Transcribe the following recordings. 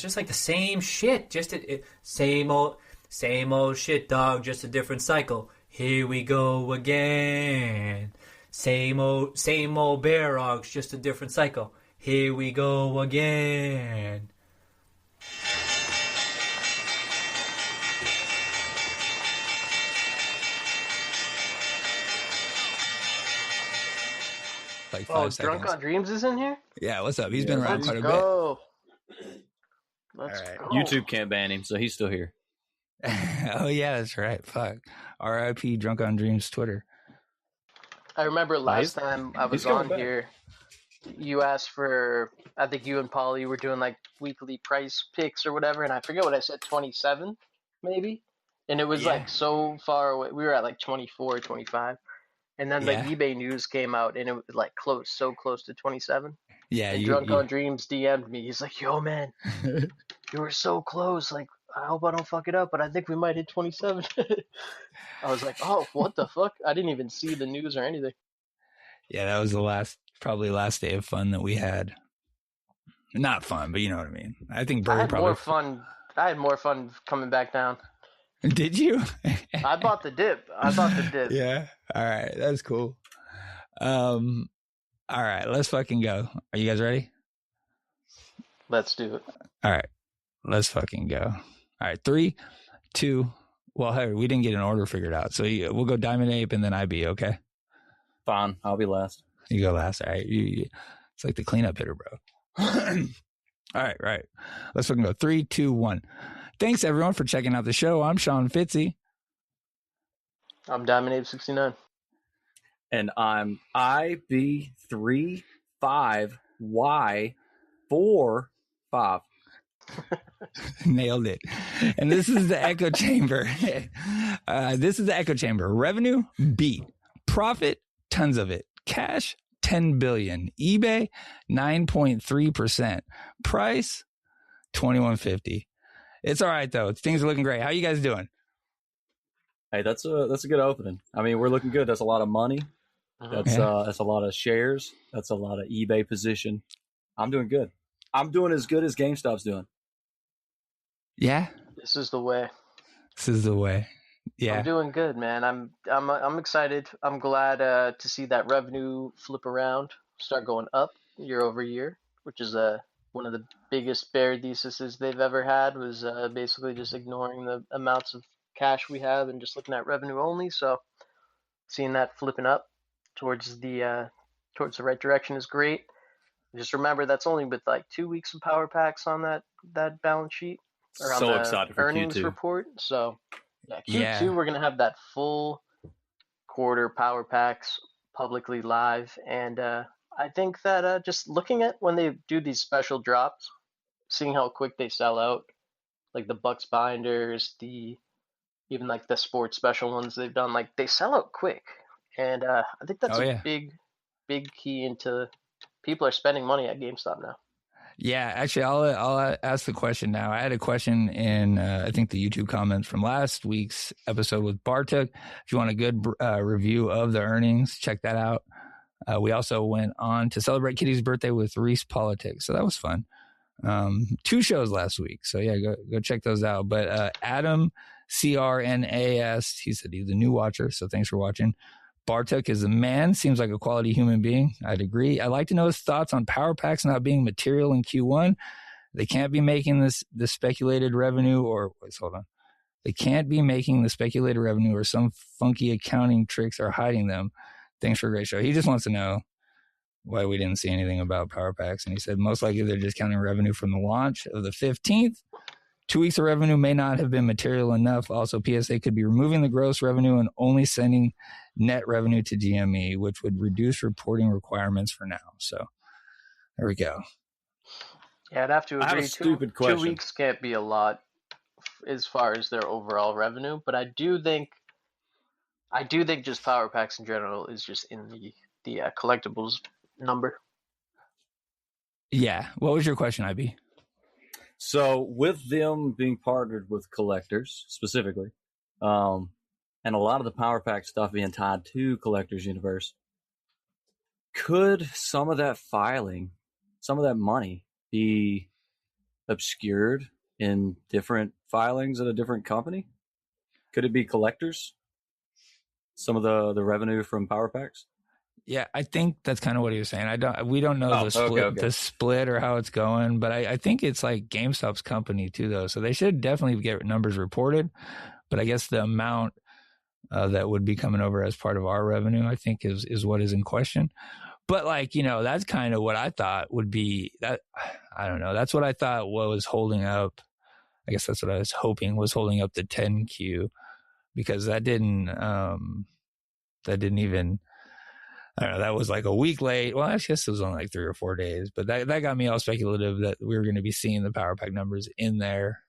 just like the same shit. Just same old shit, dog. Just a different cycle. Here we go again. Same old bear dogs. Just a different cycle. Here we go again. Like 5 seconds. Drunk on Dreams is in here? Yeah, what's up? He's been around quite a bit. Let's go. YouTube can't ban him, so he's still here. Oh, yeah, that's right. Fuck. RIP Drunk on Dreams Twitter. I remember last time I was on here, you asked for, I think you and Polly were doing like weekly price picks or whatever, and I forget what I said, 27 maybe? And it was like so far away. We were at like 24, 25. And then the eBay news came out, and it was like so close to 27. Yeah, and Drunk on Dreams DM'd me. He's like, "Yo, man, you were so close. Like, I hope I don't fuck it up, but I think we might hit 27." I was like, "Oh, what the fuck?" I didn't even see the news or anything. Yeah, that was the probably last day of fun that we had. Not fun, but you know what I mean. I think Bird probably I had more fun coming back down. Did you? I bought the dip. Yeah. All right. That's cool. All right. Let's fucking go. Are you guys ready? Let's do it. All right. Let's fucking go. All right. 3, 2. Well, hey, we didn't get an order figured out. So we'll go Diamond Ape and then IB, okay? Fine. I'll be last. You go last. All right. It's like the cleanup hitter, bro. All right. Right. Let's fucking go. 3, 2, 1. Thanks, everyone, for checking out the show. I'm Sean Fitzy. I'm Diamond Ape 69. And I'm IB35Y45. Nailed it. And this is the echo chamber. This is the echo chamber. Revenue, beat. Profit, tons of it. Cash, 10 billion. eBay, 9.3%. Price, 21.50. It's all right though. Things are looking great. How you guys doing? Hey, that's a good opening. I mean, we're looking good. That's a lot of money. That's a lot of shares. That's a lot of eBay position. I'm doing good. I'm doing as good as GameStop's doing. Yeah. This is the way. Yeah. I'm doing good, man. I'm excited. I'm glad to see that revenue flip around, start going up year over year, which is one of the biggest bear theses they've ever had was basically just ignoring the amounts of cash we have and just looking at revenue only. So seeing that flipping up towards the right direction is great. Just remember that's only with like 2 weeks of power packs on that balance sheet or on the earnings report. So Q2 we're gonna have that full quarter power packs publicly live, and I think that just looking at when they do these special drops, seeing how quick they sell out, like the Bucks binders, even like the sports special ones they've done, like they sell out quick, and I think that's a big key into people are spending money at GameStop now. Yeah, actually, I'll ask the question now. I had a question in I think the YouTube comments from last week's episode with Bartuk. If you want a good review of the earnings, check that out. We also went on to celebrate Kitty's birthday with Reese Politics, so that was fun. 2 shows last week, so yeah, go check those out. But Adam CRNAS, he said he's a new watcher, so thanks for watching. Bartuk is a man, seems like a quality human being. I'd agree. I'd like to know his thoughts on power packs not being material in Q1. They can't be making the speculated revenue, or hold on. They can't be making the speculated revenue, or some funky accounting tricks are hiding them. Thanks for a great show. He just wants to know why we didn't see anything about power packs. And he said most likely they're just counting revenue from the launch of the 15th. 2 weeks of revenue may not have been material enough. Also, PSA could be removing the gross revenue and only sending net revenue to GME, which would reduce reporting requirements for now. So there we go. Yeah, I'd have to agree. I have a stupid question. 2 weeks can't be a lot as far as their overall revenue, but I do think just power packs in general is just in the collectibles number. Yeah. What was your question, IB? So with them being partnered with collectors specifically, and a lot of the power pack stuff being tied to Collectors Universe, could some of that filing, some of that money be obscured in different filings at a different company? Could it be collectors? Some of the revenue from power packs? Yeah, I think that's kind of what he was saying. We don't know Okay. the split or how it's going, but I think it's like GameStop's company too, though. So they should definitely get numbers reported. But I guess the amount that would be coming over as part of our revenue, I think is what is in question. But like, that's kind of what I thought would be that. I don't know. That's what I thought was holding up. I guess that's what I was hoping was holding up the 10Q, because that didn't even, I don't know, that was like a week late. Well, I guess it was only like 3 or 4 days, but that got me all speculative that we were going to be seeing the power pack numbers in there.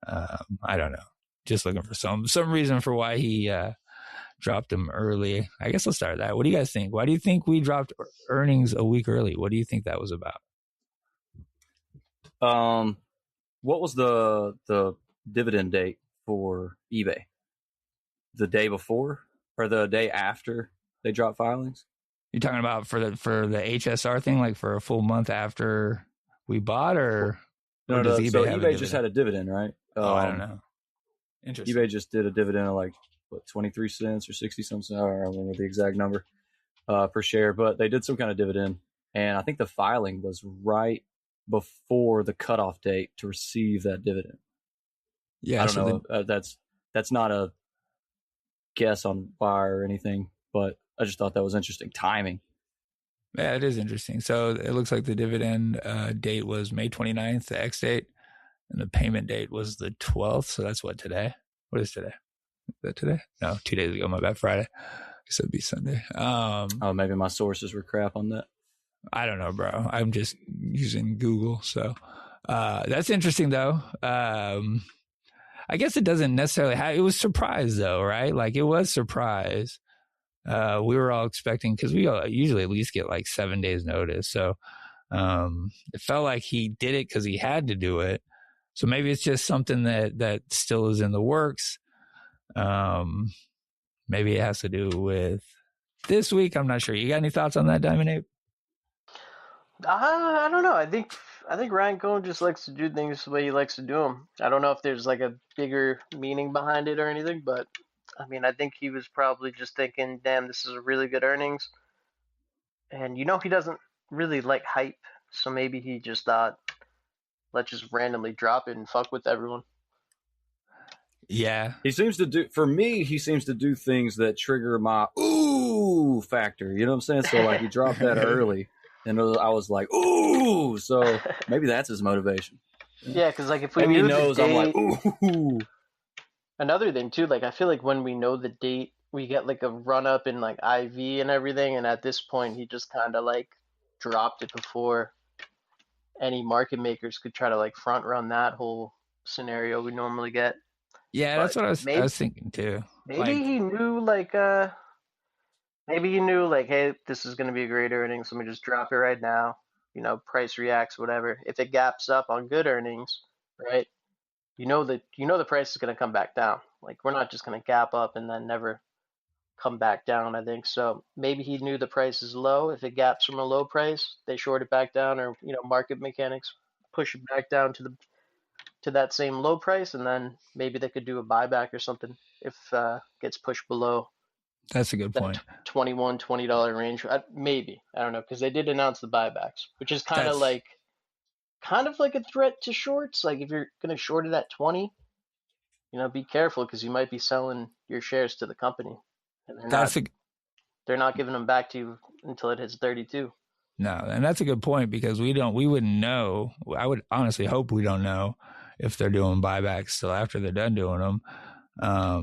I don't know. Just looking for some reason for why he dropped them early. I guess let's start with that. What do you guys think? Why do you think we dropped earnings a week early? What do you think that was about? What was the dividend date for eBay? The day before or the day after they dropped filings? You're talking about for the HSR thing, like for a full month after we bought, or does eBay so eBay just had a dividend, right? I don't know. Interesting. eBay just did a dividend of like 23 cents or 60 cents. I don't remember the exact number per share, but they did some kind of dividend, and I think the filing was right before the cutoff date to receive that dividend. Yeah, I don't know. That's not a guess on why or anything, but I just thought that was interesting timing. Yeah, it is interesting. So it looks like the dividend date was May 29th, the X date, and the payment date was the 12th. So that's what today? What is today? Is that today? No, 2 days ago. My bad. Friday. I guess it'd be Sunday. Maybe my sources were crap on that. I don't know, bro. I'm just using Google. So that's interesting, though. I guess it doesn't necessarily it was surprise, though, right? Like, it was surprise. We were all expecting, because we usually at least get like 7 days notice. So it felt like he did it because he had to do it. So maybe it's just something that still is in the works. Maybe it has to do with this week. I'm not sure. You got any thoughts on that, Diamond Ape? I don't know. I think Ryan Cohen just likes to do things the way he likes to do them. I don't know if there's like a bigger meaning behind it or anything, but I mean, I think he was probably just thinking, damn, this is a really good earnings. And he doesn't really like hype, so maybe he just thought, let's just randomly drop it and fuck with everyone. Yeah. He seems to do things that trigger my ooh factor. You know what I'm saying? So like he dropped that early, and I was like, ooh. So maybe that's his motivation. Yeah, because like if we maybe knew he knows, the date, I'm like, ooh. Another thing too, like I feel like when we know the date, we get like a run up in like IV and everything, and at this point he just kind of like dropped it before any market makers could try to like front run that whole scenario we normally get. Yeah, that's what I was thinking too. Maybe he knew hey, this is going to be a great earnings, so let me just drop it right now. Price reacts, whatever. If it gaps up on good earnings, right? The price is going to come back down. Like, we're not just going to gap up and then never come back down, I think. So maybe he knew the price is low. If it gaps from a low price, they short it back down, or market mechanics push it back down to that same low price, and then maybe they could do a buyback or something if it gets pushed below. That's a good point. $21, $20 range. Maybe. I don't know, because they did announce the buybacks, which is kind of like a threat to shorts. Like, if you're going to short it at 20, be careful, because you might be selling your shares to the company. And they're not giving them back to you until it hits 32. No, and that's a good point, because we wouldn't know. I would honestly hope we don't know if they're doing buybacks till after they're done doing them. I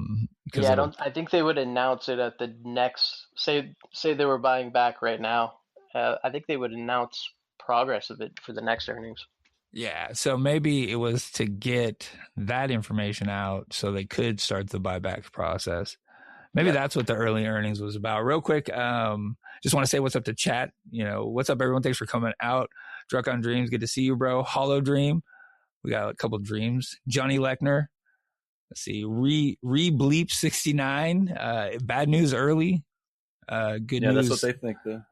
think they would announce it at the next. Say they were buying back right now. I think they would announce progress of it for the next earnings. Yeah, so maybe it was to get that information out so they could start the buyback process. Maybe that's what the early earnings was about. Real quick, just want to say what's up to chat. What's up, everyone? Thanks for coming out. Drunk on Dreams, good to see you, bro. Hollow Dream, we got a couple of dreams. Johnny Lechner, let's see. Bleep 69. Bad news early. Good news. Yeah, that's what they think the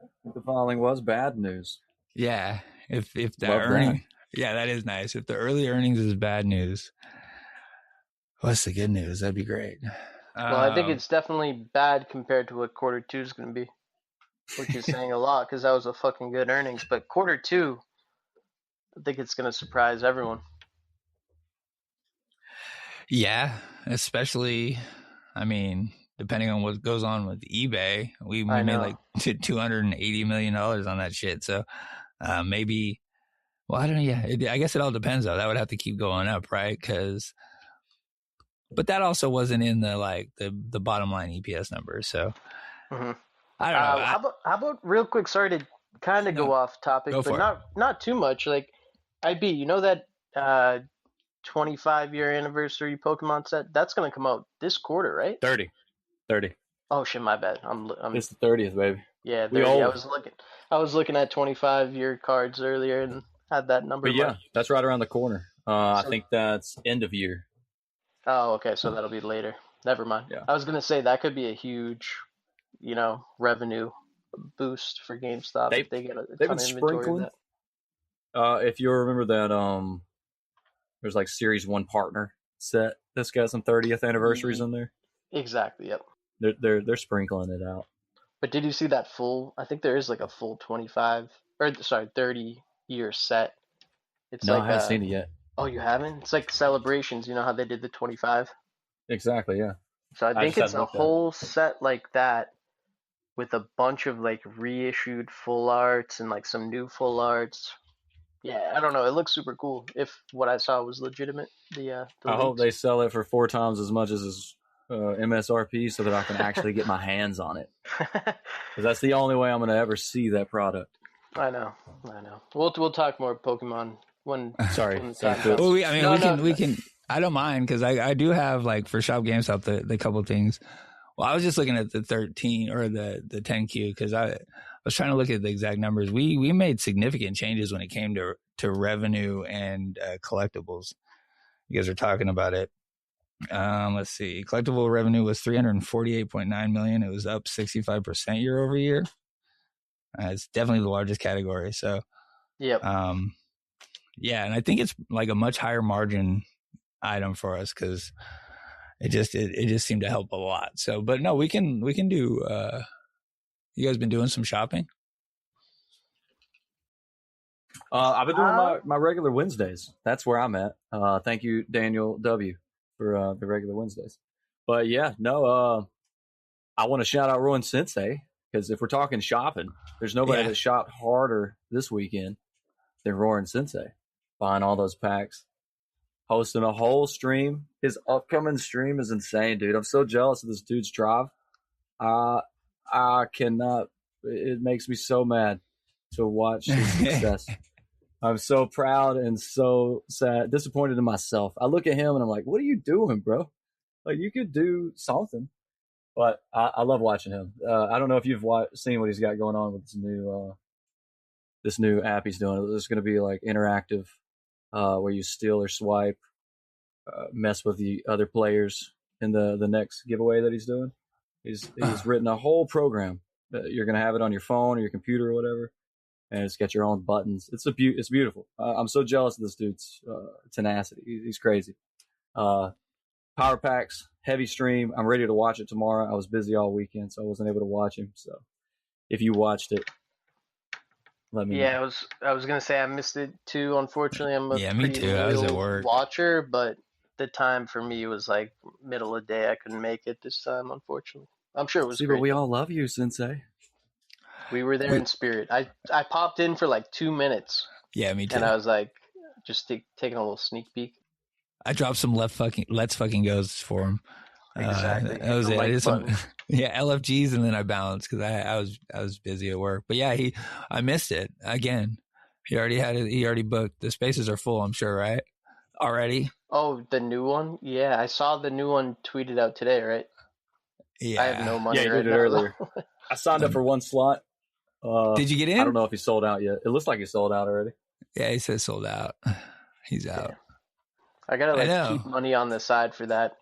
filing was bad news. Yeah, if that earning Yeah, that is nice. If the early earnings is bad news, what's the good news? That'd be great. Well, I think it's definitely bad compared to what quarter two is going to be, which is saying a lot because that was a fucking good earnings. But quarter two, I think it's going to surprise everyone. Yeah, especially, I mean, depending on what goes on with eBay, we made like $280 million on that shit. So maybe, well, I don't know. Yeah, I guess it all depends though. That would have to keep going up, right? But that also wasn't in the bottom line EPS numbers. So Mm-hmm. I don't know. How about real quick? Sorry to kind of go off topic, but not too much. Like, you know that 25-year anniversary Pokemon set that's gonna come out this quarter, right? 30. Oh shit, my bad. It's the 30th, baby. Yeah, 30. I was looking at 25-year cards earlier and had that number. But yeah, that's right around the corner. I think that's end of year. Oh, okay, so that'll be later. Never mind. Yeah. I was gonna say that could be a huge, revenue boost for GameStop if they get a ton of inventory of that. If you remember that, there's like Series 1 partner set that's got some 30th anniversaries in there. Exactly. Yep. They're sprinkling it out. But did you see that full? I think there is like a full 30-year set. It's I haven't seen it yet. Oh, you haven't? It's like Celebrations. You know how they did the 25? Exactly, yeah. So I think it's a whole set like that with a bunch of like reissued full arts and like some new full arts. Yeah, I don't know. It looks super cool if what I saw was legitimate. I hope they sell it for 4 times as much as MSRP so that I can actually get my hands on it. Because that's the only way I'm going to ever see that product. I know. We'll talk more Pokemon when. Sorry. Well, we can. I don't mind because I do have like for Shop GameStop the couple of things. Well, I was just looking at the 13 or the 10Q because I was trying to look at the exact numbers. We made significant changes when it came to revenue and collectibles. You guys are talking about it. Let's see. Collectible revenue was $348.9 million. It was up 65% year over year. It's definitely the largest category. So, yep. Yeah, and I think it's like a much higher margin item for us because it just seemed to help a lot. So, but no, we can do. You guys been doing some shopping? I've been doing my regular Wednesdays. That's where I'm at. Thank you, Daniel W, for the regular Wednesdays. But yeah, no, I want to shout out Rowan Sensei because if we're talking shopping, there's nobody that shopped harder this weekend than Rowan Sensei, buying all those packs, hosting a whole stream. His upcoming stream is insane, dude. I'm so jealous of this dude's drive. I cannot. It makes me so mad to watch his success. I'm so proud and so sad, disappointed in myself. I look at him and I'm like, what are you doing, bro? Like, you could do something. But I love watching him. I don't know if you've seen what he's got going on with this new app he's doing. It's going to be like interactive, where you steal or swipe, mess with the other players in the next giveaway that he's doing. He's written a whole program that you're going to have it on your phone or your computer or whatever. And it's got your own buttons. It's beautiful. I'm so jealous of this dude's tenacity. He's crazy. Power packs, heavy stream. I'm ready to watch it tomorrow. I was busy all weekend, so I wasn't able to watch him. So if you watched it, let me know. I was gonna say I missed it too. Unfortunately, I'm a me too. I was at work watcher, but the time for me was like middle of the day. I couldn't make it this time, unfortunately. I'm sure it was. But we all love you, Sensei. We were there in spirit. I popped in for like 2 minutes. Yeah, me too. And I was like, just taking a little sneak peek. I dropped some let's fucking goes for him. Exactly. That was it. I did some LFGs and then I balanced because I was busy at work. But yeah, I missed it again. He already had it. He already booked. The spaces are full. I'm sure, right? Already. Oh, the new one? Yeah, I saw the new one tweeted out today, right? Yeah. I have no money. Yeah, he did it earlier. I signed up for one slot. Did you get in? I don't know if he sold out yet. It looks like he sold out already. Yeah, he says sold out. He's out. Yeah. I gotta keep money on the side for that.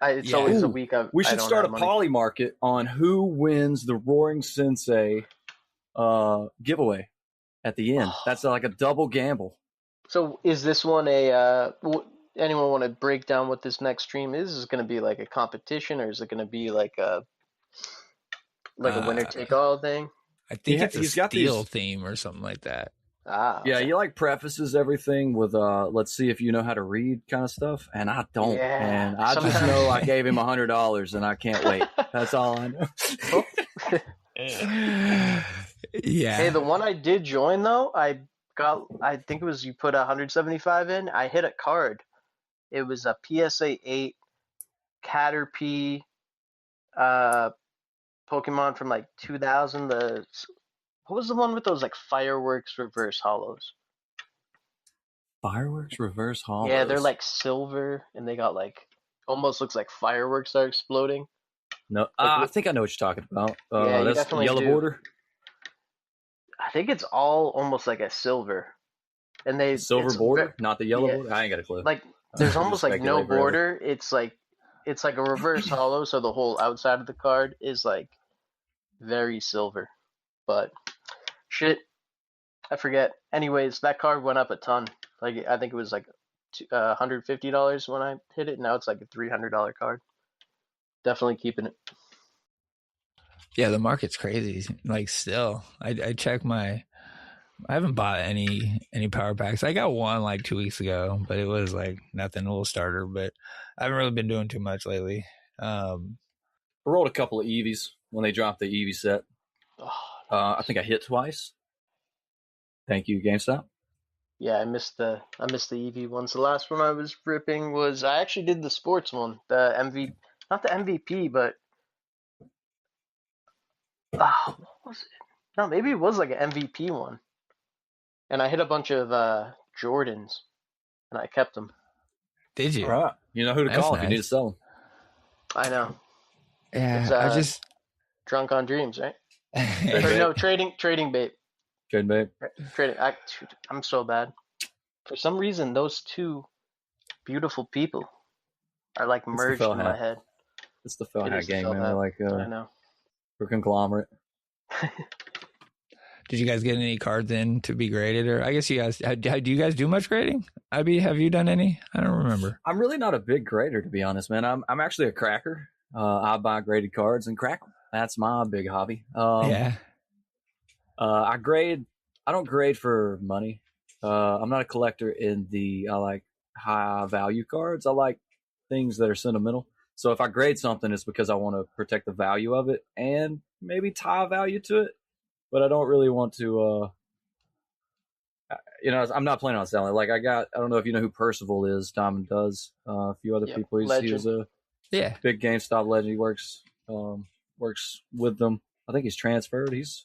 It's always a week. We should start a poly market on who wins the Roaring Sensei giveaway at the end. That's like a double gamble. So is this one anyone want to break down what this next stream is? Is it going to be like a competition, or is it going to be like a winner take all thing? I think it's a he's got steel these- theme or something like that. Ah, Yeah, okay. he like prefaces everything with let's see if you know how to read kind of stuff, and I don't. Yeah, And I just sometimes- know I gave him $100 and I can't wait. That's all I know. Yeah. Hey, the one I did join though, I think it was you put 175 in. I hit a card. It was a PSA 8 Caterpie Pokemon from like 2000. What was the one with those like fireworks reverse hollows? Fireworks reverse hollows. Yeah, they're like silver and they got like almost looks like fireworks are exploding. No, I think I know what you're talking about. Yeah, you that's the definitely yellow do. border. I think it's all almost like a silver. And Silver it's border, not the yellow yeah. border. I ain't got a clue. Like there's I'm almost just like no speculating forever. border. It's like a reverse hollow, so the whole outside of the card is like very silver. But shit, I forget. Anyways, that card went up a ton. Like I think it was like $150 when I hit it. Now it's like a $300 card. Definitely keeping it. Yeah, the market's crazy. Like still, I check I haven't bought any power packs. I got one like 2 weeks ago, but it was like nothing, a little starter. But I haven't really been doing too much lately. I rolled a couple of Eevees when they dropped the Eevee set. Oh, I think I hit twice. Thank you, GameStop. yeah, I missed the EV ones. The last one I was ripping was I actually did the sports one, the MVP, not the MVP, but what was it? No, maybe it was like an MVP one. And I hit a bunch of Jordans, and I kept them. Did you? All right. You know who to That's call if you need to nice. sell them. I know. Yeah, It's, I just. Drunk on dreams, right? Good Or bait. no, trading bait. Good, babe. Trading. Dude, I'm so bad. For some reason, those two beautiful people are like the merged fell in my hat. head. It's the fell It hat is the game, fell man. hat. They're like I know. we're conglomerate. Did you guys get any cards in to be graded, or I guess you guys do? You guys do much grading? Abby, have you done any? I don't remember. I'm really not a big grader, to be honest, man. I'm actually a cracker. I buy graded cards and crack them. That's my big hobby. Yeah. I grade. I don't grade for money. I'm not a collector I like high value cards. I like things that are sentimental. So if I grade something, it's because I want to protect the value of it and maybe tie a value to it. But I don't really want to. I'm not planning on selling it. Like I don't know if you know who Percival is. Diamond does. A few other Yep, people. He was a Yeah. big GameStop legend. He works with them. I think he's transferred. He's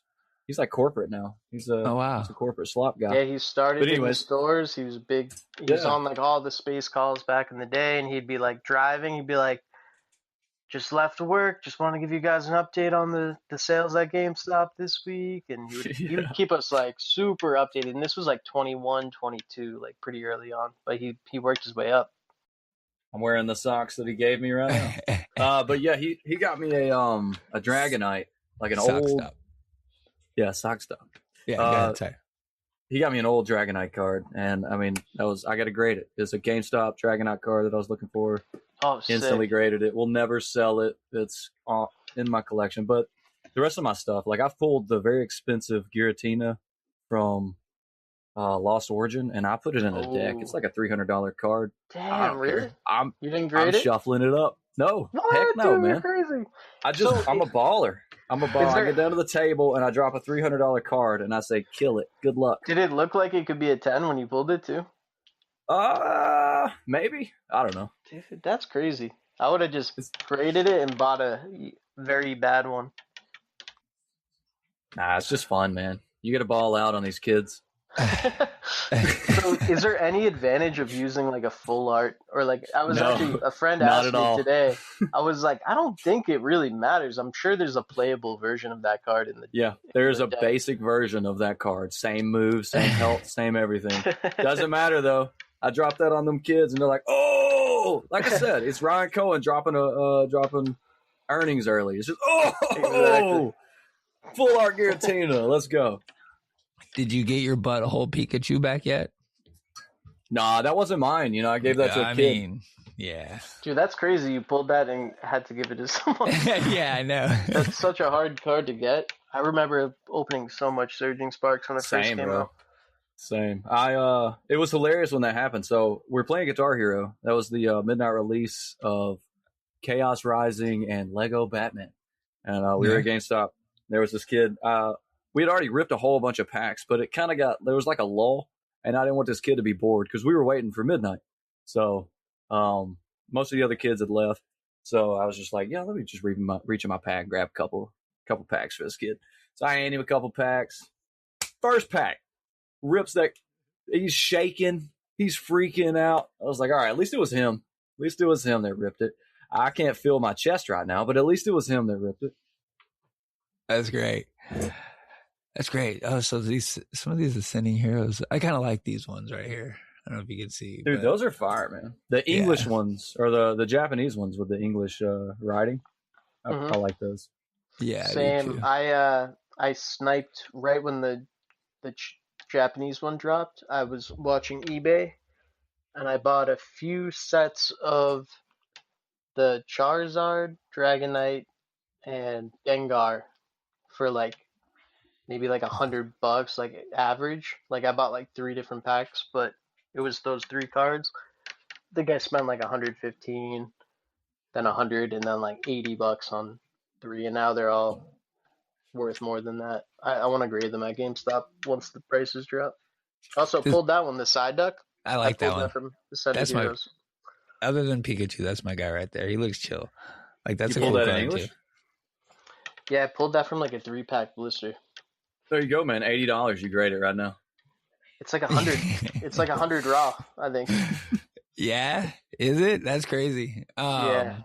like corporate now. He's a corporate slop guy. Yeah, he started But in the anyways. stores. He was big. He was Yeah. on like all the space calls back in the day, and he'd be like driving. He'd be like, "Just left work. Just want to give you guys an update on the sales at GameStop this week." And he would keep us like super updated. And this was like 21, 22, like pretty early on. But he worked his way up. I'm wearing the socks that he gave me right now. But yeah, he got me a Dragonite, like an Sock old stop. sock stop. Yeah, go ahead, sorry. He got me an old Dragonite card, and I mean I got to grade it. It's a GameStop Dragonite card that I was looking for. Oh, sick. Instantly graded it. We'll never sell it. It's in my collection. But the rest of my stuff, like I've pulled the very expensive Giratina from Lost Origin, and I put it in a deck. It's like a $300 card. I Damn, don't really? care. You didn't grade I'm it? shuffling it up. No, What, heck no, dude, man. You're crazy. I'm a baller. I'm a baller. Is there- I get down to the table and I drop a $300 card and I say, "Kill it. Good luck." Did it look like it could be a 10 when you pulled it too? Maybe. I don't know. Dude, that's crazy. I would have just graded it and bought a very bad one. Nah, it's just fun, man. You get a ball out on these kids. So is there any advantage of using like a full art, or like actually a friend not asked at me all. today. I was like, I don't think it really matters. I'm sure there's a playable version of that card in the Yeah, there's a deck. basic version of that card. Same moves, same health, same everything. Doesn't matter though. I dropped that on them kids, and they're like, "Oh!" Like I said, it's Ryan Cohen dropping earnings early. It's just Exactly. full art Giratina. Let's go. Did you get your butthole Pikachu back yet? Nah, that wasn't mine. I gave that to a kid. Yeah. Dude, that's crazy. You pulled that and had to give it to someone. Yeah, I know. That's such a hard card to get. I remember opening so much Surging Sparks when it first came out. Same. It was hilarious when that happened. So we're playing Guitar Hero. That was the midnight release of Chaos Rising and Lego Batman. And we were at GameStop. There was this kid. We had already ripped a whole bunch of packs, but it kind of there was like a lull, and I didn't want this kid to be bored because we were waiting for midnight. So most of the other kids had left. So I was just like, yeah, let me just reach in my pack, grab a couple packs for this kid. So I hand him a couple packs. First pack, rips that. He's shaking. He's freaking out. I was like, all right, at least it was him. At least it was him that ripped it. I can't feel my chest right now, but at least it was him that ripped it. That's great. That's great. Oh, so some of these Ascending Heroes, I kind of like these ones right here. I don't know if you can see. Dude, those are fire, man. The English ones, or the Japanese ones with the English writing. I like those. Yeah, same. I sniped right when the Japanese one dropped. I was watching eBay, and I bought a few sets of the Charizard, Dragonite, and Gengar for maybe $100, like average. Like I bought like 3 different packs, but it was those 3 cards. I think I spent like 115, then 100, and then like $80 on 3, and now they're all worth more than that. I want to grade them at GameStop once the prices drop. Also pulled that one, the side duck. I like that pulled one. That from the set of heroes. Other than Pikachu, that's my guy right there. He looks chill. Like that's you a cool card in English? Too. Yeah, I pulled that from like a 3-pack blister. There you go, man. $80. You grade it right now. It's like 100. It's like 100 raw, I think. Yeah, is it? That's crazy. Yeah.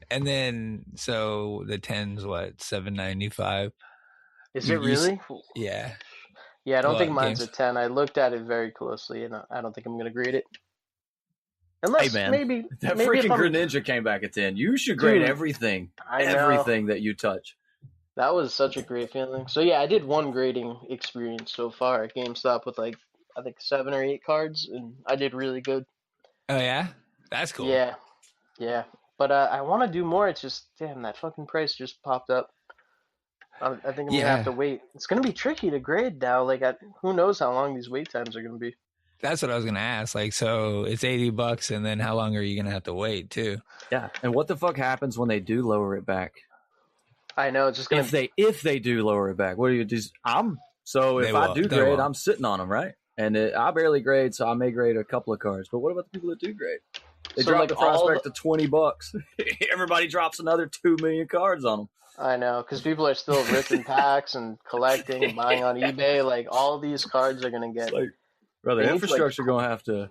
And then so the 10's what, $7.95? Is it really? Yeah. Yeah, I don't think mine's a 10. I looked at it very closely, and I don't think I'm gonna grade it. Unless maybe freaking Greninja came back at 10. You should grade everything. Everything that you touch. That was such a great feeling. So yeah, I did one grading experience so far at GameStop with I think 7 or 8 cards, and I did really good. Oh yeah, that's cool. Yeah. But I want to do more. It's just damn, that fucking price just popped up. I think I'm gonna have to wait. It's gonna be tricky to grade now. Like who knows how long these wait times are gonna be. That's what I was gonna ask. Like, so it's $80, and then how long are you gonna have to wait too? Yeah, and what the fuck happens when they do lower it back? I know it's just gonna. If they do lower it back, what do you do? If I do grade, I'm sitting on them, right? And I barely grade, so I may grade a couple of cards. But what about the people that do grade? They drop the prospect to $20. Everybody drops another 2 million cards on them. I know, because people are still ripping packs and collecting and buying on eBay. Like all these cards are gonna get. Brother, infrastructure going to have to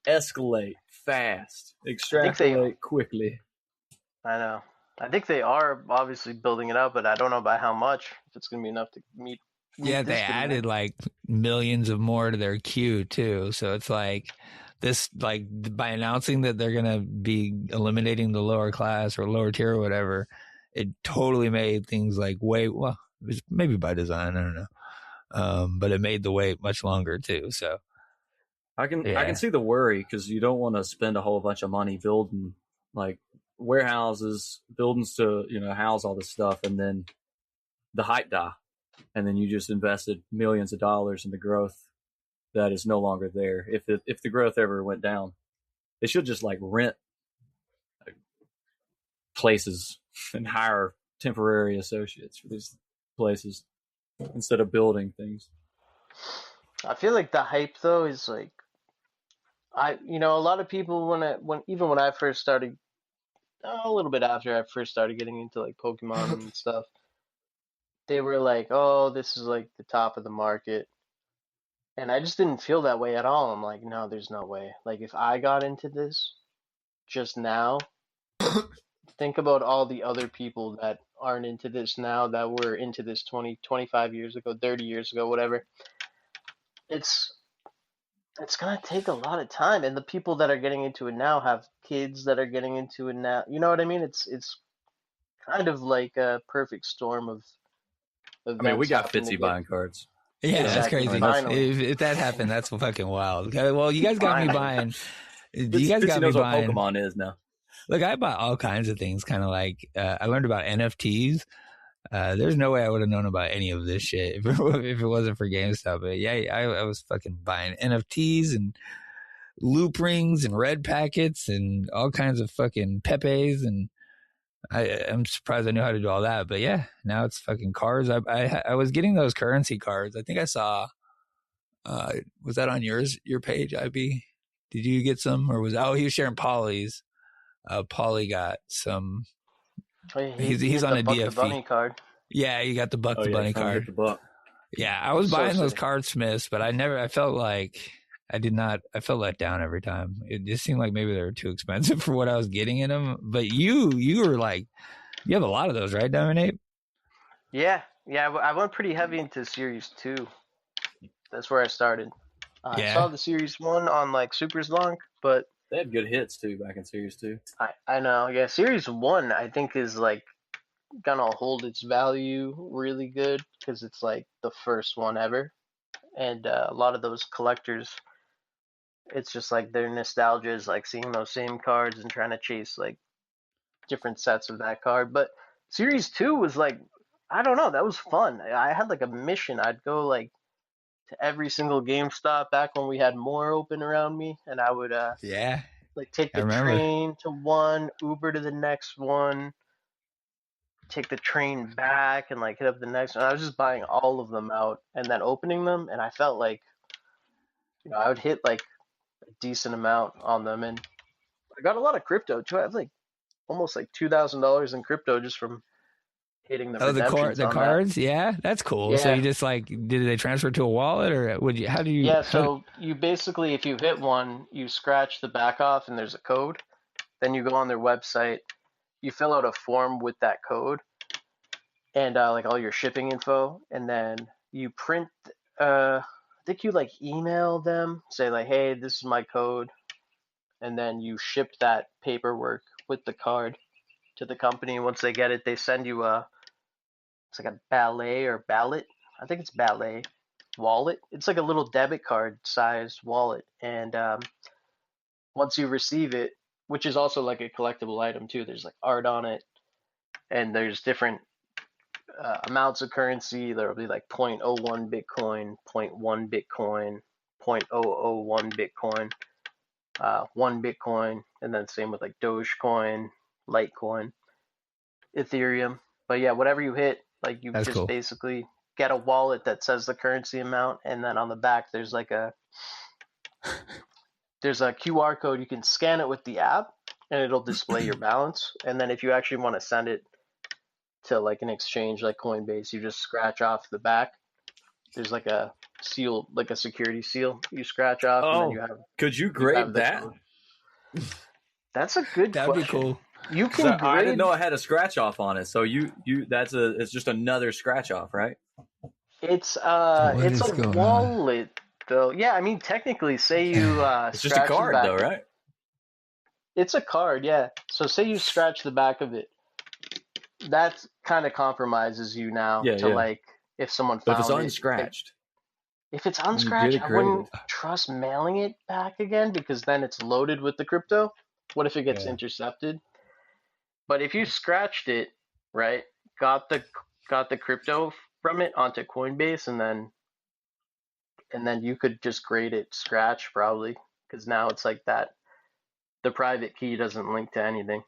escalate fast, extrapolate quickly. I know. I think they are obviously building it up, but I don't know by how much. If it's going to be enough to meet they added like millions of more to their queue too. So it's like this, like by announcing that they're going to be eliminating the lower class or lower tier or whatever, it totally made things like maybe by design, I don't know. But it made the wait much longer too. So I can see the worry because you don't want to spend a whole bunch of money building like warehouses, buildings to house all this stuff, and then the hype die, and then you just invested millions of dollars in the growth that is no longer there. If the growth ever went down, they should just like rent places and hire temporary associates for these places instead of building things. I feel like the hype though is like a lot of people when I first started, a little bit after I first started getting into like Pokemon and stuff, they were like, "Oh, this is like the top of the market," and I just didn't feel that way at all. I'm like, no, there's no way. Like if I got into this just now, think about all the other people that aren't into this now that were into this 20, 25 years ago, 30 years ago, whatever. It's going to take a lot of time, and the people that are getting into it now have kids that are getting into it now. You know what I mean? It's kind of like a perfect storm of events. I mean, we got Fitzy buying cards. Yeah, that's Exactly. crazy. Finally. If that happened, that's fucking wild. Okay, well, you guys got me Finally. buying. You guys Fitzy got me knows what buying. Pokemon is now. Look, I bought all kinds of things. Kind of like I learned about NFTs. There's no way I would have known about any of this shit if it wasn't for GameStop. But yeah, I was fucking buying NFTs and loop rings and red packets and all kinds of fucking Pepes, and I'm surprised I knew how to do all that. But yeah, now it's fucking cards. I was getting those currency cards. I think I saw. Was that on your page, IB? Did you get some, or was he was sharing Polly's? Polly got some. He's on a Buck the DFE. Bunny card. Yeah, you got the Buck the Bunny card. Hit the buck. Yeah, I was buying those card Smiths, but I felt like I felt let down every time. It just seemed like maybe they were too expensive for what I was getting in them. But you were like, you have a lot of those, right, Dominate? Yeah. I went pretty heavy into Series 2. That's where I started. I saw the Series 1 on like Super Slunk, but they had good hits too back in Series 2. I know. Yeah, Series 1 I think is like gonna hold its value really good because it's like the first one ever, and a lot of those collectors, it's just like their nostalgia is like seeing those same cards and trying to chase like different sets of that card. But Series 2 was like, I don't know, that was fun. I had like a mission. I'd go like to every single GameStop back when we had more open around me, and I would like take the train to one, Uber to the next one, take the train back, and like hit up the next one. I was just buying all of them out and then opening them, and I felt like, I would hit like a decent amount on them, and I got a lot of crypto too. I have like almost like $2,000 in crypto just from hitting the redemptions the on cards. that. Yeah, that's cool. Yeah. So you just like, did they transfer to a wallet, or would you? How do you? Yeah, so you basically, if you hit one, you scratch the back off, and there's a code. Then you go on their website, you fill out a form with that code, and like all your shipping info, and then you print. I think you like email them, say like, hey, this is my code, and then you ship that paperwork with the card to the company. Once they get it, they send you it's like a ballet or ballot. I think it's ballet wallet. It's like a little debit card sized wallet, and once you receive it, which is also like a collectible item too, there's like art on it, and there's different amounts of currency. There'll be like 0.01 Bitcoin, 0.1 Bitcoin, 0.001 Bitcoin, 1 Bitcoin, and then same with like Dogecoin, Litecoin, Ethereum. But yeah, whatever you hit, like you That's just cool. basically get a wallet that says the currency amount, and then on the back there's like a QR code. You can scan it with the app, and it'll display your balance. And then if you actually want to send it to like an exchange like Coinbase, you just scratch off the back. There's like a seal, like a security seal you scratch off, and then you have. Could you grade that? Code. That's a good That'd question. be cool. You can grade. I didn't know I had a scratch off on it. So it's just another scratch off, right? It's a wallet though. Yeah, I mean technically, say you it's just a card though, right? It's a card, yeah. So say you scratch the back of it. That kind of compromises you now like if someone found it. But if it's unscratched. If it's unscratched, I wouldn't trust mailing it back again because then it's loaded with the crypto. What if it gets intercepted? But if you scratched it, right, got the crypto from it onto Coinbase, and then you could just grade it scratch probably, because now it's like that. The private key doesn't link to anything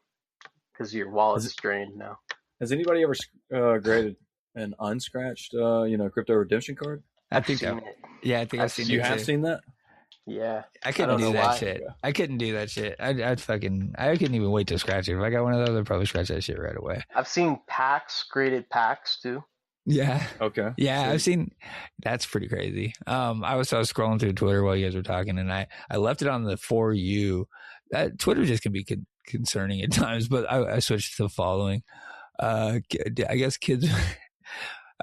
because your wallet's drained now. Has anybody ever graded an unscratched, crypto redemption card? I've seen it. Yeah, I think I've seen it. You have seen that? Yeah. I couldn't do that shit. I couldn't do that shit. I couldn't even wait to scratch it. If I got one of those, I'd probably scratch that shit right away. I've seen graded packs too. Yeah. Okay. Yeah, I've seen. That's pretty crazy. I was scrolling through Twitter while you guys were talking, and I left it on the For You. Twitter just can be concerning at times, but I switched to the following. I guess kids.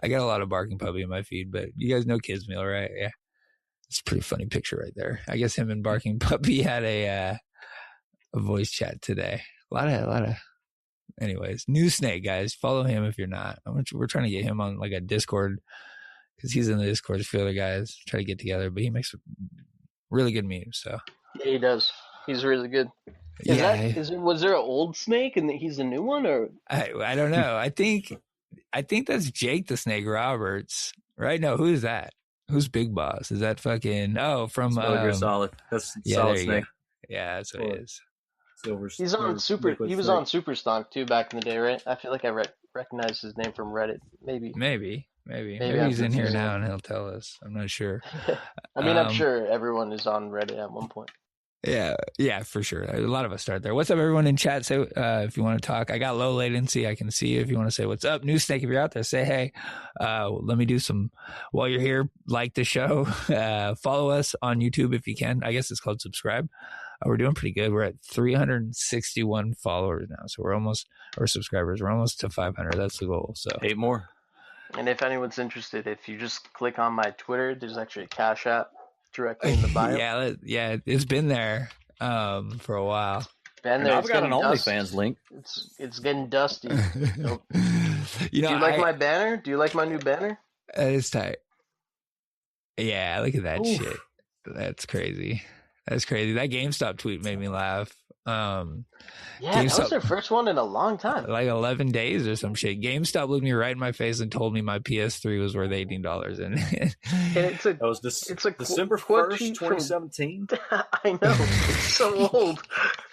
I got a lot of barking puppy in my feed, but you guys know Kids Meal, right? Yeah, it's a pretty funny picture right there. I guess him and barking puppy had a voice chat today. A lot of. Anyways, New Snake, guys, follow him if you're not. We're trying to get him on like a Discord because he's in the Discord. A few other guys try to get together, but he makes really good memes. So Yeah, he does. He's really good. Was there an old snake and he's a new one, or I don't know. I think that's Jake the Snake Roberts, right? No, who is that? Who's Big Boss? Is that fucking from Solid? That's yeah, Solid there you Snake. go. Yeah, that's what it is. Silver. he's on Super? He was on Super Stonk too back in the day, right? I feel like I recognize his name from Reddit. Maybe He's in here now and he'll tell us. I'm not sure. I mean, I'm sure everyone is on Reddit at one point. Yeah, for sure. A lot of us start there. What's up, everyone in chat? Say if you want to talk. I got low latency. I can see you if you want to say what's up. New Snake, if you're out there, say hey. Let me do some while you're here. Like the show. Follow us on YouTube if you can. I guess it's called subscribe. We're doing pretty good. We're at 361 followers now, so we're almost, or subscribers. We're almost to 500. That's the goal. So 8 more. And if anyone's interested, if you just click on my Twitter, there's actually a Cash App directly in the bio. yeah, it's been there for a while. Been there. I've got an OnlyFans link. It's getting dusty. Do you like my banner? Do you like my new banner? It's tight. Yeah, look at that shit. That's crazy. That's crazy. That GameStop tweet made me laugh. That was their first one in a long time. Like 11 days or some shit. GameStop looked me right in my face and told me my PS3 was worth $18. And that was December 1st, 2017. I know. It's so old.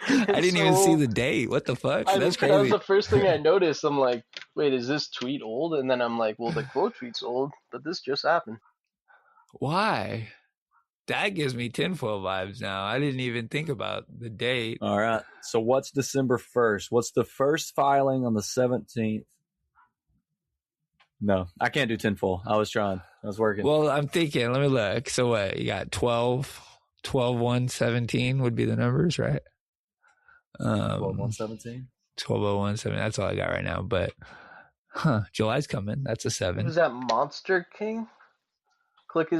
I didn't even see the date. What the fuck? That's crazy. That was the first thing I noticed. I'm like, wait, is this tweet old? And then I'm like, well, the quote tweet's old, but this just happened. Why? That gives me tinfoil vibes now. I didn't even think about the date. All right. So what's December 1st? What's the first filing on the 17th? No, I can't do tinfoil. I was trying. I was working. Well, I'm thinking. Let me look. So what? You got 12, 1, 17 would be the numbers, right? 12, 1, 17? 12, 1, 17. That's all I got right now. But, July's coming. That's a 7. Who's that Monster King? Click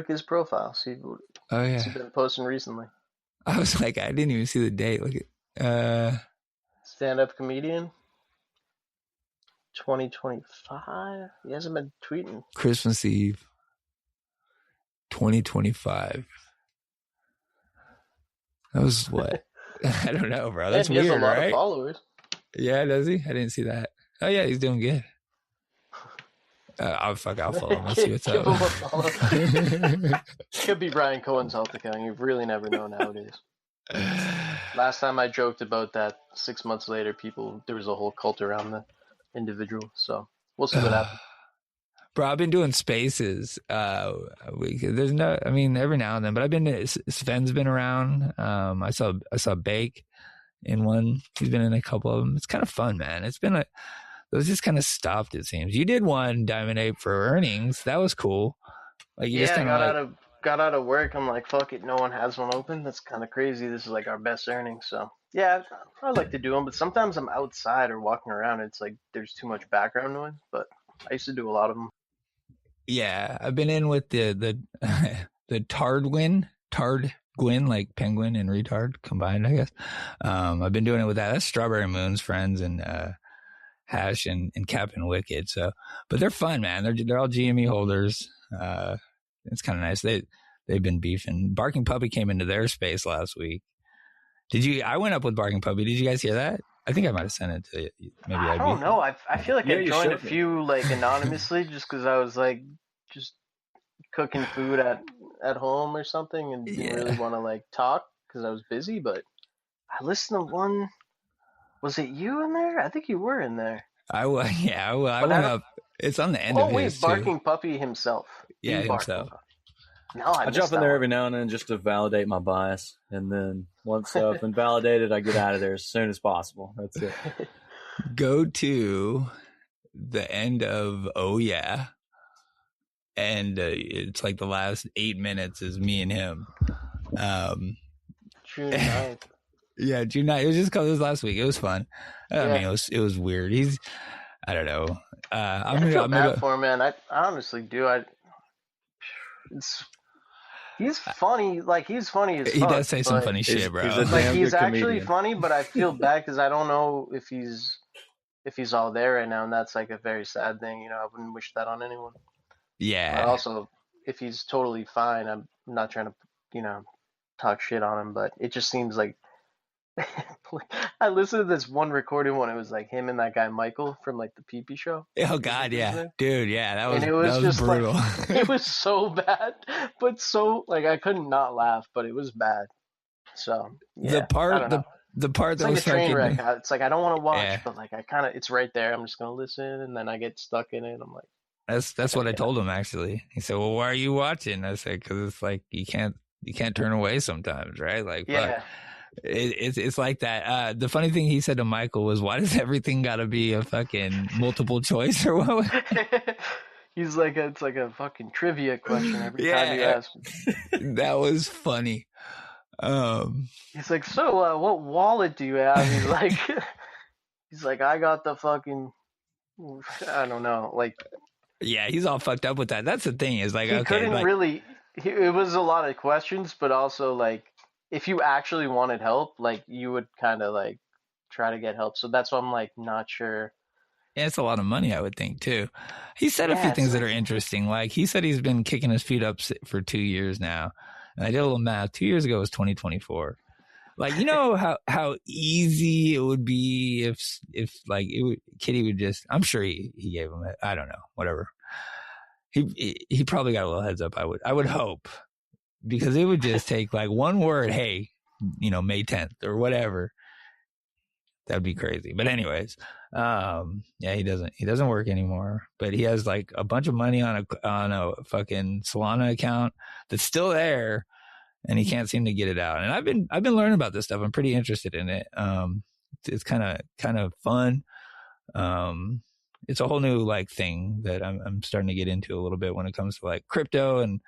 his profile. See what he's been posting recently. I was like, I didn't even see the date. Look at stand-up comedian 2025. He hasn't been tweeting. Christmas Eve 2025. That was what? I don't know, bro. That's weird, he has a lot right? of followers. Yeah, does he? I didn't see that. Oh yeah, he's doing good. I'll follow him. Let's see what's up. Could be Brian Cohen's health account. You really never know nowadays. Last time I joked about that, 6 months later, there was a whole cult around the individual. So we'll see what happens. Bro, I've been doing spaces. There's no, I mean, every now and then, but I've been. Sven's been around. I saw Bake in one. He's been in a couple of them. It's kind of fun, man. It's been those just kind of stopped, it seems. You did one Diamond Ape for earnings. That was cool. Like you just got out of work. I'm like, fuck it, no one has one open. That's kind of crazy. This is like our best earnings. So yeah, I like to do them, but sometimes I'm outside or walking around. It's like there's too much background noise. But I used to do a lot of them. Yeah, I've been in with the Tardwin, like penguin and retard combined, I guess. I've been doing it with that. That's Strawberry Moon's friends and Hash and Cap and Wicked. So, but they're fun, man. They're all GME holders. It's kind of nice. They've been beefing. Barking Puppy came into their space last week. I went up with Barking Puppy. Did you guys hear that? I think I might have sent it to you. Maybe I don't know. I feel like I joined a few like anonymously just because I was like just cooking food at home or something and didn't really want to like talk because I was busy. But I listened to one. Was it you in there? I think you were in there. I went up. It's on the end of his Barking Puppy himself. Yeah, himself. No, I jump in there every now and then just to validate my bias, and then once I've been validated, I get out of there as soon as possible. That's it. Go to the end of Oh Yeah, and it's like the last 8 minutes is me and him. June 9th. Yeah, June 9th. It was just because it was last week. It was fun. I mean, it was weird. I don't know. I feel bad for him, man. I honestly do. He's funny. Like he's funny as fuck. He does say some funny shit, bro. He's actually funny, but I feel bad because I don't know if he's all there right now, and that's like a very sad thing. You know, I wouldn't wish that on anyone. But Yeah. also, if he's totally fine, I'm not trying to, talk shit on him. But it just seems like I listened to this one recording when it was like him and that guy Michael from like the PP show. Oh God, yeah, dude, yeah, And it that was was just like brutal. it was so bad, but so like I couldn't not laugh, but it was bad. So the yeah, I part don't know. the part It's that like a was train wreck. fucking It's like I don't want to watch, yeah. but like I kind of it's right there. I'm just gonna listen, and then I get stuck in it. I'm like, I That's gotta what I get out. told him actually. He said, "Well, why are you watching?" I said, "Because it's like you can't turn away sometimes, right? Like fuck." Yeah. It's like that. The funny thing he said to Michael was, "Why does everything got to be a fucking multiple choice or what?" He's like it's like a fucking trivia question every time you Yeah, ask. that was funny. He's like, so what wallet do you have? He's like, I got the fucking, I don't know, like yeah, he's all fucked up with that. That's the thing is like, he okay, couldn't like, really. It was a lot of questions, but also like if you actually wanted help, like you would kind of like try to get help. So that's why I'm like not sure. yeah, it's a lot of money, I would think too. He said a few Yeah, it's things that like are interesting. Like he said he's been kicking his feet up for 2 years now. And I did a little math. 2 years ago was 2024. Like, you know how easy it would be if like Kitty would just, I'm sure he gave him it. I don't know, whatever. He probably got a little heads up. I would hope, because it would just take like one word. Hey, May 10th or whatever. That'd be crazy. But anyways, yeah, he doesn't work anymore, but he has like a bunch of money on a fucking Solana account that's still there, and he can't seem to get it out. And I've been learning about this stuff. I'm pretty interested in it. It's kind of fun. It's a whole new like thing that I'm starting to get into a little bit when it comes to like crypto and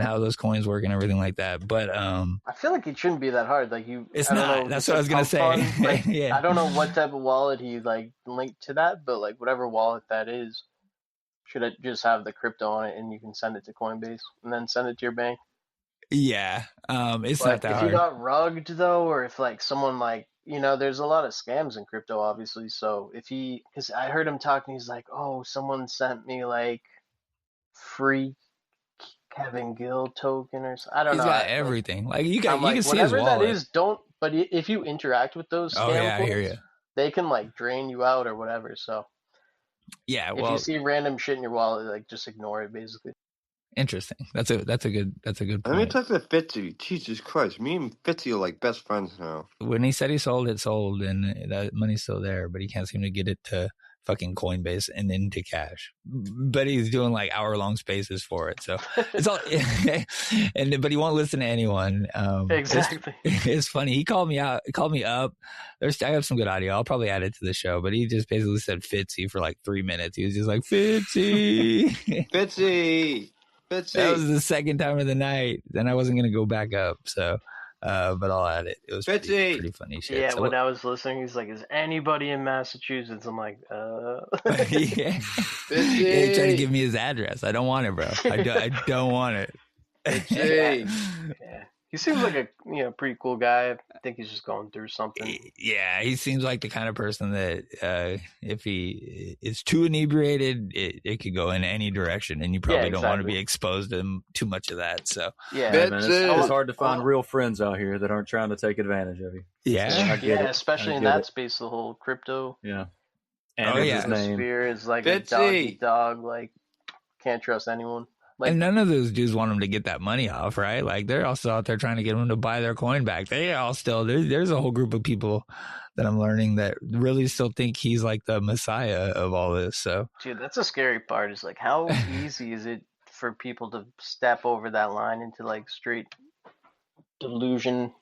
how those coins work and everything like that. But I feel like it shouldn't be that hard. Like it's I don't know, not. if That's it's what I like was gonna pump say. fund. Like Yeah. I don't know what type of wallet he like linked to that, but like whatever wallet that is, should it just have the crypto on it and you can send it to Coinbase and then send it to your bank. Yeah. It's not But that if you hard. got rugged though, or if like someone like there's a lot of scams in crypto, obviously. So if because I heard him talking, he's like, oh, someone sent me like free Kevin Gill token or something. I don't He's know. got everything. Like you I'm can like, see his whatever that wallet. is, don't. But if you interact with those Oh scam yeah, I hear you. coins, they can like drain you out or whatever. So Yeah, if you well, see random shit in your wallet, like just ignore it, basically. interesting. That's a good Let me point. talk to Fitzy. Jesus Christ, me and Fitzy are like best friends now. When he said he sold, it sold, and that money's still there, but he can't seem to get it to fucking Coinbase and into cash. But he's doing like hour-long spaces for it, so it's all. But he won't listen to anyone. Exactly. It's funny. He called me out. Called me up. I have some good audio. I'll probably add it to the show. But he just basically said Fitzy for like 3 minutes. He was just like Fitzy. Fitzy! That was Fitzy! the second time of the night. Then I wasn't gonna go back up. So, but I'll add it. It was Fitzy! pretty funny shit. Yeah, So, when I was listening, he's like, "Is anybody in Massachusetts?" I'm like, yeah. Fitzy! Yeah, he tried to give me his address. I don't want it, bro. I don't want it. Fitzy! Yeah. He seems like a pretty cool guy. I think he's just going through something. Yeah, he seems like the kind of person that if he is too inebriated, it could go in any direction, and you probably don't want to be exposed to too much of that. So, yeah, Hey, man, Fitzy! it's hard to find real friends out here that aren't trying to take advantage of you. yeah. I get it. especially I in get that it. space, the whole crypto Yeah. Oh, And yeah. his name. sphere is like a Fitzy! dog eat dog. Like, can't trust anyone. Like, And none of those dudes want him to get that money off, right? Like they're also out there trying to get him to buy their coin back. They all still there's a whole group of people that I'm learning that really still think he's like the messiah of all this. So, dude, that's a scary part. Is like, how easy is it for people to step over that line into like straight delusion?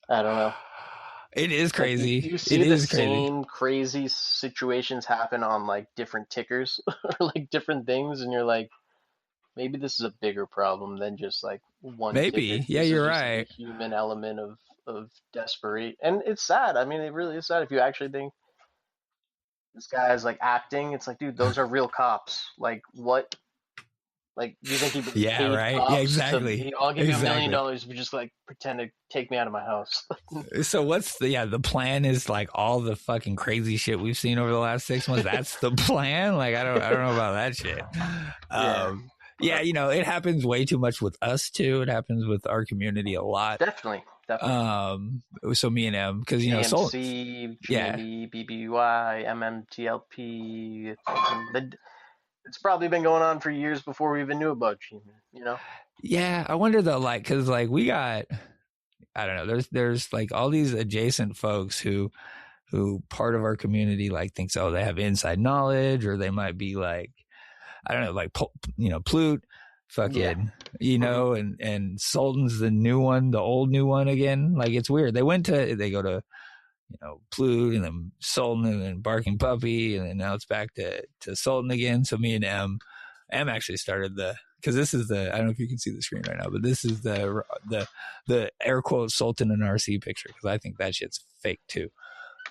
I don't know. it is crazy. Like, you see It the is crazy. same crazy situations happen on like different tickers or like different things, and you're like, maybe this is a bigger problem than just like one Maybe. ticker. Yeah, This is you're just like right. a human element of desperate, and it's sad. I mean, it really is sad if you actually think this guy is like acting. It's like, dude, those are real cops. Like, what? Like, do you think he Yeah, paid right. cops Yeah, exactly. I'll give you $1 million Exactly. if you just like pretend to take me out of my house? So what's the plan is like all the fucking crazy shit we've seen over the last 6 months. That's the plan. Like I don't know about that shit. Yeah. Yeah, it happens way too much with us too. It happens with our community a lot. Definitely. So me and M, because AMC, yeah, GME, BBY, MMTLP. It's probably been going on for years before we even knew about GME. yeah. I wonder though, like, because like we got, I don't know. There's like all these adjacent folks who part of our community like thinks, oh, they have inside knowledge, or they might be like, I don't know, like Plute, fucking, and Sultan's the new one, the old new one again. Like it's weird. They go to Plute and then Sultan and then Barking Puppy, and then now it's back to Sultan again. So me and M actually started because this is I don't know if you can see the screen right now, but this is the air quote Sultan and RC picture, because I think that shit's fake too.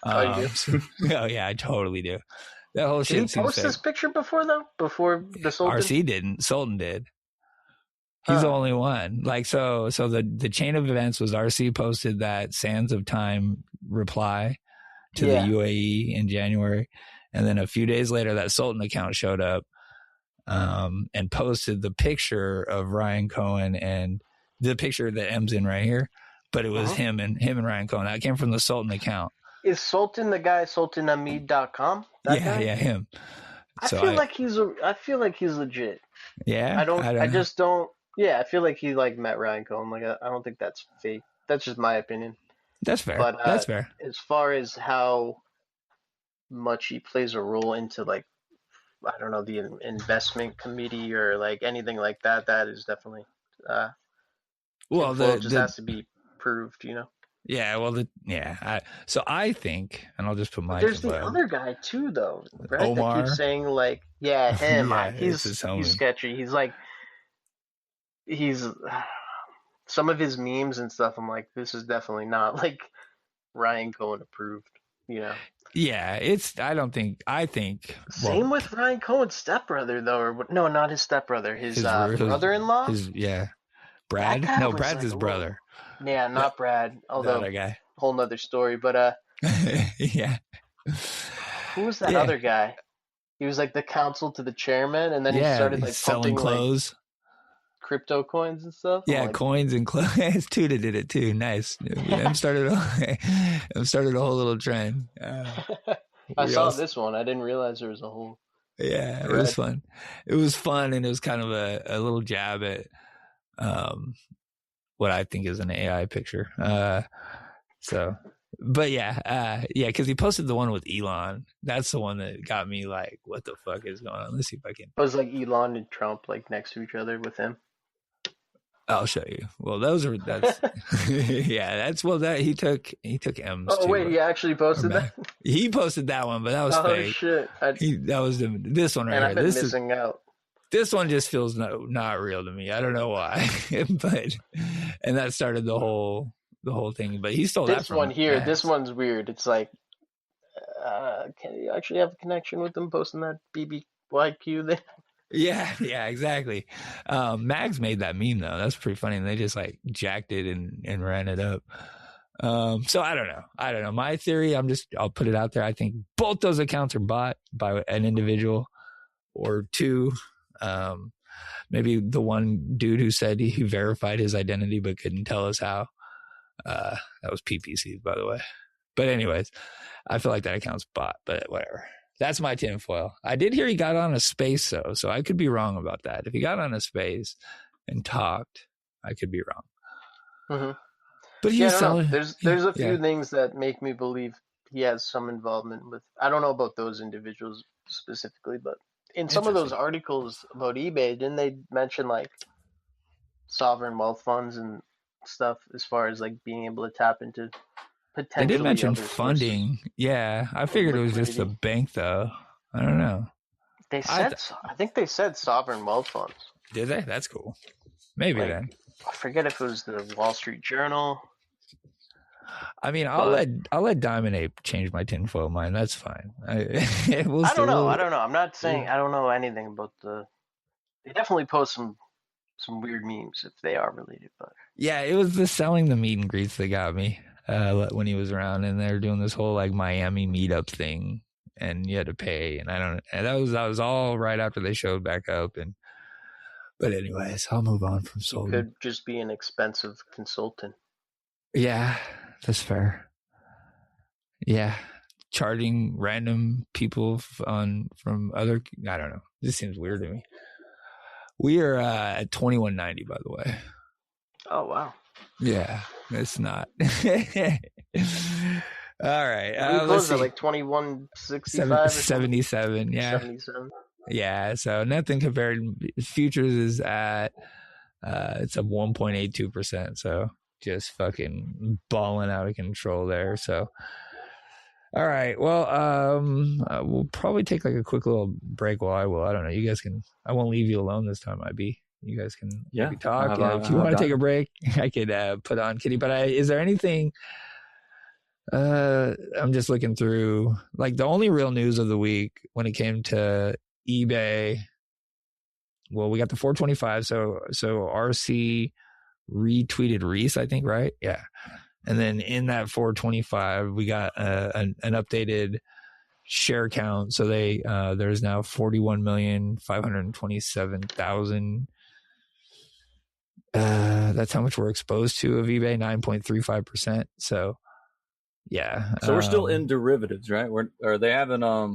Oh, you do? Oh yeah, I totally do. That whole shit Did he post this picture before though? Before the Sultan? RC didn't. Sultan did. He's the only one. Like so the chain of events was RC posted that Sands of Time reply to the UAE in January, and then a few days later that Sultan account showed up and posted the picture of Ryan Cohen and the picture that M's in right here, but it was him and Ryan Cohen. That came from the Sultan account. Is Sultan the guy sultanamid.com? Yeah, him. I feel like he's legit. Yeah. I just don't. Yeah, I feel like he like met Ryan Cohen. Like I don't think that's fake. That's just my opinion. That's fair. But that's fair. As far as how much he plays a role into like, I don't know, the investment committee or like anything like that, that is definitely well, just has to be proved, Yeah, well, so I think, and I'll just put my. There's the other guy too, though, right? Omar. That keeps saying like, yeah, him. Yeah, he's sketchy. He's like, some of his memes and stuff. I'm like, this is definitely not like Ryan Cohen approved, Yeah, I think. Same with Ryan Cohen's stepbrother, though, or no, not his stepbrother, his brother-in-law. Brad. No, Brad's like his brother. Yeah, not Brad. Although, other guy. Whole nother story. But yeah. Who was that other guy? He was like the counsel to the chairman, and then he started like selling clothes, like, crypto coins and stuff. Yeah, coins and clothes. Tuda did it too. Nice. I started a whole little trend. I saw this one. I didn't realize there was a whole. Yeah, it was fun. It was fun, and it was kind of a little jab at what I think is an AI picture. But yeah, because he posted the one with Elon. That's the one that got me like, what the fuck is going on? Let's see if I can. It was like Elon and Trump like next to each other with him. I'll show you. Well, that's he took M's. Oh wait, he actually posted that. He posted that one, but that was fake. Oh shit! That was this one right here. I've been missing out. This one just feels not real to me. I don't know why, and that started the whole thing. But he stole that from one here. Max. This one's weird. It's like, can you actually have a connection with them posting that BBYQ there? Yeah, exactly. Mags made that meme though. That's pretty funny. And they just like jacked it and ran it up. So I don't know. My theory, I'll put it out there. I think both those accounts are bought by an individual or two. Maybe the one dude who said he verified his identity but couldn't tell us how. That was PPC, by the way. But anyways, I feel like that account's bought, but whatever. That's my tinfoil. I did hear he got on a space though, so I could be wrong about that. If he got on a space and talked, I could be wrong. Mm-hmm. But he's selling. There's a few things that make me believe he has some involvement with. I don't know about those individuals specifically, but in some of those articles about eBay, didn't they mention like sovereign wealth funds and stuff as far as like being able to tap into potentially? They did mention funding. Yeah, I figured it was just a bank though. I don't know. They said I think they said sovereign wealth funds. Did they? That's cool. Maybe then. I forget if it was the Wall Street Journal. I mean, I'll let Diamond Ape change my tinfoil mind. That's fine. I don't know. I'm not saying I don't know anything about They definitely post some weird memes if they are related, but Yeah, it was the selling the meet and greets that got me when he was around, and they're doing this whole like Miami meetup thing, and you had to pay, and that was all right after they showed back up, but anyways, I'll move on from he Sultan. could just be an expensive consultant. Yeah, that's fair. Yeah, charging random people from other, I don't know. This seems weird to me. We are at 2190, by the way. Oh wow. Yeah, it's not. All right. We Let's closed at see. like 2165 or 77. Yeah. 77. Yeah. So nothing compared. Futures is at, it's up 1.82%. So just fucking balling out of control there. So, all right. Well, we'll probably take like a quick little break. Well, I don't know. You guys can, I won't leave you alone this time, you guys can maybe talk. If you want to take a break, I could put on Kitty. But is there anything? I'm just looking through. Like the only real news of the week when it came to eBay. Well, we got the 425. So RC retweeted Reese, I think, right? Yeah. And then in that 425, we got an updated share count. So there's now 41,527,000. That's how much we're exposed to of eBay, 9.35%. So yeah. So we're still in derivatives, right? They haven't I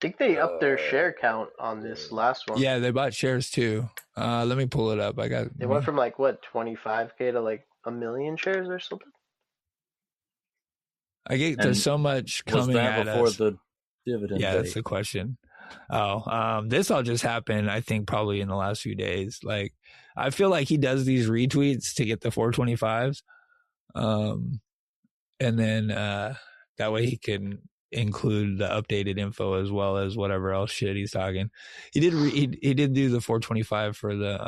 think they upped their share count on this last one. Yeah, they bought shares too. Let me pull it up. They went from like what 25K to like 1 million shares or something. There's so much coming at us. Was that before the dividend date? That's the question. This all just happened, I think, probably in the last few days. Like, I feel like he does these retweets to get the 425s. And then that way he can include the updated info as well as whatever else shit he's talking. He did do the 425 for the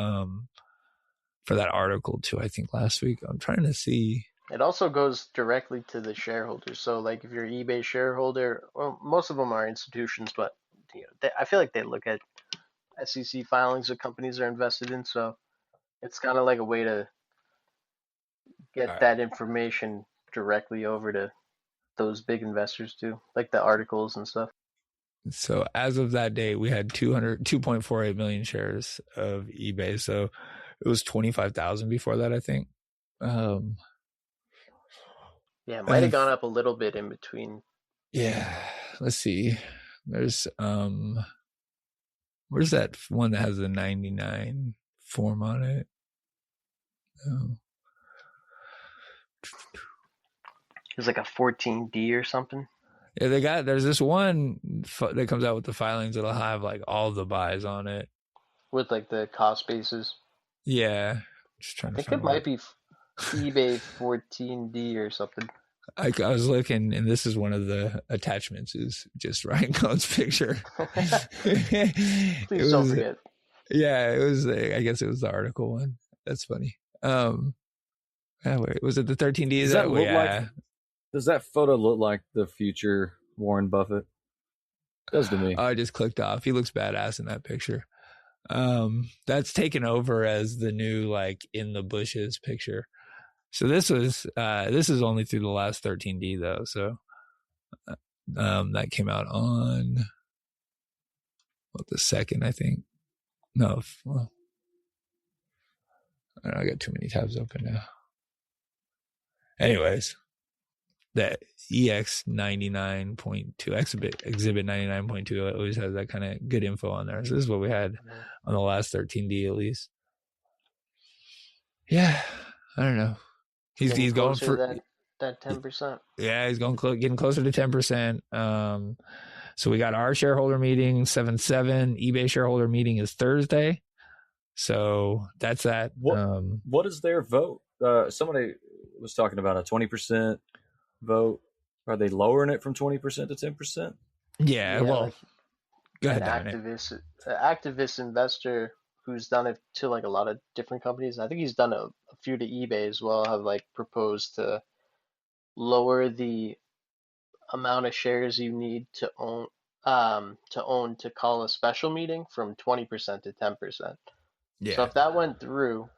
for that article too, I think last week. I'm trying to see. It also goes directly to the shareholders. So like if you're an eBay shareholder, well, most of them are institutions, but I feel like they look at SEC filings that companies are invested in. So it's kind of like a way to get that information directly over to those big investors too, like the articles and stuff. So as of that day, we had 2.48 million shares of eBay. So it was 25,000 before that, I think. Yeah, it might have gone up a little bit in between. Yeah, let's see. There's where's that one that has the 99 form on it? It's like a 14D or something. Yeah, there's this one that comes out with the filings that'll have like all the buys on it. With like the cost bases. Yeah. Just trying I think it might be eBay 14D or something. I was looking, and this is one of the attachments is just Ryan Cohn's picture. Please don't forget. Yeah, it was. I guess it was the article one. That's funny. Was it the 13D? Does that look like? Does that photo look like the future Warren Buffett? It does to me. I just clicked off. He looks badass in that picture. That's taken over as the new like in the bushes picture. So this is only through the last 13D though. So that came out on the 2nd, I think. No, well, I got too many tabs open now. Anyways, that EX 99.2 exhibit 99.2 always has that kind of good info on there. So this is what we had on the last 13D at least. Yeah, I don't know. He's going for that 10%. Yeah, he's getting closer to 10%. So we got our shareholder meeting 7/7. eBay shareholder meeting is Thursday. So that's that. What is their vote? Somebody was talking about a 20% vote. Are they lowering it from 20% to 10%? Yeah, well, like go ahead. An activist investor who's done it to like a lot of different companies. I think he's done a few to eBay as well. Have like proposed to lower the amount of shares you need to own to call a special meeting from 20% to 10%. So Yeah. if that went through,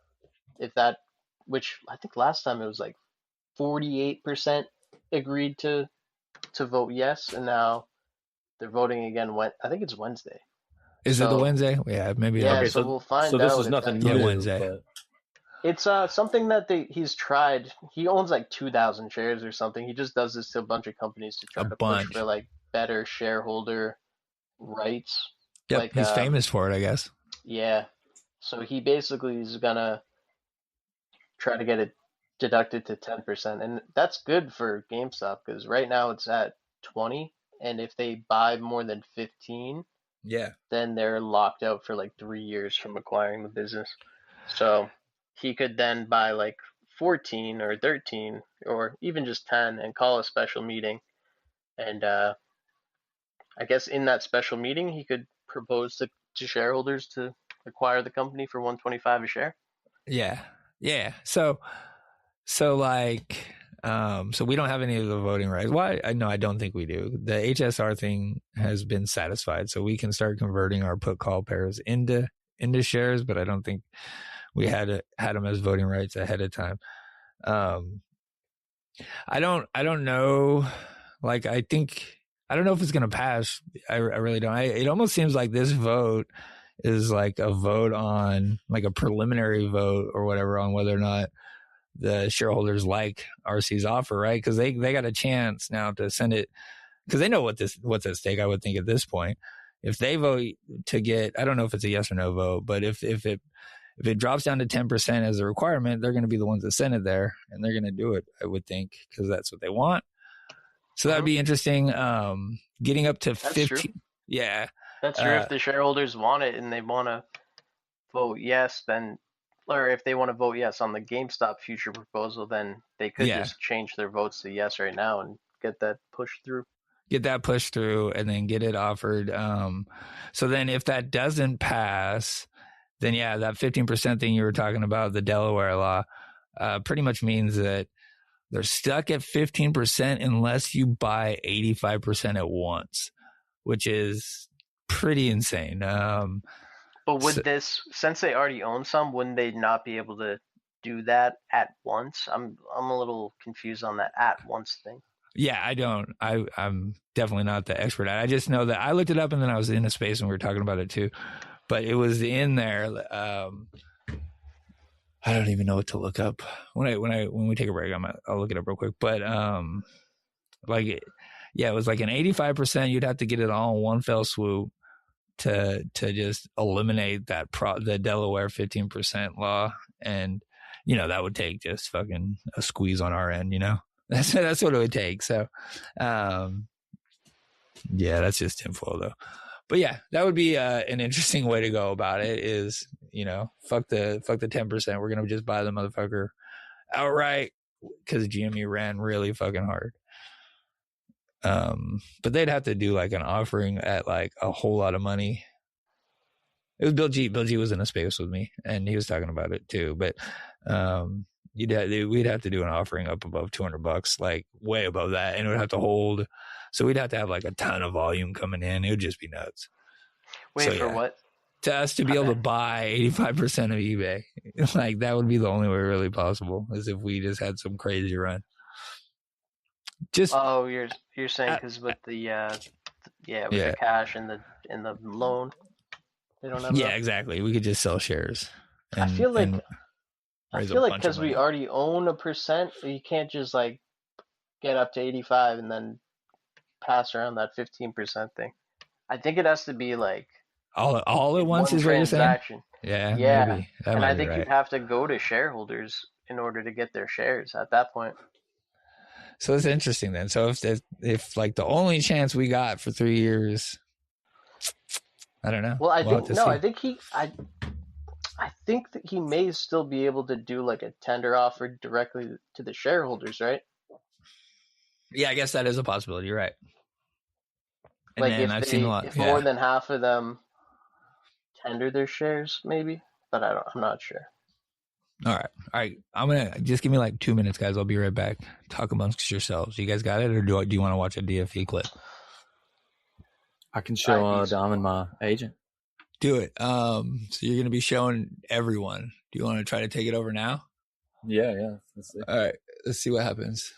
if that, which I think last time it was like 48% agreed to vote yes, and now they're voting again. I think it's Wednesday. Is it the So Wednesday? Yeah, maybe. yeah, Okay, so so we'll find this out is if nothing that Yeah, goes new, through. Wednesday. but It's something that he's tried. He owns like 2,000 shares or something. He just does this to a bunch of companies to A try to push bunch. for like better shareholder rights. Yep, Like he's famous for it, I guess. yeah. So he basically is gonna try to get it deducted to 10%, and that's good for GameStop because right now it's at 20, and if they buy more than 15, Yeah. then they're locked out for like 3 years from acquiring the business. So he could then buy like 14 or 13 or even just 10 and call a special meeting. And I guess in that special meeting, he could propose to shareholders to acquire the company for 125 a share. Yeah. Yeah. So like, so we don't have any of the voting rights. Why? No, I don't think we do. The HSR thing has been satisfied, so we can start converting our put call pairs into shares. But I don't think we had them as voting rights ahead of time. I don't know. Like, I don't know if it's gonna pass. I really don't. It almost seems like this vote is like a vote on like a preliminary vote or whatever on whether or not the shareholders like RC's offer, right? Because they got a chance now to send it because they know what's at stake. I would think at this point, if they vote to get, I don't know if it's a yes or no vote, but if it drops down to 10% as a requirement, they're going to be the ones that send it there, and they're going to do it. I would think because that's what they want. So that would be interesting. Getting up to That's 15. true. Yeah. That's true. If the shareholders want it and they want to vote yes, then, or if they want to vote yes on the GameStop future proposal, then they could Yeah. just change their votes to yes right now and get that pushed through. Get that pushed through and then get it offered. So then if that doesn't pass, then yeah, that 15% thing you were talking about, the Delaware law, pretty much means that they're stuck at 15% unless you buy 85% at once, which is pretty insane. But would this, since they already own some, wouldn't they not be able to do that at once? I'm a little confused on that at once thing. Yeah, I'm definitely not the expert. I just know that I looked it up and then I was in a space and we were talking about it too. But it was in there. I don't even know what to look up when we take a break. I'll look it up real quick. But it was like an 85%. You'd have to get it all in one fell swoop to just eliminate that the Delaware 15% law, and that would take just fucking a squeeze on our end. That's what it would take. So, that's just tinfoil though. But yeah, that would be an interesting way to go about it. Is fuck the 10%. We're gonna just buy the motherfucker outright because GME ran really fucking hard. But they'd have to do like an offering at like a whole lot of money. It was Bill G. Bill G was in a space with me, and he was talking about it too. But we'd have to do an offering up above $200, like way above that, and it would have to hold. So we'd have to have like a ton of volume coming in. It would just be nuts. Wait, for what? To us to be able to buy 85% of eBay, like that would be the only way really possible, is if we just had some crazy run. Just you're saying because with the the cash and the loan, they don't have enough? Exactly. We could just sell shares. I feel like because because we already own a percent, you can't just like get up to 85 and then pass around that 15% thing. I think it has to be like all at once is what you're saying? transaction. Yeah, maybe. And I think you'd have to go to shareholders in order to get their shares at that point. So it's interesting then. So if like the only chance we got for 3 years, I don't know. Well, I think that he may still be able to do like a tender offer directly to the shareholders, right? Yeah, I guess that is a possibility. You're right. And like then I've seen a lot. If more than half of them tender their shares, maybe, but I'm not sure. All right. I'm gonna just give me like 2 minutes, guys. I'll be right back. Talk amongst yourselves. You guys got it, or do you want to watch a DFE clip? I can show Dom my agent. Do it. So you're gonna be showing everyone. Do you want to try to take it over now? Yeah. Let's see. All right, let's see what happens.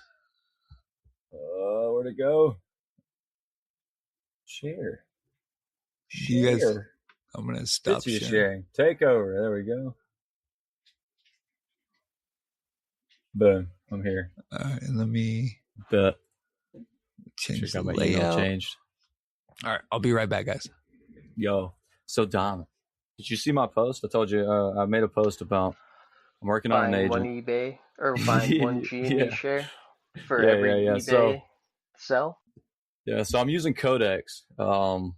Where'd it go? Share. You guys, I'm gonna stop sharing. Take over. There we go. Boom. I'm here. All right, and let me change the my layout. email changed. All right, I'll be right back, guys. Yo, so Dom, did you see my post? I told you I made a post about I'm working on an agent. One eBay or buying one GME share for every eBay sell. Yeah, so I'm using Codex. Do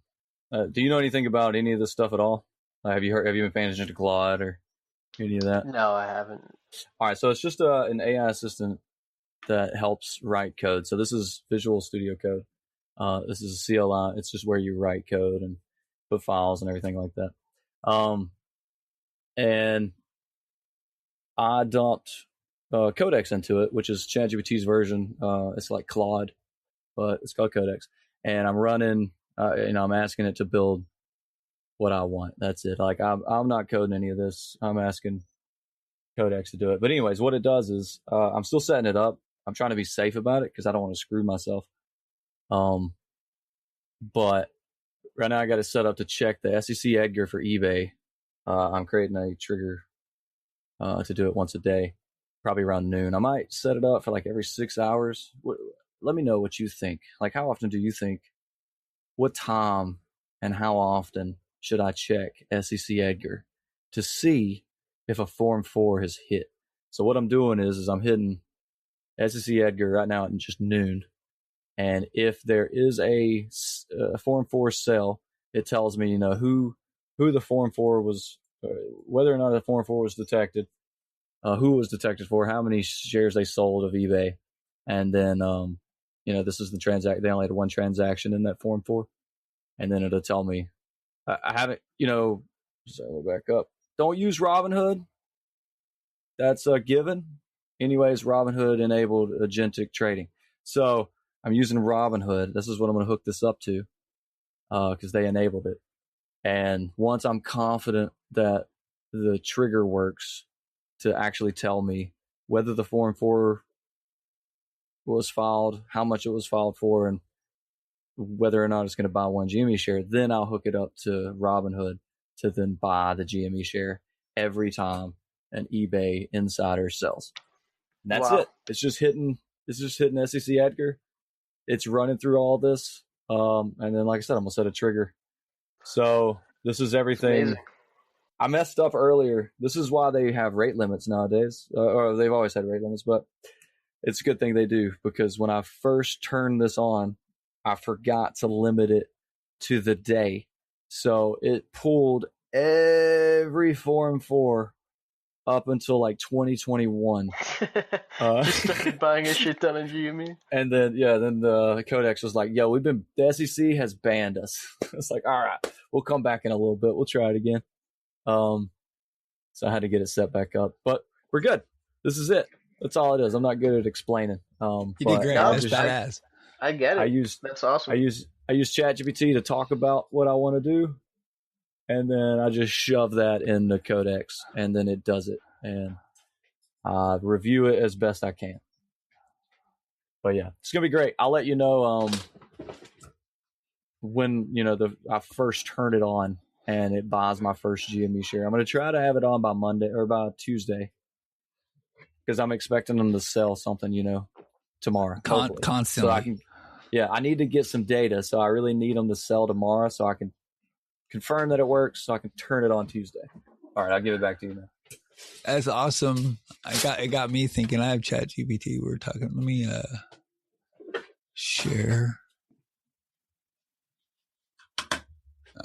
you know anything about any of this stuff at all? Have you been paying attention to Claude or any of that? No, I haven't. All right, so it's just an AI assistant that helps write code. So this is Visual Studio Code. This is a CLI. It's just where you write code and put files and everything like that. And I dumped Codex into it, which is ChatGPT's version. It's like Claude, but it's called Codex. And I'm running, I'm asking it to build what I want. That's it. Like I'm not coding any of this. I'm asking Codex to do it. But anyways, what it does is I'm still setting it up. I'm trying to be safe about it because I don't want to screw myself. But right now I got it set up to check the SEC Edgar for eBay. I'm creating a trigger to do it once a day, probably around noon. I might set it up for like every 6 hours. Let me know what you think. Like, how often do you think? What time and how often should I check SEC Edgar to see if a Form 4 has hit? So what I'm doing is I'm hitting SEC Edgar right now at just noon. And if there is a Form 4 sale, it tells me, who the Form 4 was, whether or not a Form 4 was detected, who it was detected for, how many shares they sold of eBay. And then, this is the transaction. They only had one transaction in that Form 4. And then it'll tell me, I haven't, so back up. Don't use Robinhood. That's a given. Anyways, Robinhood enabled agentic trading. So I'm using Robinhood. This is what I'm going to hook this up to because they enabled it. And once I'm confident that the trigger works to actually tell me whether the Form 4 was filed, how much it was filed for, and whether or not it's going to buy one GME share, then I'll hook it up to Robinhood to then buy the GME share every time an eBay insider sells. And that's it. It's just hitting SEC Edgar. It's running through all this. And then, like I said, I'm going to set a trigger. So this is everything. Amazing. I messed up earlier. This is why they have rate limits nowadays, or they've always had rate limits, but it's a good thing they do because when I first turned this on, I forgot to limit it to the day. So it pulled every Form 4 up until like 2021. Just started buying a shit ton of GME. And then, the Codex was like, yo, the SEC has banned us. It's like, all right, we'll come back in a little bit. We'll try it again. So I had to get it set back up, but we're good. This is it. That's all it is. I'm not good at explaining. You did great. That's badass. I get it. That's awesome. I use ChatGPT to talk about what I want to do. And then I just shove that in the Codex, and then it does it, and I review it as best I can. But yeah, it's gonna be great. I'll let you know when I first turn it on and it buys my first GME share. I'm gonna try to have it on by Monday or by Tuesday because I'm expecting them to sell something, tomorrow. Constantly. So I need to get some data, so I really need them to sell tomorrow so I can confirm that it works so I can turn it on Tuesday. All right, I'll give it back to you now. That's awesome. It got me thinking. I have ChatGPT. We were talking. Let me share. All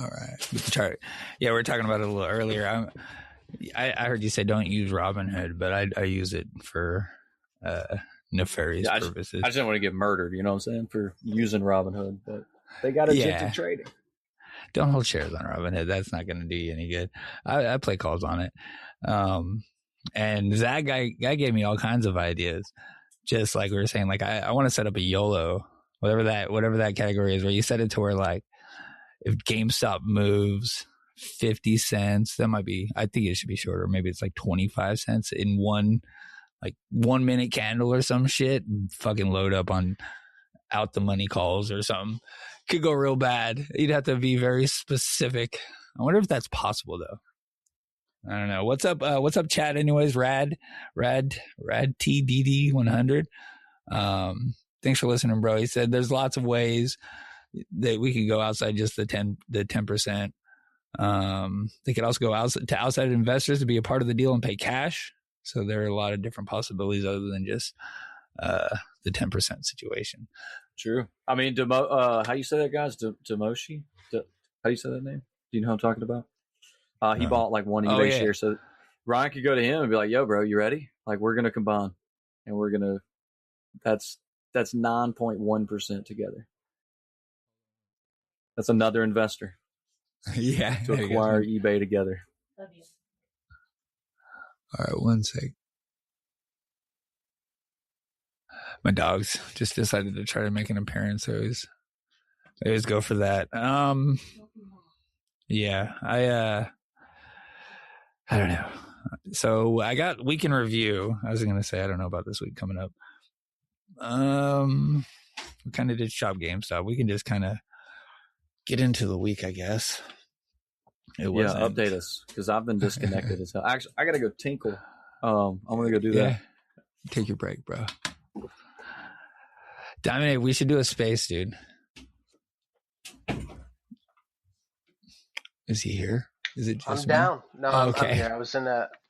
right, we can try it. Yeah, we were talking about it a little earlier. I heard you say don't use Robinhood, but I use it for nefarious purposes. I just don't want to get murdered. You know what I'm saying, for using Robinhood, but they got agentic trading. Don't hold shares on Robinhood. That's not going to do you any good. I play calls on it. And that guy gave me all kinds of ideas. Just like we were saying, like I want to set up a YOLO, whatever that category is, where you set it to where like if GameStop moves 50 cents, that might be, I think it should be shorter. Maybe it's like 25 cents in one, like 1 minute candle or some shit. Fucking load up on out the money calls or something. Could go real bad. You'd have to be very specific. I wonder if that's possible though. I don't know. What's up, chat? Anyways, rad TDD 100. Thanks for listening, bro. He said there's lots of ways that we could go outside just the 10%. They could also go outside investors to be a part of the deal and pay cash. So there are a lot of different possibilities other than just the 10% situation. True. I mean, how you say that, guys? Demoshi? How you say that name? Do you know who I'm talking about? He bought like one eBay share. So Ryan could go to him and be like, yo, bro, you ready? Like, we're going to combine. And we're going to, that's 9.1% together. That's another investor. Yeah. To acquire eBay together. Love you. All right, one sec. My dogs just decided to try to make an appearance. I always go for that. Yeah, I don't know. So I got week in review. I was going to say, I don't know about this week coming up. We kind of did shop GameStop. We can just kind of get into the week, I guess. Update us because I've been disconnected as hell. Actually, I got to go tinkle. I'm going to go do that. Take your break, bro. Dominic, we should do a space, dude. Is he here? Is it just I'm down. No, I'm here.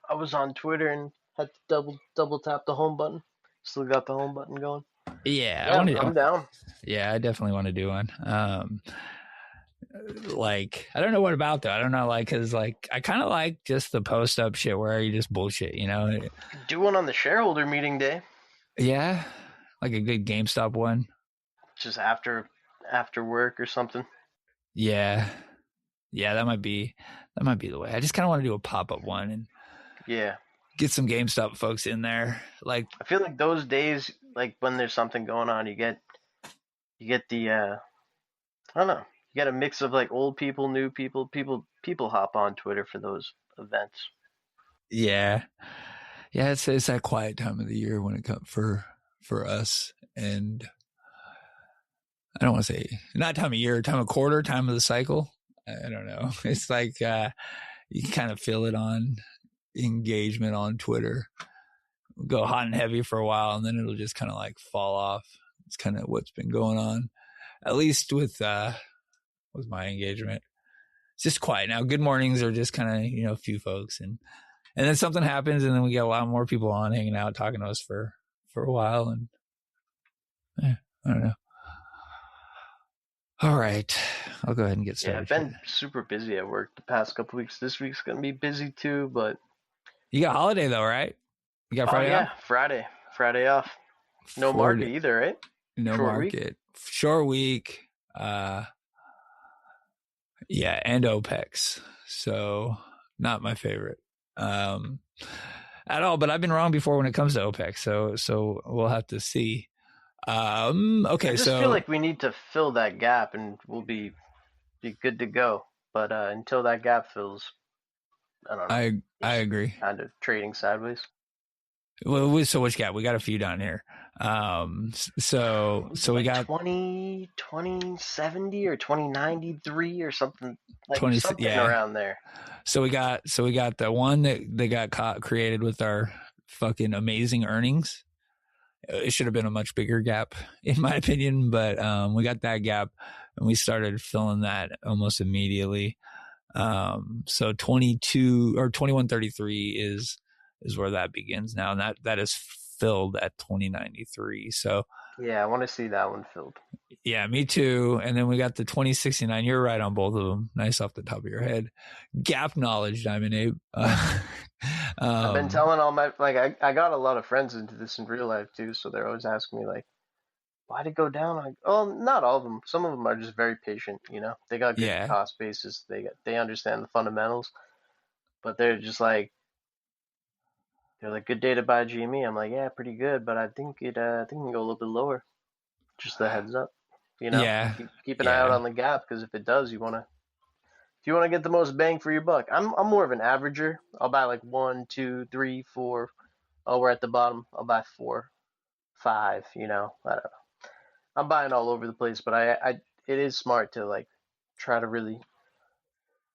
I was on Twitter and had to double tap the home button. Still got the home button going. Yeah, I'm down. Yeah, I definitely want to do one. Like, I don't know what about though. I don't know, like, cause like I kind of like just the post up shit where you just bullshit, you know. Do one on the shareholder meeting day. Yeah, like a good GameStop one. Just after work or something. Yeah, that might be the way. I just kind of want to do a pop up one and get some GameStop folks in there. Like, I feel like those days, like when there's something going on, you get the I don't know. You get a mix of like old people, new people. People hop on Twitter for those events. Yeah, it's that quiet time of the year when it comes for us, and I don't want to say not time of year, time of quarter, time of the cycle. I don't know. It's like you can kind of feel it on engagement on Twitter. It'll go hot and heavy for a while, and then it'll just kind of like fall off. It's kind of what's been going on, at least with my engagement. It's just quiet now. Good mornings are just kind of, a few folks, and then something happens, and then we get a lot more people on hanging out, talking to us for a while, and I don't know. All right, I'll go ahead and get started. Yeah, I've been super busy at work the past couple weeks. This week's gonna be busy too, but you got holiday though, right? You got Friday off? Friday off. No market either, right? No market. Short week. Yeah, and OPEX. So not my favorite at all. But I've been wrong before when it comes to OPEX. So we'll have to see. Okay, I just feel like we need to fill that gap, and we'll be good to go. But until that gap fills, I don't know. I agree. Kind of trading sideways. Well, so which gap? We got a few down here. So we got 2070 or 2093 or something something around there. So we got the one that got created with our fucking amazing earnings. It should have been a much bigger gap, in my opinion, but we got that gap and we started filling that almost immediately. So 22 or 2133 is where that begins now, and that is filled at 2093. So yeah, I want to see that one filled. Yeah, me too. And then we got the 2069. You're right on both of them. Nice off the top of your head. Gap knowledge, Diamond Abe. I've been telling all my I got a lot of friends into this in real life too, so they're always asking me like, why'd it go down? Not all of them. Some of them are just very patient. They got good cost basis. They understand the fundamentals, but they're just like. They're like, good day to buy GME. I'm like, yeah, pretty good, but I think it can go a little bit lower. Just a heads up. You know, Yeah. keep an eye out on the gap, because if it does, if you want to get the most bang for your buck. I'm more of an averager. I'll buy like 1, 2, 3, 4. Oh, we're at the bottom. I'll buy 4, 5. You know, I don't know. I'm buying all over the place, but it is smart to like try to really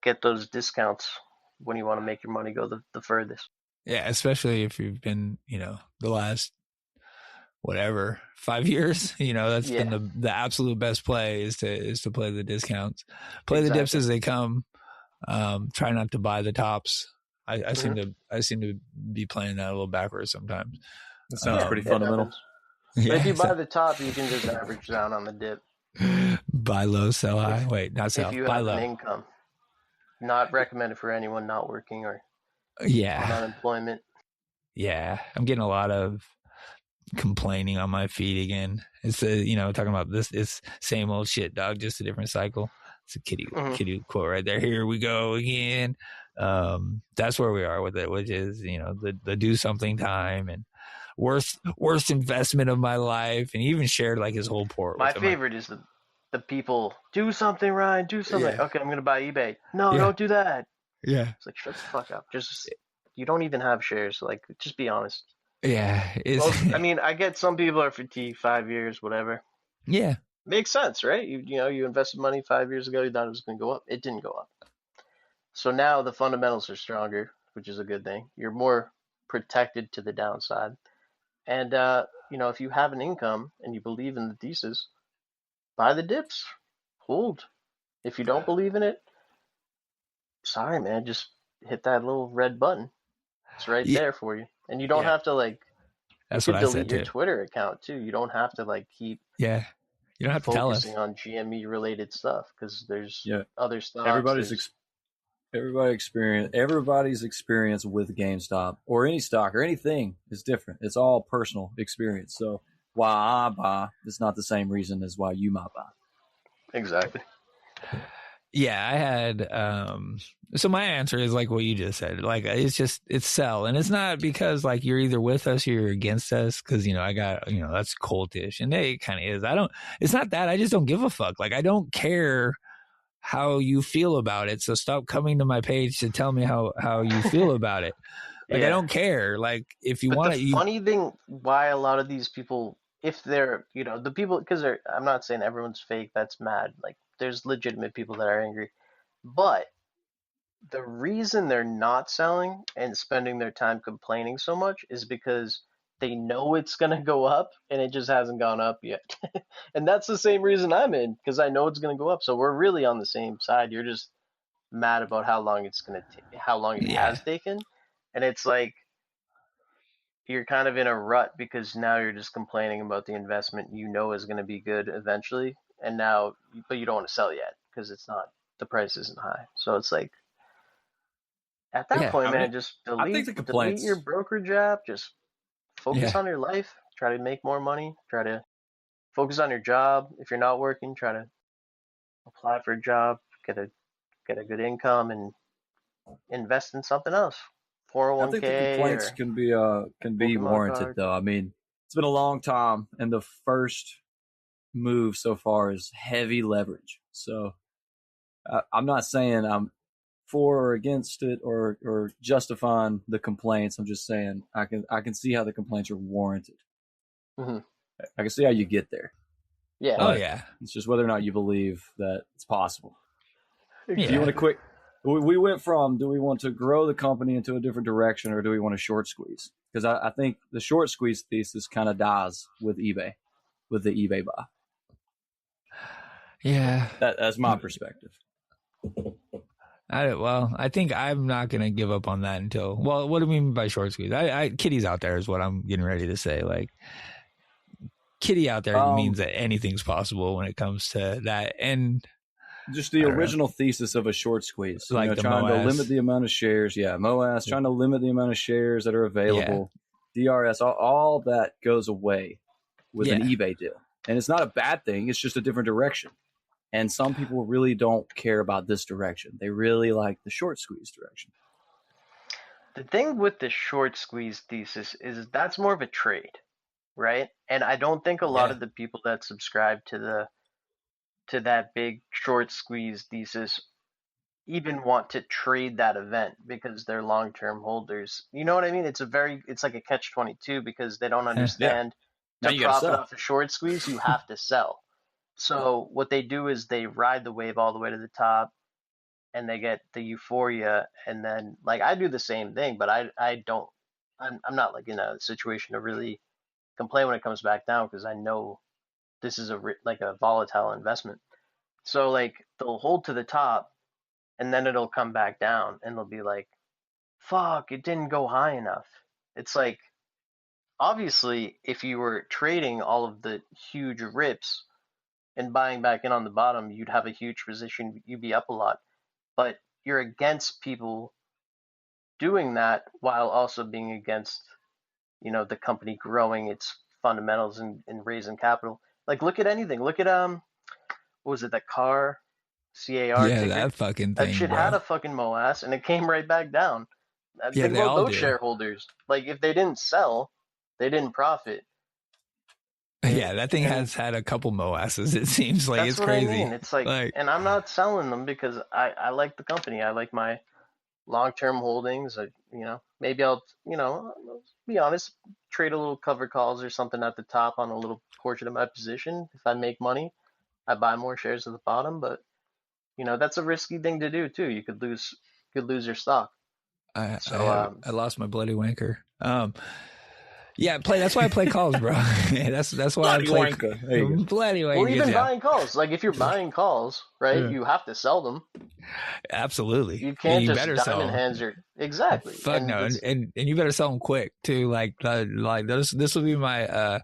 get those discounts when you want to make your money go the furthest. Yeah, especially if you've been, the last whatever 5 years, that's been the absolute best play is to play the discounts, play the dips as they come. Try not to buy the tops. I seem to be playing that a little backwards sometimes. That sounds pretty fundamental. But if you buy the top, you can just average down on the dip. Buy low, sell high. Wait, not sell. If you buy have low. an income, not recommended for anyone not working or on unemployment. Yeah, I'm getting a lot of complaining on my feed again. It's talking about this. It's same old shit, dog. Just a different cycle. It's a kitty quote right there. Here we go again. That's where we are with it, which is the do something time and worst investment of my life. And he even shared like his whole port. My favorite is the people do something, Ryan. Do something. Yeah. Okay, I'm gonna buy eBay. No, don't do that. Yeah, it's like shut the fuck up. Just you don't even have shares. Like just be honest. Yeah, I mean, I get some people are fatigued 5 years, whatever. Yeah, makes sense, right? You invested money 5 years ago. You thought it was going to go up. It didn't go up. So now the fundamentals are stronger, which is a good thing. You're more protected to the downside. And if you have an income and you believe in the thesis, buy the dips, hold. If you don't believe in it, sorry, man, just hit that little red button. It's right there for you. And you don't have to That's you what can I said delete your too. Twitter account too. You don't have to keep you don't have to tell us focusing on GME related stuff because there's other stocks. Everybody's experience with GameStop or any stock or anything is different. It's all personal experience. So why I buy is not the same reason as why you might buy. Exactly. Yeah, I had so my answer is like what you just said. Like it's sell. And it's not because like you're either with us or you're against us, because I got that's cultish. And it kind of is. It's not that. I just don't give a fuck. Like I don't care how you feel about it. So stop coming to my page to tell me how you feel about it. Like I don't care. Like if you want to. The funny thing why a lot of these people, if they're the people, because I'm not saying everyone's fake, that's mad. Like there's legitimate people that are angry, but the reason they're not selling and spending their time complaining so much is because they know it's going to go up and it just hasn't gone up yet. And that's the same reason I'm in, because I know it's going to go up. So we're really on the same side. You're just mad about how long it's going to take, how long it has taken. And it's like you're kind of in a rut because now you're just complaining about the investment is going to be good eventually. And now, but you don't want to sell yet because the price isn't high. So it's like, at that point, man, just delete your brokerage app. Just focus on your life. Try to make more money. Try to focus on your job. If you're not working, try to apply for a job, get a good income, and invest in something else. 401k. I think the complaints can be warranted, though. I mean, it's been a long time, and the first move so far is heavy leverage. So I'm not saying I'm for or against it or justifying the complaints. I'm just saying I can see how the complaints are warranted. Mm-hmm. I can see how you get there. Yeah. But it's just whether or not you believe that it's possible. Yeah. Do you want to we went from, do we want to grow the company into a different direction or do we want to short squeeze? Because I think the short squeeze thesis kind of dies with eBay, with the eBay buy. Yeah. That's my perspective. I think I'm not going to give up on that until, what do we mean by short squeeze? Kitty's out there is what I'm getting ready to say. Like, kitty out there means that anything's possible when it comes to that. And just the original thesis of a short squeeze, like trying to limit the amount of shares. Yeah. MOAS, trying to limit the amount of shares that are available. Yeah. DRS, all that goes away with an eBay deal. And it's not a bad thing. It's just a different direction. And some people really don't care about this direction. They really like the short squeeze direction. The thing with the short squeeze thesis is that's more of a trade, right? And I don't think a lot of the people that subscribe to to that big short squeeze thesis even want to trade that event because they're long-term holders. You know what I mean? It's like a catch-22 because they don't understand Now to you gotta profit sell. off a short squeeze, you have to sell. So what they do is they ride the wave all the way to the top and they get the euphoria, and then like I do the same thing, but I don't I'm not like in a situation to really complain when it comes back down because I know this is like a volatile investment. So like they'll hold to the top and then it'll come back down and they'll be like, fuck, it didn't go high enough. It's like, obviously, if you were trading all of the huge rips and buying back in on the bottom, you'd have a huge position, you'd be up a lot. But you're against people doing that while also being against, the company growing its fundamentals and raising capital. Like, look at anything. Look at, what was it, that car? CAR Yeah, ticker. that fucking That thing, shit had bro. a fucking MOAS and it came right back down. Yeah, Think they about all those do. shareholders. Like if they didn't sell, they didn't profit. Yeah, that thing has had a couple MOASs. It seems like That's it's what I crazy. mean. It's like, and I'm not selling them because I like the company. I like my long-term holdings. Maybe I'll, let's be honest, trade a little cover calls or something at the top on a little portion of my position. If I make money, I buy more shares at the bottom, but that's a risky thing to do too. You could lose your stock. I So lost my bloody wanker. Yeah, that's why I play calls, bro. that's why Bloody I play wanker. There you go. bloody wanker. well, even buying calls, like if you're buying calls, right, Yeah. you have to sell them. Absolutely. You can't You just better diamond sell. hands your exactly. Fuck no, and you better sell them quick too. Like this will be my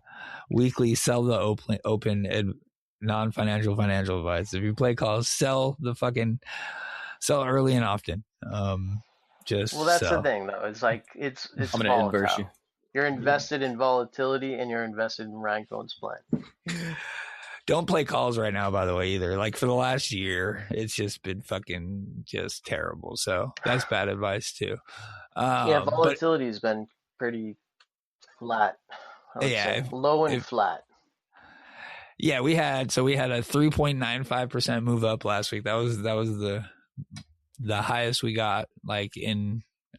weekly sell the open non-financial financial advice. If you play calls, sell early and often. Just well, that's sell. the thing though. It's like it's I'm gonna volatile. inverse you. You're invested in volatility and you're invested in Rancone's plan. Don't play calls right now, by the way, either. Like for the last year, it's just been fucking just terrible. So that's bad advice too. Yeah, volatility has been pretty flat. I would say low and flat. Yeah, we had a 3.95% move up last week. That was the highest we got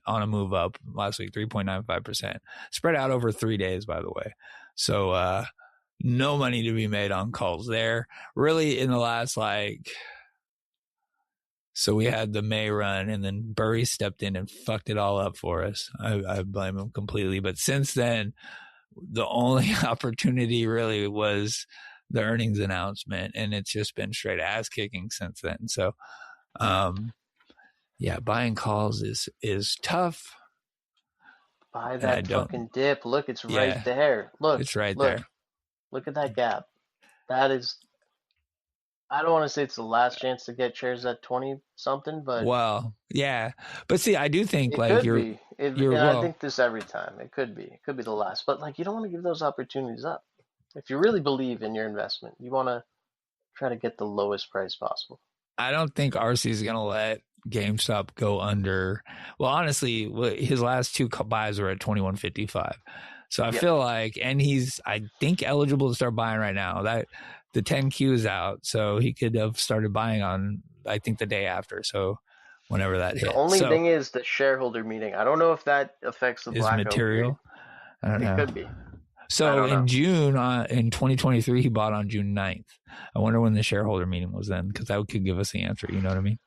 on a move up last week, 3.95%. Spread out over 3 days, by the way. So no money to be made on calls there. Really in the last so we had the May run and then Burry stepped in and fucked it all up for us. I blame him completely. But since then, the only opportunity really was the earnings announcement, and it's just been straight ass kicking since then. So, yeah, buying calls is tough. Buy that fucking dip. Look, it's right there. Look, it's right there. Look at that gap. That is. I don't want to say it's the last chance to get shares at 20 something, but well, yeah. But see, I do think it like could you're, be. I think this every time. It could be. It could be the last. But like, you don't want to give those opportunities up. If you really believe in your investment, you want to try to get the lowest price possible. I don't think RC is going to let GameStop go under. Well, honestly, his last two buys were at 21.55. So I feel like, and he's, I think, eligible to start buying right now. That the 10Q is out, so he could have started buying on, I think, the day after. So whenever that hit. The only thing is the shareholder meeting. I don't know if that affects the blackout material. period. I don't know. It could be. So in June, in 2023, he bought on June 9th. I wonder when the shareholder meeting was then, because that could give us the answer. You know what I mean?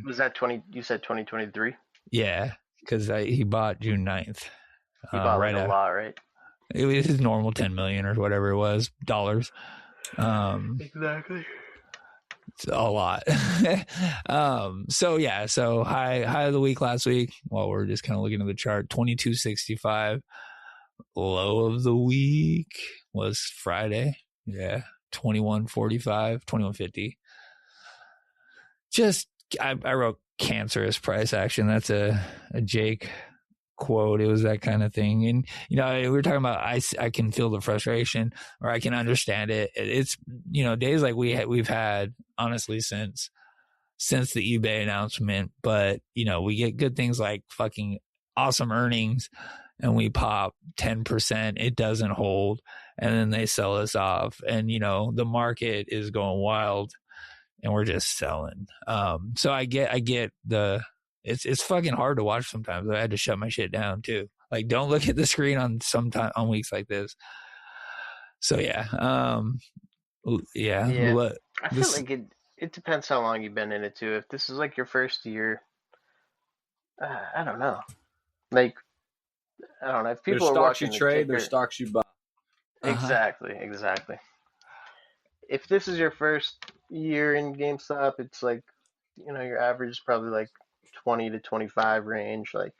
Was that 20? You said 2023? Yeah, because he bought June 9th. He bought right a lot, right? It was his normal 10 million or whatever it was dollars. Exactly. It's a lot. So high of the week last week. While we're just kind of looking at the chart, 22.65. Low of the week was Friday. Yeah, 21.45, 21.50. Just I wrote cancerous price action. That's a Jake quote. It was that kind of thing. And we were talking about I can feel the frustration, or I can understand it. It's days like we've had honestly since the eBay announcement, but we get good things like fucking awesome earnings, and we pop 10%, it doesn't hold, and then they sell us off, and the market is going wild, and we're just selling. So I get it's fucking hard to watch sometimes. I had to shut my shit down too. Like, don't look at the screen on weeks like this. So yeah. I feel like it depends how long you've been in it too. If this is like your first year, I don't know. Like, I don't know. If people there's are stocks you watching trade, the there's ticker, stocks you buy. exactly. If this is your first year in GameStop, it's like, your average is probably like 20 to 25 range. Like,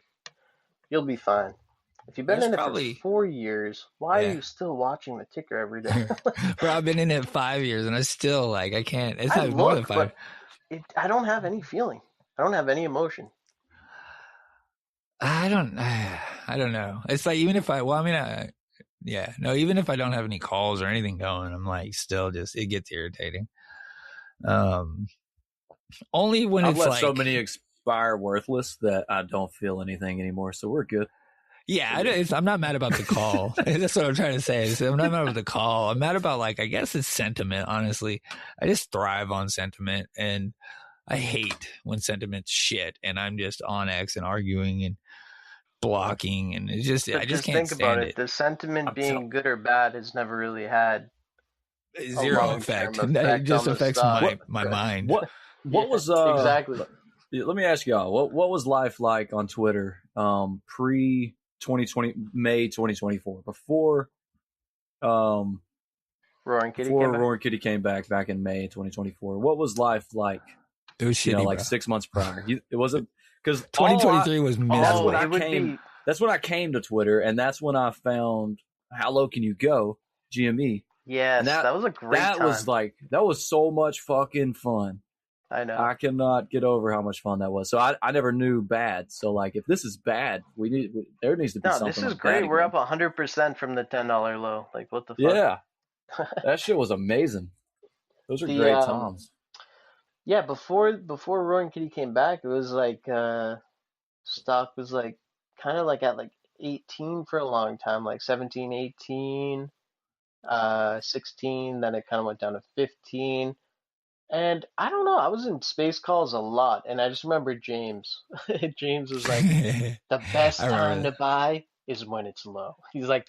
you'll be fine. If you've been There's in it probably- for 4 years, why are you still watching the ticker every day? Bro, I've been in it 5 years, and I still I can't. It's I not more than look, 5. but I don't have any feeling. I don't have any emotion. I don't know. It's like, even if even if I don't have any calls or anything going, I'm like, still just, it gets irritating. Only when I've it's let like, so many expire worthless that I don't feel anything anymore. So we're good. yeah, I'm not mad about the call. That's what I'm trying to say. I'm not mad about the call. I'm mad about, I guess it's sentiment, honestly. I just thrive on sentiment, and I hate when sentiment's shit and I'm just on X and arguing and blocking, and I just But can't think stand about it. it. The sentiment being good or bad has never really had Zero effect. long-term It just on the affects stock. my mind. What was exactly? Let me ask y'all, what was life like on Twitter pre 2020 May 2024 before Roaring Kitty Roaring Kitty came back in May 2024? What was life like? It was shitty, like bro. 6 months prior. It wasn't, because 2023 was miserable. That's when I came to Twitter, and that's when I found How Low Can You Go, GME. Yes, that was a great time. That was so much fucking fun. I know. I cannot get over how much fun that was. So I never knew bad. So if this is bad, there needs to be something. No, this is like great. We're again. up 100% from the $10 low. Like, what the fuck? Yeah, that shit was amazing. Those are great times. Yeah, before Roaring Kitty came back, it was like stock was like kind of like at like 18 for a long time, like 17, 18, 16, then it kind of went down to 15. And I don't know, I was in space calls a lot, and I just remember James. James was like, the best time to buy is when it's low. He's like,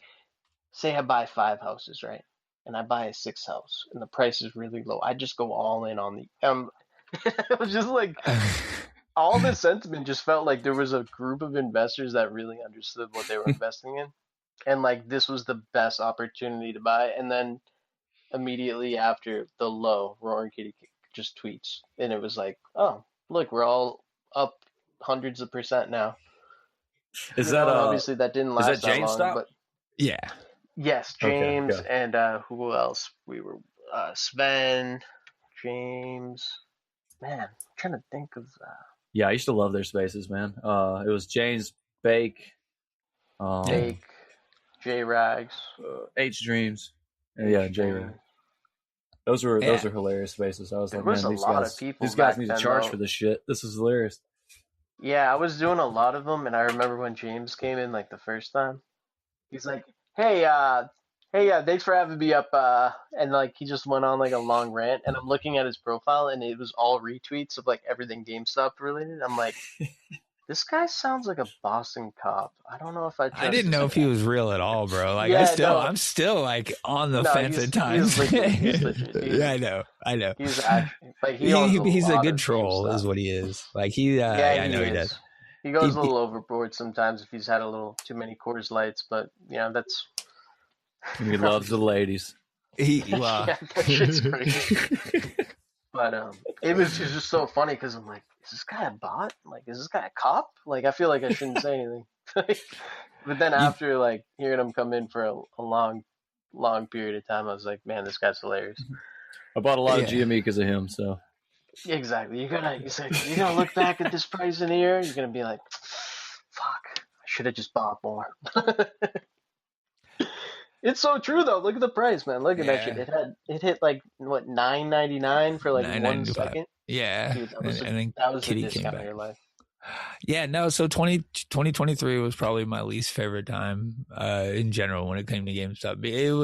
say I buy 5 houses, right? And I buy a 6th house, and the price is really low. I just go all in on the it was just like all the sentiment just felt like there was a group of investors that really understood what they were investing in, and like this was the best opportunity to buy. And then immediately after the low, Roaring Kitty just tweets, and it was like, oh, look, we're all up hundreds of percent now. Is that obviously that didn't last that long, but yeah. Yes, James, okay. And who else? We were Sven, James. Man, I'm trying to think of. Yeah, I used to love their spaces, man. It was James, Bake, J Rags, H Dreams, yeah, J Rags. Those are hilarious spaces. I was like, man, these guys need to charge for this shit. This is hilarious. Yeah, I was doing a lot of them, and I remember when James came in like the first time, he's like, hey, thanks for having me up, and like he just went on like a long rant, and I'm looking at his profile, and it was all retweets of like everything GameStop related. I'm like, this guy sounds like a Boston cop. I don't know if I didn't know if he was real at all, bro. Like, yeah, I'm still like on the fence at times. He's legit. Yeah, I know. He's actually like he's a good troll, is what he is. Like I know he does. He goes a little overboard sometimes if he's had a little too many Coors Lights, but that's. He loves the ladies. Yeah, that shit's crazy. But it was just so funny because I'm like, is this guy a bot? Like, is this guy a cop? Like, I feel like I shouldn't say anything. But then after like hearing him come in for a long period of time, I was like, man, this guy's hilarious. I bought a lot of GME because of him. So exactly, you're gonna look back at this price in a year, you're gonna be like, fuck, I should have just bought more. It's so true though. Look at the price, man. Look at that shit. It hit like what, $9.99 for like 1 second. Yeah, Dude, that was the discount of your life. Yeah, no, so 2023 was probably my least favorite time in general when it came to GameStop.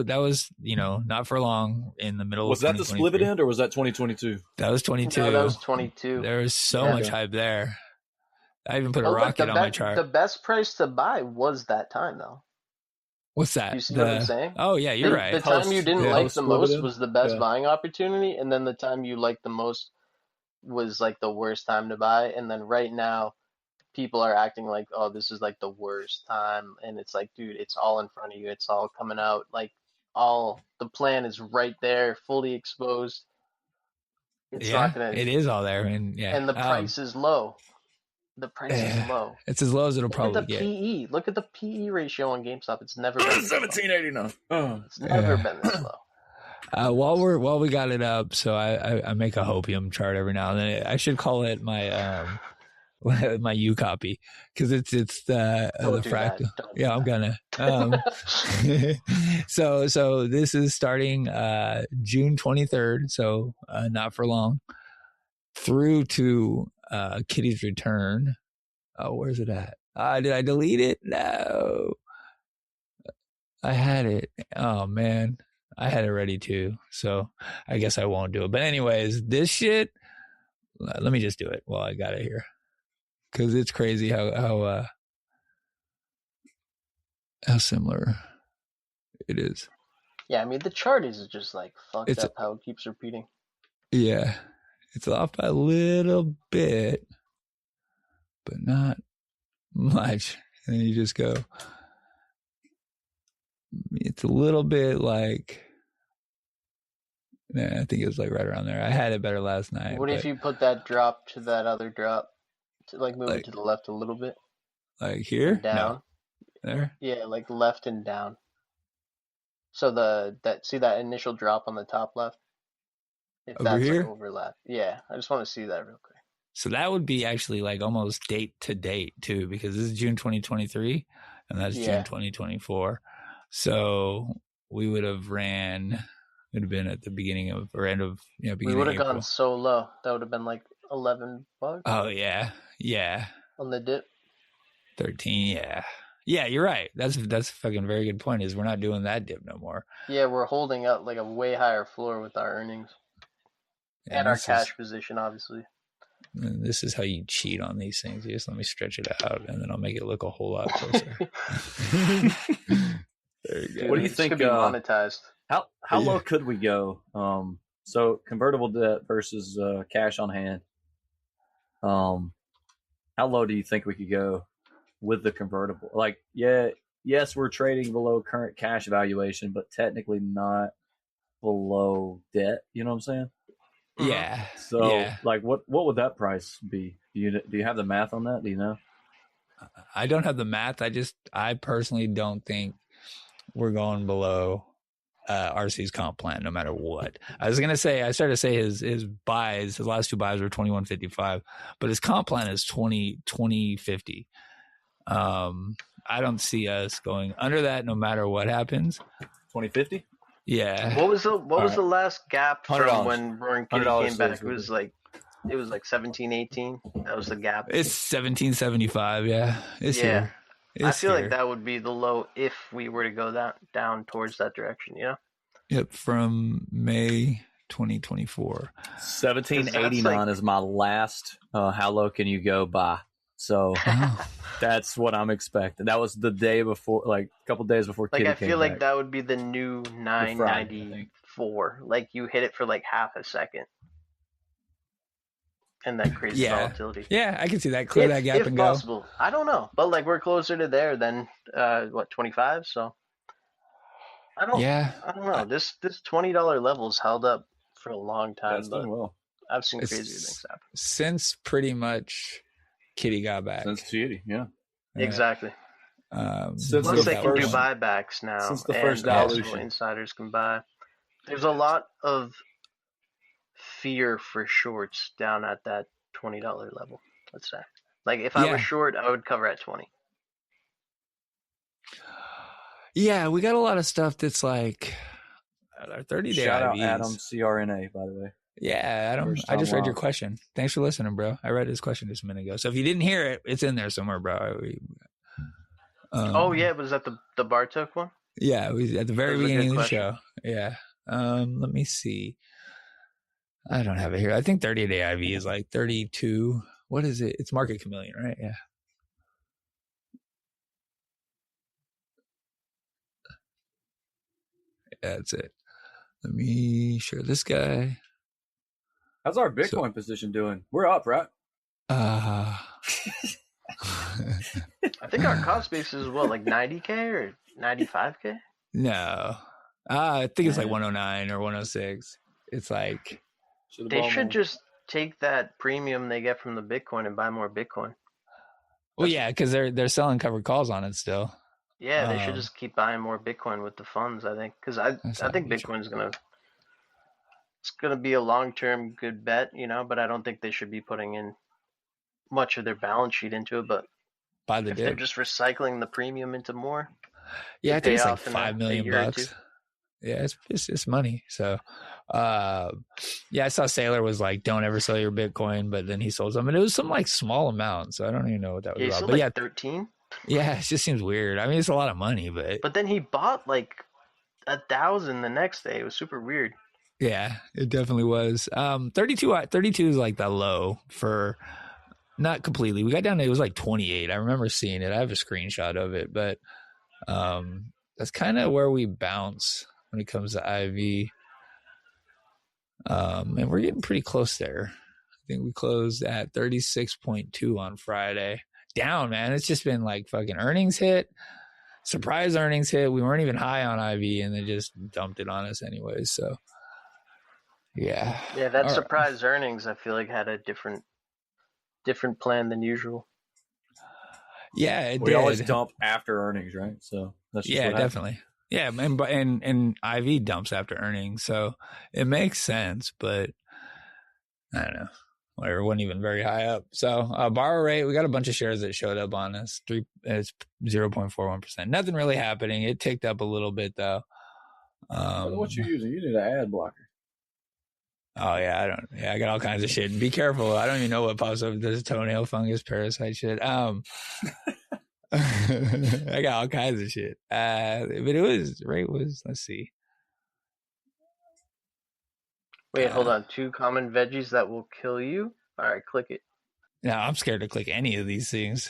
That was, not for long in the middle Was of that the 2023. split end or was that 2022? That was 22. No, that was 22. There was so Yeah. much hype there. I even put a Oh, look, rocket on my chart. the best price to buy was that time, though. What's that? You see what I'm saying? Oh, yeah, you're right. The time you didn't like the most Post-split was the best Yeah. buying opportunity, and then the time you liked the most was like the worst time to buy. And then right now, people are acting like, oh, this is like the worst time, and it's like, dude, it's all in front of you. It's all coming out. Like all the plan is right there, fully exposed. It's not gonna. It is all there, and And the price is low. The price is low. It's as low as it'll Look probably at the get. PE. Look at the PE ratio on GameStop. It's never been this low. 1789. It's never been this low. While we got it up, so I make a hopium chart every now and then. I should call it my my U copy because it's the fractal. Yeah, I'm gonna. So this is starting June 23rd, so not for long, through to Kitty's return. Oh, where's it at? Did I delete it? No, I had it. Oh man, I had it ready too. So I guess I won't do it. But anyways, this shit. Let me just do it while I got it here, because it's crazy how similar it is. Yeah, I mean the chart is just like fucked up how it keeps repeating. Yeah, it's off by a little bit, but not much. And then you just go. It's a little bit like. I think it was like right around there. I had it better last night. What if you put that drop to that other drop, to like move it to the left a little bit? Like here? Down. No. There? Yeah, like left and down. So see that initial drop on the top left? If Over that's here? like overlap. Yeah, I just want to see that real quick. So that would be actually like almost date to date too, because this is June 2023 and that's June 2024. So we would have ran, it would have been at the beginning of, or end of, beginning we would have of April. gone so low. That would have been like $11. Oh, yeah. Yeah. On the dip. 13, yeah. Yeah, you're right. That's a fucking very good point, is we're not doing that dip no more. Yeah, we're holding up like a way higher floor with our earnings. And our cash position, obviously. And this is how you cheat on these things. You just let me stretch it out, and then I'll make it look a whole lot closer. There you go. What do you think? Could be monetized. How low could we go? So convertible debt versus cash on hand. How low do you think we could go with the convertible? Like, yes, we're trading below current cash valuation, but technically not below debt. You know what I'm saying? Yeah. So, like, what would that price be? Do you have the math on that? Do you know? I don't have the math. I personally don't think we're going below RC's comp plan, no matter what. I started to say his buys, his last two buys were 21.55, but his comp plan is 20.50. I don't see us going under that, no matter what happens. 20.50. Yeah. What was the last gap from when Roaring Kitty came back? It was like 17.18. That was the gap. It's 17.75. Yeah. Here. I feel like that would be the low if we were to go down towards that direction. Yeah. Yep. From May 2024. 17.89 is my last. How low can you go by? So that's what I'm expecting. That was the day before, like a couple days before Kitty came back. I feel like that would be the new 9.94. Like you hit it for like half a second. And that crazy volatility. Yeah, I can see that. Clear that gap and go. If possible. I don't know. But like we're closer to there than 25, so I don't know. This $20 level's held up for a long time, but I've seen crazier things happen. Since pretty much Kitty got back. Since Kitty, yeah. Exactly. Since Plus they can do buybacks now. Since the first dilution. Insiders can buy. There's a lot of fear for shorts down at that $20 level, let's say. Like if I was short, I would cover at 20. Yeah, we got a lot of stuff that's like our 30-day Shout IVs. out Adam CRNA, by the way. Yeah, I just read your question. Thanks for listening, bro. I read his question just a minute ago. So if you didn't hear it, it's in there somewhere, bro. Oh yeah, was that the Bartok one? Yeah, it was at the very That was a beginning good of the question. show. Yeah. Let me see. I don't have it here. I think 30-day IV is like 32. What is it? It's Market Chameleon, right? Yeah. Yeah, that's it. Let me share this guy. How's our Bitcoin position doing? We're up, right? I think our cost base is what, like 90K or 95K? No. I think it's like 109 or 106. It's like they should just take that premium they get from the Bitcoin and buy more Bitcoin. Well, yeah, because they're selling covered calls on it still. Yeah, they should just keep buying more Bitcoin with the funds, I think, because I think Bitcoin's gonna be a long-term good bet, but I don't think they should be putting in much of their balance sheet into it. But if they're just recycling the premium into more, yeah, I think it's like $5 million. Yeah, it's money. So, yeah, I saw Sailor was like, "Don't ever sell your Bitcoin," but then he sold some, and it was some like small amount. So I don't even know what that was about. But like 13. Yeah, it just seems weird. I mean, it's a lot of money, but then he bought like 1,000 the next day. It was super weird. Yeah, it definitely was. 32 is like the low for not completely. We got down to, it was like 28. I remember seeing it. I have a screenshot of it, but that's kind of where we bounce when it comes to IV. And we're getting pretty close there. I think we closed at 36.2 on Friday. Down, man. It's just been like fucking earnings hit. Surprise earnings hit. We weren't even high on IV and they just dumped it on us anyways. So, yeah. Yeah, that surprise earnings, I feel like, had a different plan than usual. Yeah, we always dump after earnings, right? So that's just what definitely. Yeah, and IV dumps after earnings, so it makes sense. But I don't know, whatever. It wasn't even very high up. So borrow rate, we got a bunch of shares that showed up on us. It's 0.41%. Nothing really happening. It ticked up a little bit though. What you using? You need an ad blocker. Oh yeah, I got all kinds of shit. Be careful. I don't even know what pops up. There's toenail fungus, parasite shit. I got all kinds of shit. But rate was, let's see. Wait, hold on. 2 common veggies that will kill you. All right, click it. No, I'm scared to click any of these things.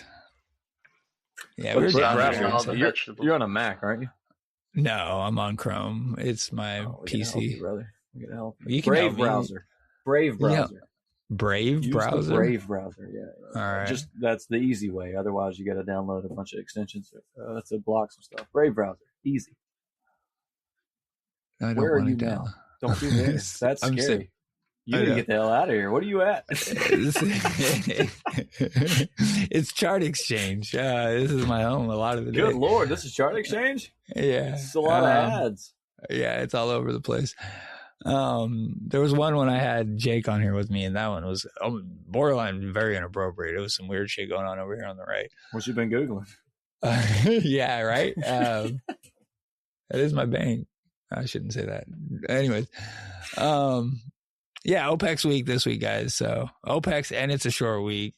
Yeah, we're all the vegetables. You're on a Mac, aren't you? No, I'm on Chrome. It's my PC. We can help you. You can Brave browser. Brave browser. Yeah. Brave Use browser? The Brave browser, yeah. All right. Just that's the easy way. Otherwise, you got to download a bunch of extensions to block some stuff. Brave browser, easy. Where are you now? Don't do this. That's scary. You need to get the hell out of here. What are you at? It's Chart Exchange. This is my home a lot of the day. Good Lord, this is Chart Exchange? Yeah. It's a lot of ads. Yeah, it's all over the place. There was one when I had Jake on here with me, and that one was borderline very inappropriate. It was some weird shit going on over here on the right. What you been Googling? Yeah, right? That is my bank. I shouldn't say that. Anyways, yeah, OPEX week this week, guys. So OPEX, and it's a short week.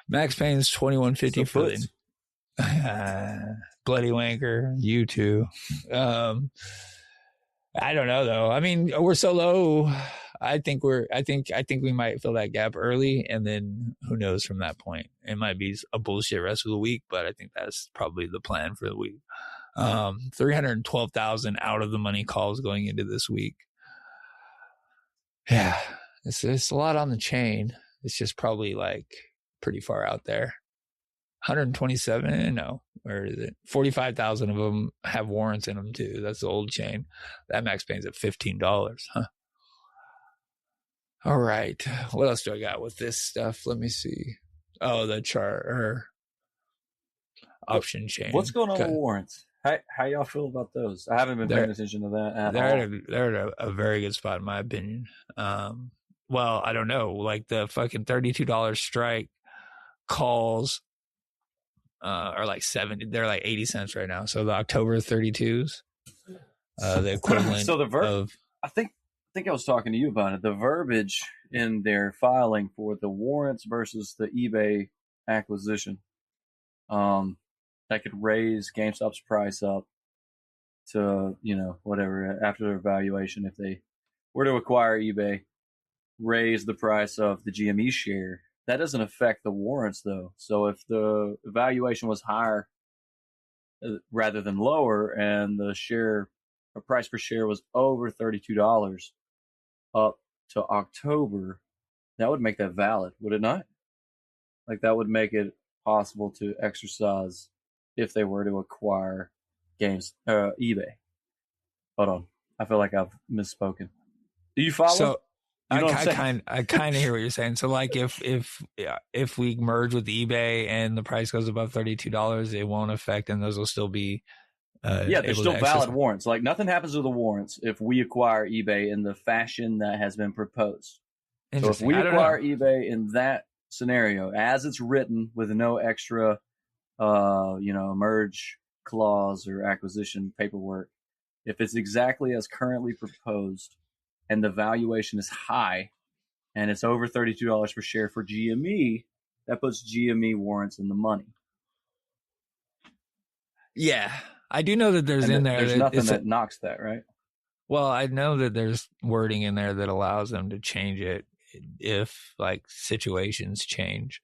Max Payne's 2150 for the bloody wanker. You too. I don't know though. I mean, we're so low. I think we might fill that gap early, and then who knows from that point. It might be a bullshit rest of the week, but I think that's probably the plan for the week. 312,000 out of the money calls going into this week. Yeah, it's a lot on the chain. It's just probably like pretty far out there. 127, no, where is it? 45,000 of them have warrants in them too. That's the old chain. That max pay's at $15, huh? All right, what else do I got with this stuff? Let me see. Oh, the chart or option chain. What's going on with warrants? How y'all feel about those? I haven't been paying attention to that at all. They're at a very good spot in my opinion. Well, I don't know, like the fucking $32 strike calls are like 70. They're like 80 cents right now. So the October 32s, the equivalent so the of I think think I was talking to you about it. The verbiage in their filing for the warrants versus the eBay acquisition, that could raise GameStop's price up to, whatever, after their valuation, if they were to acquire eBay, raise the price of the GME share. That doesn't affect the warrants, though. So if the valuation was higher rather than lower, and the price per share was over $32 up to October, that would make that valid, would it not? Like, that would make it possible to exercise if they were to acquire eBay. Hold on, I feel like I've misspoken. Do you follow? So you know I kind of hear what you're saying. So like if we merge with eBay and the price goes above $32, it won't affect, and those will still be they're still valid warrants. Like, nothing happens with the warrants if we acquire eBay in the fashion that has been proposed. So if we acquire eBay in that scenario, as it's written, with no extra, merge clause or acquisition paperwork, if it's exactly as currently proposed, and the valuation is high, and it's over $32 per share for GME, that puts GME warrants in the money. Yeah, I do know that there's nothing that knocks that, right? Well, I know that there's wording in there that allows them to change it if like situations change.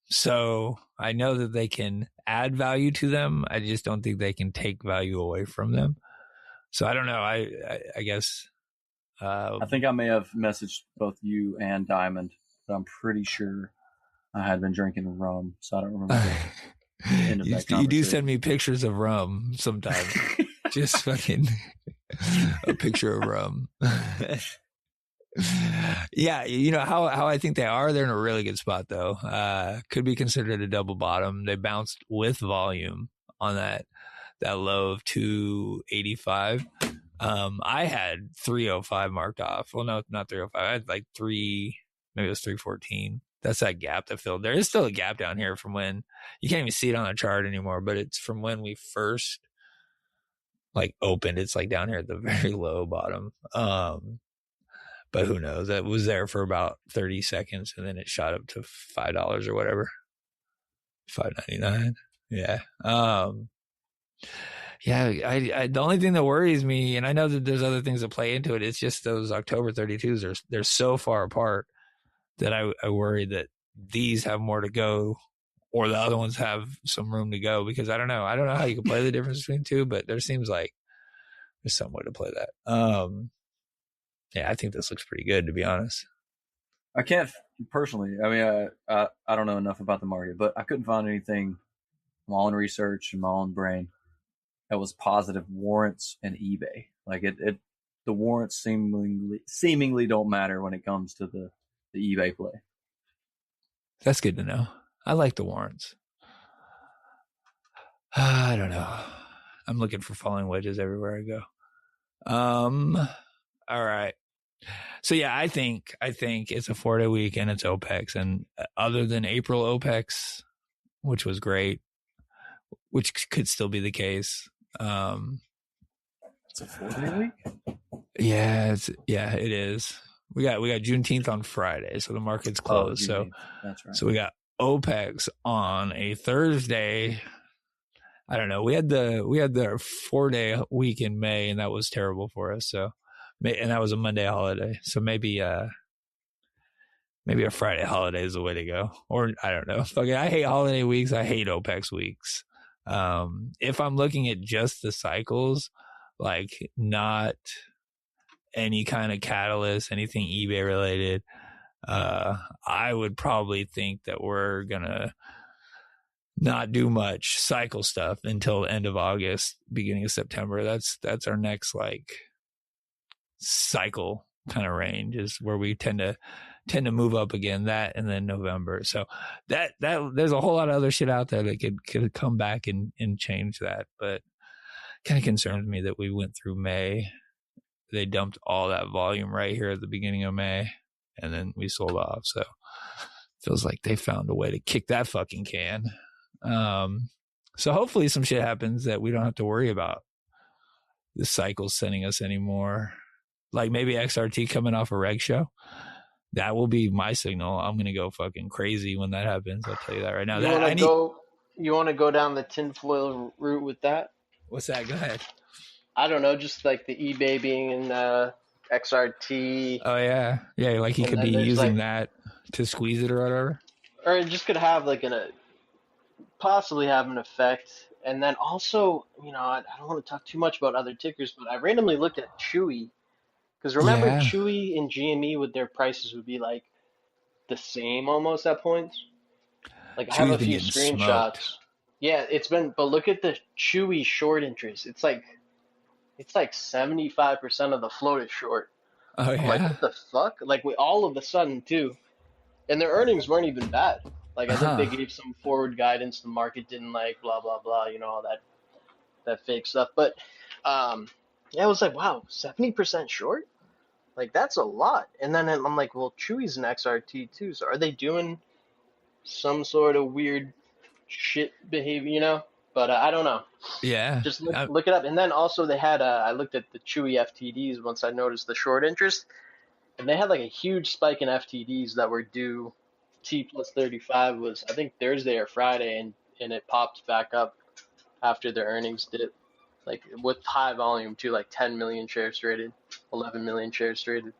So I know that they can add value to them. I just don't think they can take value away from them. So I don't know. I guess. I think I may have messaged both you and Diamond, but I'm pretty sure I had been drinking rum, so I don't remember the end of that conversation. You do send me pictures of rum sometimes. Just fucking a picture of rum. Yeah, you know how I think they are. They're in a really good spot, though. Could be considered a double bottom. They bounced with volume on that low of 285. I had 305 marked off. Well, no, not 305. I had like maybe it was 314. That's that gap that filled. There is still a gap down here from when you can't even see it on the chart anymore, but it's from when we first like opened. It's like down here at the very low bottom. But who knows? That was there for about 30 seconds, and then it shot up to $5 or whatever. $5.99. Yeah. Yeah, the only thing that worries me, and I know that there's other things that play into it, it's just those October 32s they're so far apart that I worry that these have more to go, or the other ones have some room to go, because I don't know how you can play the difference between two, but there seems like there's some way to play that. Yeah, I think this looks pretty good, to be honest. I can't personally. I mean, I don't know enough about the market, but I couldn't find anything, my own research and my own brain, that was positive warrants and eBay. Like the warrants seemingly don't matter when it comes to the eBay play. That's good to know. I like the warrants. I don't know. I'm looking for falling wedges everywhere I go. All right. So yeah, I think it's a 4-day week and it's OPEX, and other than April OPEX, which was great, which could still be the case. It's a 4-day week. Yeah, it is. We got Juneteenth on Friday, so the market's closed. So that's right. So we got OPEX on a Thursday. I don't know. We had the 4-day week in May, and that was terrible for us. So, and that was a Monday holiday. So maybe a Friday holiday is the way to go. Or I don't know. Okay, I hate holiday weeks. I hate OPEX weeks. If I'm looking at just the cycles, like not any kind of catalyst, anything eBay related, I would probably think that we're gonna not do much cycle stuff until the end of August, beginning of September. That's our next like cycle kind of range, is where we tend to move up again, that and then November. So that there's a whole lot of other shit out there that could come back and change that. But kind of concerns me that we went through May. They dumped all that volume right here at the beginning of May, and then we sold off. So feels like they found a way to kick that fucking can. So hopefully some shit happens that we don't have to worry about the cycle sending us anymore. like maybe XRT coming off a reg show. That will be my signal. I'm gonna go fucking crazy when that happens. I'll tell you that right now. You want to go down the tinfoil route with that? What's that? Go ahead. I don't know, just like the eBay being in XRT, Oh yeah, like he and could be then there's using like, that to squeeze it or whatever. or it just could have like possibly have an effect. And then also, I don't want to talk too much about other tickers, but I randomly looked at Chewy because remember Yeah, Chewy and GME with their prices would be like the same almost at points. Like I have Chewy's a been few getting smoked. screenshots. Yeah, but look at the Chewy short interest. It's like 75% of the float is short. Oh I'm like, yeah. what the fuck? Like we all of a sudden too. And their earnings weren't even bad. Like I think they gave some forward guidance the market didn't like, blah blah blah, all that fake stuff. But yeah, I was like, wow, 70% short? Like that's a lot. And then I'm like, well, Chewy's an XRT too, so are they doing some sort of weird shit behavior? But I don't know. Yeah. Just look it up. And then also they had I looked at the Chewy FTDs once I noticed the short interest, and they had like a huge spike in FTDs that were due. T plus 35 was I think Thursday or Friday, and it popped back up after their earnings dip, like with high volume too, like 10 million shares traded, 11 million shares traded.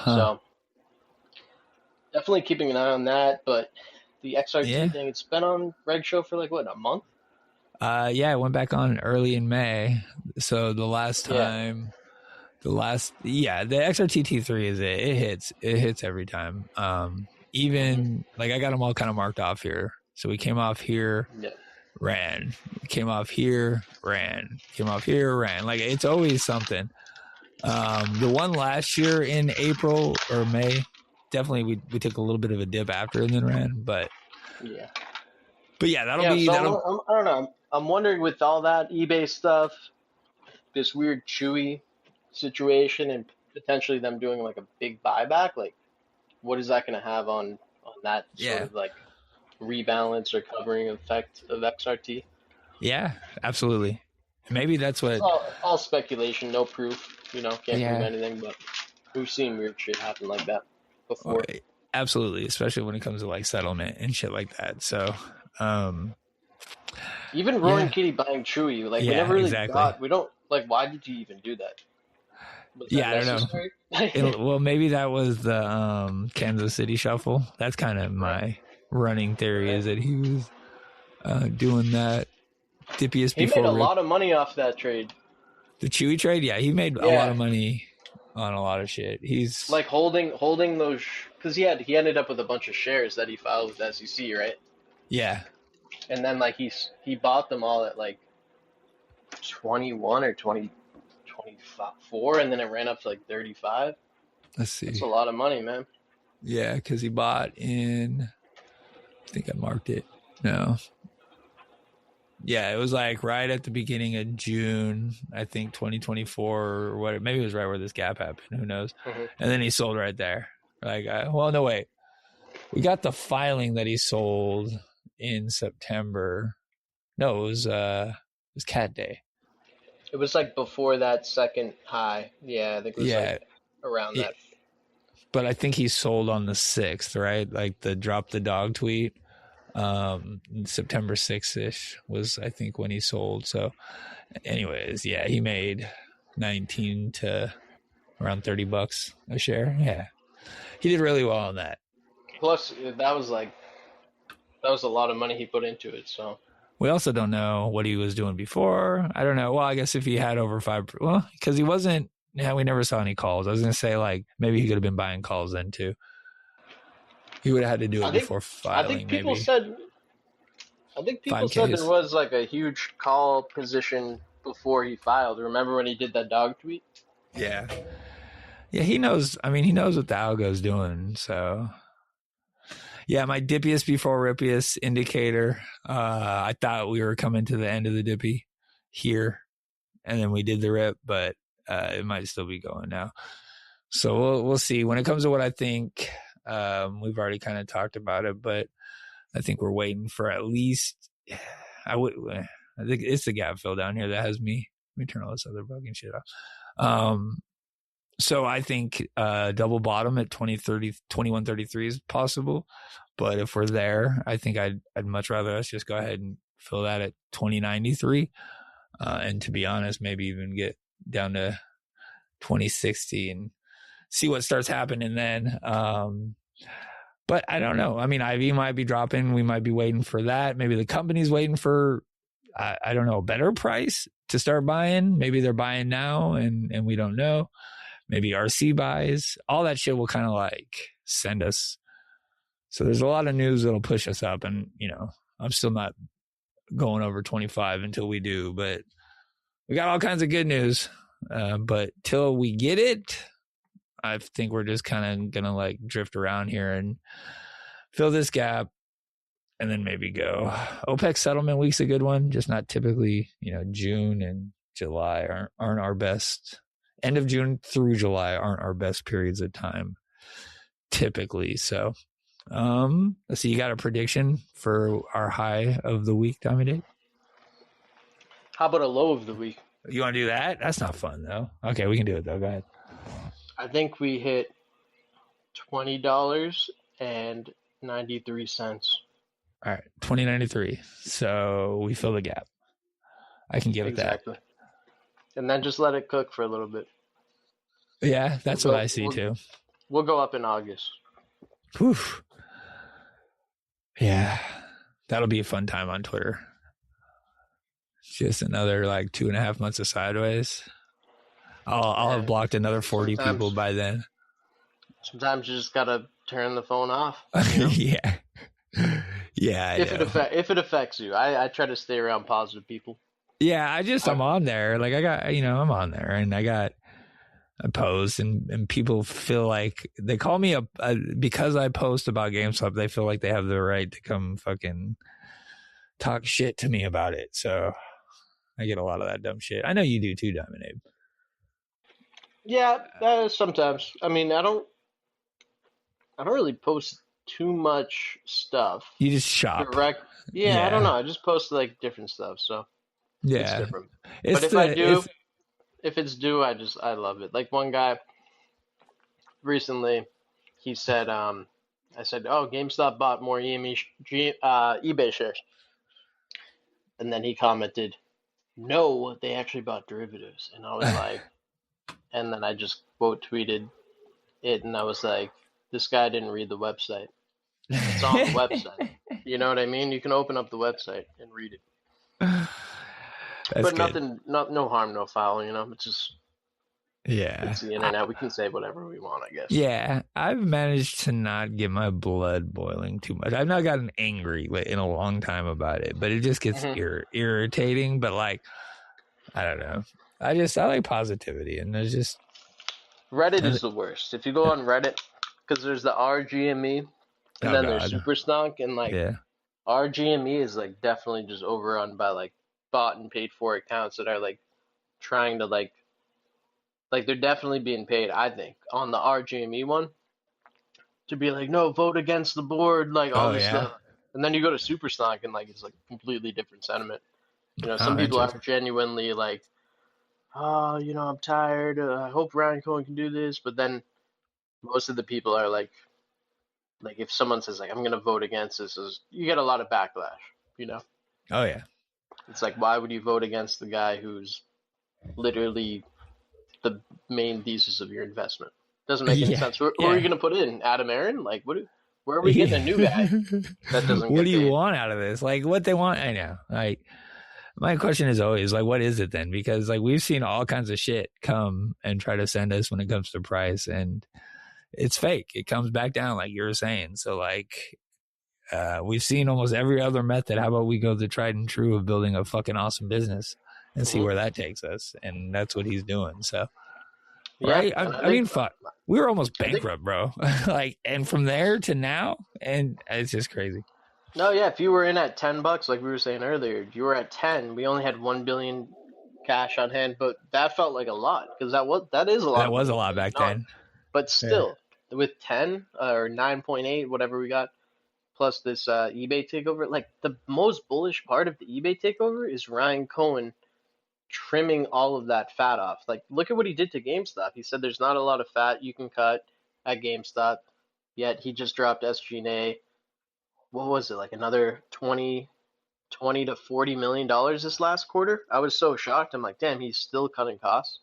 So definitely keeping an eye on that. But the XRT thing, it's been on Reg Show for like what, a month? Yeah, I went back on early in May. So the last time, the XRT T3 it hits every time. Even like I got them all kind of marked off here. So we came off here, ran, came off here, ran, came off here, ran. Like it's always something. The one last year in April or May, definitely we took a little bit of a dip after and then ran, but yeah, that'll be. So I don't know. I'm wondering with all that eBay stuff, this weird Chewy situation, and potentially them doing like a big buyback, like what is that going to have on that sort of like rebalance or covering effect of XRT? Yeah, absolutely. Maybe that's what. It's all speculation, no proof. Can't prove anything, but we've seen weird shit happen like that before. Absolutely, especially when it comes to like settlement and shit like that. So, even Roaring Kitty buying Chewy, like we never really got. We don't like. Why did you even do that? Was that necessary? I don't know. Well, maybe that was the Kansas City shuffle. That's kind of my running theory is that he was doing that. Dippiest he made a lot of money off that trade. The Chewy trade, he made a lot of money on a lot of shit. He's like holding those because he ended up with a bunch of shares that he filed with SEC, right? Yeah. And then like he bought them all at like 21 or 24, and then it ran up to like 35. Let's see. That's a lot of money, man. Yeah, because he bought in. I think I marked it. No. Yeah, it was like right at the beginning of June, I think 2024 or what. Maybe it was right where this gap happened. Who knows? Mm-hmm. And then he sold right there. Like, no, wait. We got the filing that he sold in September. No, it was Cat Day. It was like before that second high. Yeah, I think it was like around that. But I think he sold on the 6th, right? Like the drop the dog tweet. September 6th-ish was I think when he sold. So anyways, he made 19 to around $30 a share. Yeah, he did really well on that. Plus that was a lot of money he put into it. So we also don't know what he was doing before. I don't know. Well, I guess if he had over 5, well, because he wasn't. Yeah, we never saw any calls. I was gonna say like maybe he could have been buying calls then too. He would have had to do it before filing. I think people said there was like a huge call position before he filed. Remember when he did that dog tweet? Yeah. Yeah, he knows. I mean, he knows what the algo's doing. So, yeah, my dippiest before rippiest indicator. I thought we were coming to the end of the dippy here, and then we did the rip, but it might still be going now. So we'll see. When it comes to what I think. We've already kind of talked about it, but I think we're waiting for at least. I think it's the gap fill down here that has me. Let me turn all this other fucking shit off. So I think double bottom at 2133 is possible. But if we're there, I think I'd much rather us just go ahead and fill that at 2093. And to be honest, maybe even get down to 2060 and see what starts happening then. But I don't know. I mean, IV might be dropping. We might be waiting for that. Maybe the company's waiting for, I don't know, a better price to start buying. Maybe they're buying now and we don't know. Maybe RC buys. All that shit will kind of like send us. So there's a lot of news that'll push us up. And, you know, I'm still not going over 25 until we do. But we got all kinds of good news. But till we get it, I think we're just kind of going to like drift around here and fill this gap and then maybe go. OPEX settlement week's a good one, just not typically, you know, June and July aren't our best. End of June through July aren't our best periods of time typically. So, let's see, you got a prediction for our high of the week, Tommy Dave? How about a low of the week? You want to do that? That's not fun though. Okay, we can do it though. Go ahead. I think we hit $20.93. All right, 2093. So we fill the gap. I can give it that. Exactly. And then just let it cook for a little bit. Yeah, that's what I see too. We'll go up in August. Whew. Yeah, that'll be a fun time on Twitter. Just another like 2.5 months of sideways. I'll have blocked another 40 people by then. Sometimes you just gotta turn the phone off. You know? Yeah. Yeah. If it affects you, I try to stay around positive people. Yeah, I'm on there. Like I'm on there, and I post, and people feel like they call me because I post about GameStop. They feel like they have the right to come fucking talk shit to me about it. So I get a lot of that dumb shit. I know you do too, Diamond Abe. Yeah, sometimes. I mean, I don't really post too much stuff. You just shop. Direct. Yeah, I don't know. I just post like different stuff, so it's different. But if it's due, I love it. Like one guy recently, he said, I said, "Oh, GameStop bought more eBay shares," and then he commented, "No, they actually bought derivatives," and I was like. And then I just quote tweeted it, and I was like, "This guy didn't read the website. It's on the website. You know what I mean? You can open up the website and read it." But nothing, no harm, no foul. You know, it's just it's the internet. We can say whatever we want, I guess. Yeah, I've managed to not get my blood boiling too much. I've not gotten angry in a long time about it, but it just gets irritating. But like, I don't know. I like positivity, and there's just Reddit is the worst. If you go on Reddit, because there's the RGME, and then there's Super Stunk, and like RGME is like definitely just overrun by like bought and paid for accounts that are like trying to like they're definitely being paid, I think, on the RGME one to be like, no, vote against the board, like all this stuff. And then you go to Super Stunk and like it's like completely different sentiment. You know, some people are genuinely like, "Oh, you know, I'm tired. I hope Ryan Cohen can do this." But then most of the people are like if someone says like, "I'm going to vote against this," you get a lot of backlash, you know? Oh, yeah. It's like, why would you vote against the guy who's literally the main thesis of your investment? Doesn't make any sense. Who are you going to put in? Adam Aaron? Like, where are we getting a new guy that doesn't What get do you paid? want out of this? Like, what they want? I know. Like, my question is always like, what is it then? Because like we've seen all kinds of shit come and try to send us when it comes to price, and it's fake. It comes back down, like you were saying. So like, we've seen almost every other method. How about we go the tried and true of building a fucking awesome business and see where that takes us? And that's what he's doing. So, right? I mean, fuck, we were almost bankrupt, bro. Like, and from there to now, and it's just crazy. No, yeah. If you were in at $10, like we were saying earlier, if you were at 10, we only had 1 billion cash on hand, but that felt like a lot because that is a lot. That was a lot back then. But still, with 10 or 9.8, whatever we got, plus this eBay takeover, like the most bullish part of the eBay takeover is Ryan Cohen trimming all of that fat off. Like, look at what he did to GameStop. He said there's not a lot of fat you can cut at GameStop, yet he just dropped SG&A. What was it, like another 20 to $40 million this last quarter? I was so shocked. I'm like, damn, he's still cutting costs.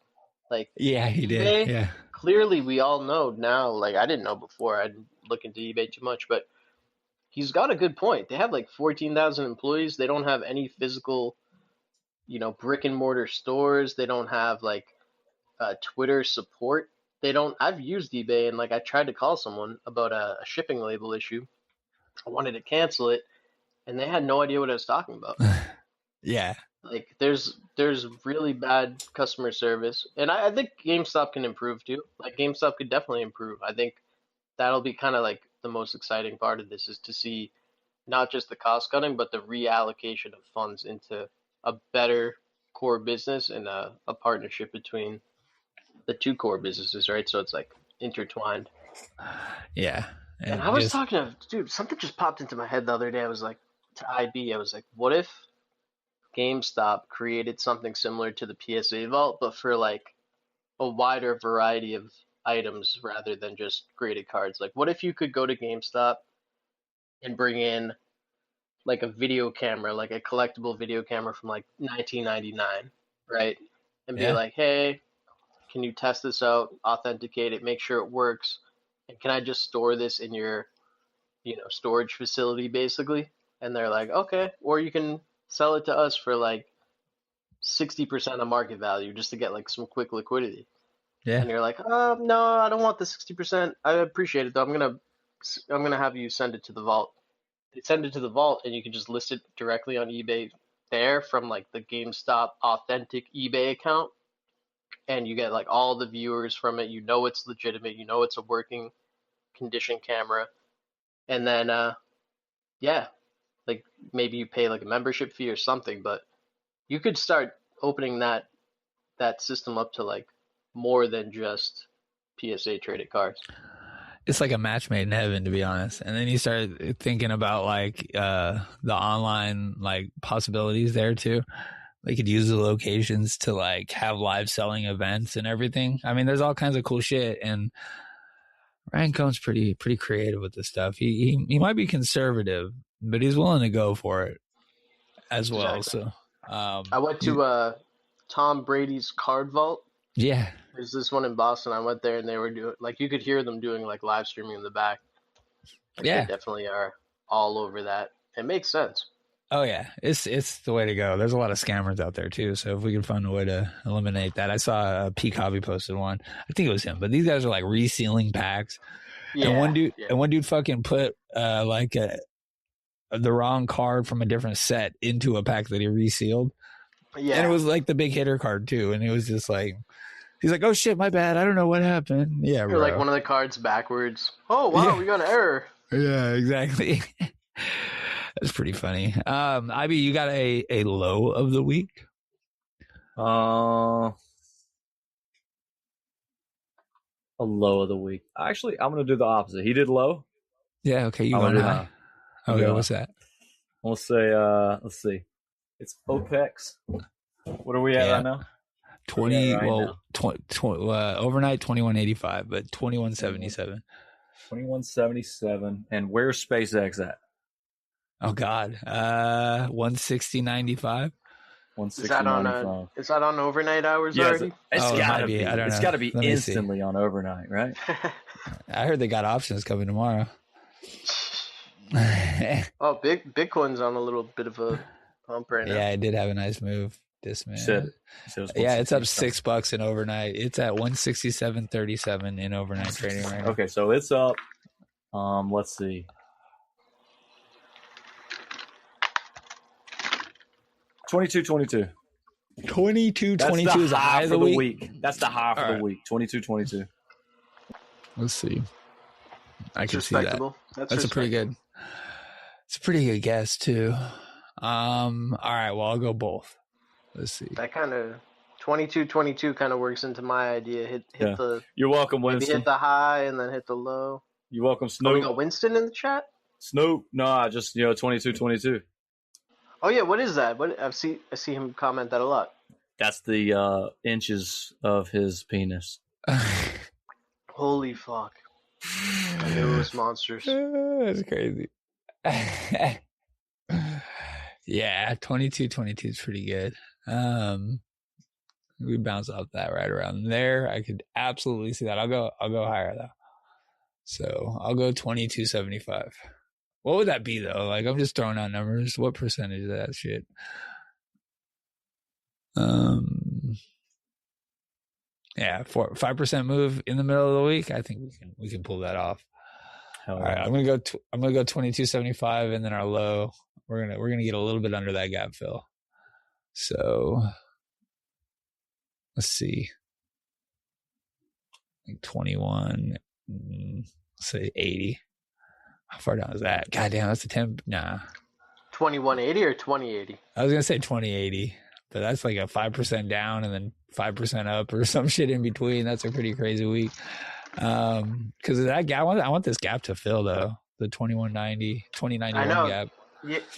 Like, Yeah, he did. eBay, Yeah. clearly we all know now, like I didn't know before, I didn't look into eBay too much, but he's got a good point. They have like 14,000 employees. They don't have any physical, brick and mortar stores. They don't have like Twitter support. They don't. I've used eBay and like I tried to call someone about a shipping label issue. I wanted to cancel it, and they had no idea what I was talking about. Yeah. Like there's really bad customer service, and I think GameStop can improve too. Like GameStop could definitely improve. I think that'll be kind of like the most exciting part of this is to see not just the cost cutting, but the reallocation of funds into a better core business and a partnership between the two core businesses, right? So it's like intertwined. Yeah. And I was talking to, dude, something just popped into my head the other day. I was like, to IB, I was like, what if GameStop created something similar to the PSA Vault, but for like a wider variety of items rather than just graded cards? Like, what if you could go to GameStop and bring in like a video camera, like a collectible video camera from like 1999, right? And be like, hey, can you test this out, authenticate it, make sure it works, and can I just store this in your, storage facility, basically? And they're like, okay, or you can sell it to us for like 60% of market value just to get like some quick liquidity. Yeah. And you're like, no, I don't want the 60%. I appreciate it though. I'm gonna have you send it to the vault. They send it to the vault, and you can just list it directly on eBay there from like the GameStop authentic eBay account, and you get like all the viewers from it. You know it's legitimate. You know it's a working condition camera, and then yeah, like maybe you pay like a membership fee or something, but you could start opening that system up to like more than just PSA traded cards. It's like a match made in heaven, to be honest. And then you start thinking about like the online like possibilities there too. They could use the locations to like have live selling events and everything. I mean, there's all kinds of cool shit, and Ryan Cohn's pretty creative with this stuff. He might be conservative, but he's willing to go for it as well. Exactly. So I went to Tom Brady's card vault. Yeah. There's this one in Boston. I went there and they were doing like you could hear them doing like live streaming in the back. Like, yeah. They definitely are all over that. It makes sense. Oh yeah, it's the way to go. There's a lot of scammers out there too, so if we can find a way to eliminate that. I saw Peak Hobby posted one. I think it was him, but these guys are like resealing packs. Yeah, and one dude fucking put like the wrong card from a different set into a pack that he resealed. Yeah, and it was like the big hitter card too, and it was just like he's like, "Oh shit, my bad. I don't know what happened." Yeah, bro. Like one of the cards backwards. Oh wow, we got an error. Yeah, exactly. That's pretty funny. Ivy, you got a low of the week? A low of the week. Actually, I'm going to do the opposite. He did low. Yeah, okay. You going high. Okay, what's that? I'll say, let's see. It's OPEX. What are we at right now? 20, overnight 21.85, but 21.77. 21.77. And where's SpaceX at? Oh God, 160.95. 160.95. Is that on overnight hours already? It's gotta be. I don't know. It's gotta be instantly on overnight, right? I heard they got options coming tomorrow. Oh, Bitcoin's on a little bit of a pump right now. Yeah, it did have a nice move. This man. Yeah, it's up $6 in overnight. It's at 167.37 in overnight trading right now. Okay, so it's up. Let's see. 22.22. 22.22 is the high of the week. That's the high for the week. 22.22. Let's see. I can see that. That's a pretty good. It's a pretty good guess too. All right. Well, I'll go both. Let's see. That kind of 22.22 kind of works into my idea. Hit the. You're welcome, Winston. Maybe hit the high and then hit the low. You're welcome, Snoop. We got Winston in the chat. Snoop. No, just 22.22. Oh yeah, what is that? I see him comment that a lot. That's the inches of his penis. Holy fuck. I knew it was monsters. That's crazy. Yeah, 22 is pretty good. We bounce off that right around there. I could absolutely see that. I'll go higher though. So I'll go 22.75. What would that be though? Like, I'm just throwing out numbers. What percentage of that shit? Yeah, 5% move in the middle of the week. I think we can pull that off. All right, I'm gonna go 22.75, and then our low. We're gonna get a little bit under that gap fill. So let's see, like 21. Say 80. How far down is that? God damn, that's a 10. Nah. 2180 or 2080? I was gonna say 2080, but that's like a 5% down and then 5% up or some shit in between. That's a pretty crazy week. Because of that gap, I want this gap to fill though. The 2091 gap.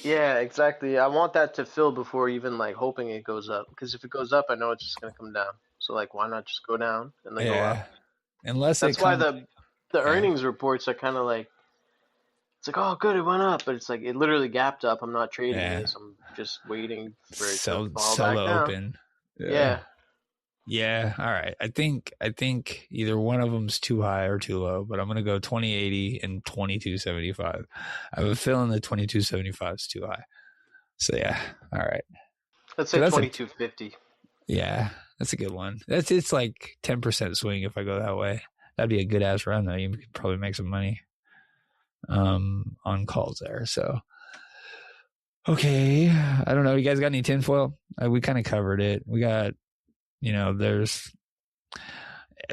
Yeah, exactly. I want that to fill before even like hoping it goes up. Because if it goes up, I know it's just gonna come down. So like, why not just go down and then go up? Unless that's why the earnings reports are kind of like, it's like, oh, good, it went up, but it's like it literally gapped up. I'm not trading this. I'm just waiting for it to fall back down. Open. Yeah. Yeah. All right. I think either one of them's too high or too low, but I'm gonna go 2080 and 22.75. I have a feeling the 22.75 is too high. So yeah. All right. Let's say 22.50. Yeah, that's a good one. It's like 10% swing if I go that way. That'd be a good ass run though. You could probably make some money on calls there. So okay, I don't know. You guys got any tinfoil? We kind of covered it. We got, there's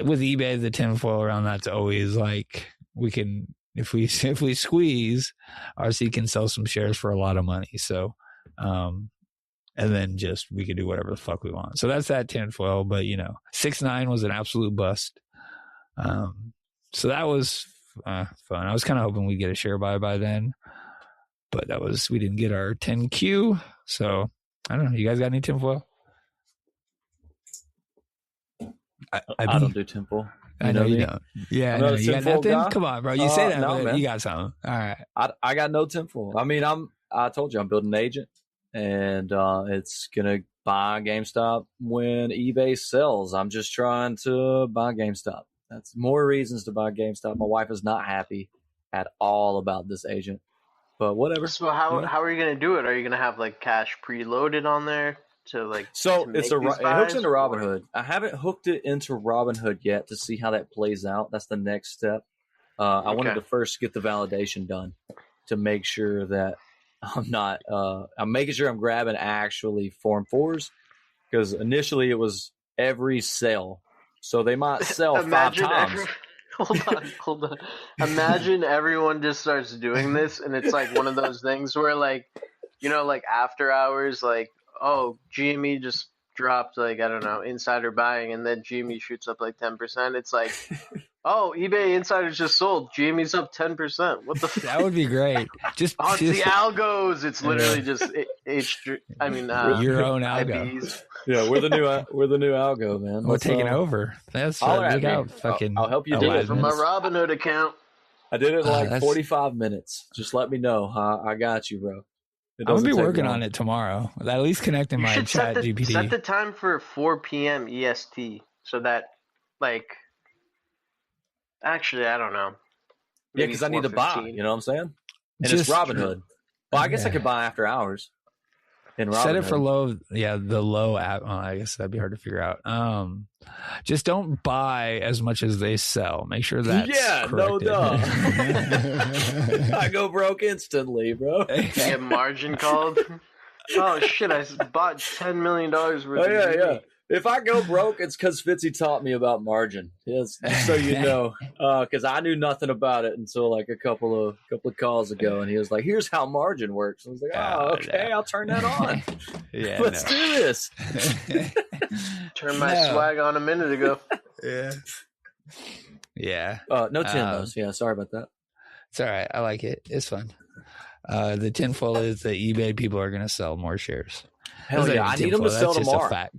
with eBay, the tinfoil around that's always like, we can, if we squeeze, RC can sell some shares for a lot of money. So and then just we can do whatever the fuck we want. So that's that tinfoil. But 6.9 was an absolute bust. So that was fun. I was kind of hoping we'd get a share buy by then, but we didn't get our 10Q. So I don't know. You guys got any tinfoil? I don't do tinfoil. I know you don't. Yeah, I know. You got nothing? Guy? Come on, bro. You say that, no, man. You got something. All right. I got no tinfoil. I mean, I told you I'm building an agent, and it's gonna buy GameStop when eBay sells. I'm just trying to buy GameStop. That's more reasons to buy GameStop. My wife is not happy at all about this agent, but whatever. So how are you gonna do it? Are you gonna have like cash preloaded on there? It hooks into Robinhood. I haven't hooked it into Robinhood yet to see how that plays out. That's the next step. I wanted to first get the validation done to make sure that I'm making sure I'm grabbing actually Form 4s, because initially it was every sale. So they might sell 5 times. Hold on. Imagine everyone just starts doing this, and it's like one of those things where like after hours, like, oh, GME just dropped, like, I don't know, insider buying, and then GME shoots up like 10%. It's like, oh, eBay insiders just sold. GME's up 10%. What the fuck? That would be great. Just the algos. It's literally just your own algo. IPs. Yeah, we're the new algo, man. We're taking over. That's look out, fucking. I'll help you do it from my Robinhood account. I did it in like 45 minutes. Just let me know. I got you, bro. I'm going to be working on it tomorrow. At least connecting my ChatGPT. Set the time for 4 p.m. EST so that, like, actually, I don't know. Yeah, because I need to buy. You know what I'm saying? And it's Robinhood. Well, I guess I could buy after hours. Set it for low. Yeah, the low app. Well, I guess that'd be hard to figure out. Just don't buy as much as they sell. Make sure that's corrected. No duh. I go broke instantly, bro. Get margin called. Oh shit! I bought $10 million worth. Yeah. If I go broke, it's because Fitzy taught me about margin. Yes, so you know, because I knew nothing about it until like a couple of calls ago, and he was like, "Here's how margin works." I was like, "Oh, okay, I'll turn that on. Let's do this." Turn my swag on a minute ago. Yeah. No tinfoils. Yeah, sorry about that. It's all right. I like it. It's fun. The tinfoil is that eBay people are going to sell more shares. Hell yeah! I need them to sell tomorrow. Just a fact.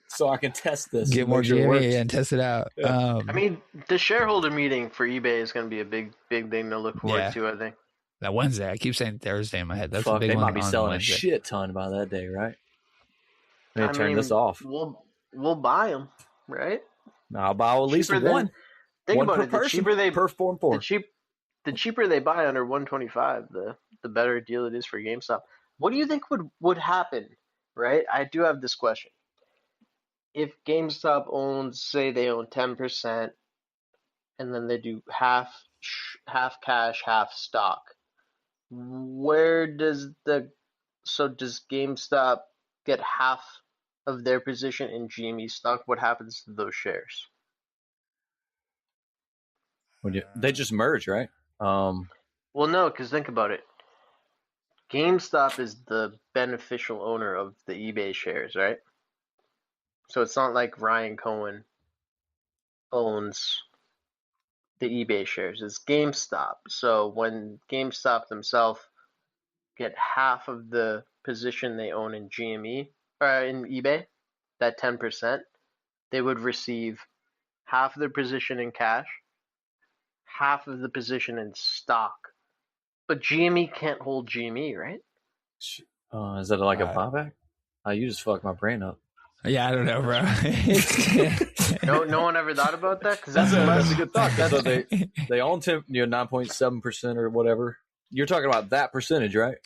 so I can test this. Get and more make sure it GME works. and test it out. Yeah. I mean, the shareholder meeting for eBay is going to be a big thing to look forward Yeah. to, I think. That Wednesday. I keep saying Thursday in my head. That's a Fuck, big they one might be on selling Wednesday. a shit ton by that day, right? I'm I gonna turn mean, this off. We'll buy them, right? I'll buy at least Cheaper than- one. Think One about per it. The person, cheaper they per form four. the cheaper they buy under 125, the better deal it is for GameStop. What do you think would happen, right? I do have this question. If GameStop owns, say they own 10%, and then they do half cash, half stock, where does does GameStop get half of their position in GME stock? What happens to those shares? They just merge, right? Well, no, because think about it. GameStop is the beneficial owner of the eBay shares, right? So it's not like Ryan Cohen owns the eBay shares. It's GameStop. So when GameStop themselves get half of the position they own in GME or in eBay, that 10%, they would receive half of their position in cash, half of the position in stock. But GME can't hold GME, right? Is that like a buyback? You just fucked my brain up. Yeah, I don't know, bro. No one ever thought about that because That's a good thought. So they own 9.7% or whatever. You're talking about that percentage, right?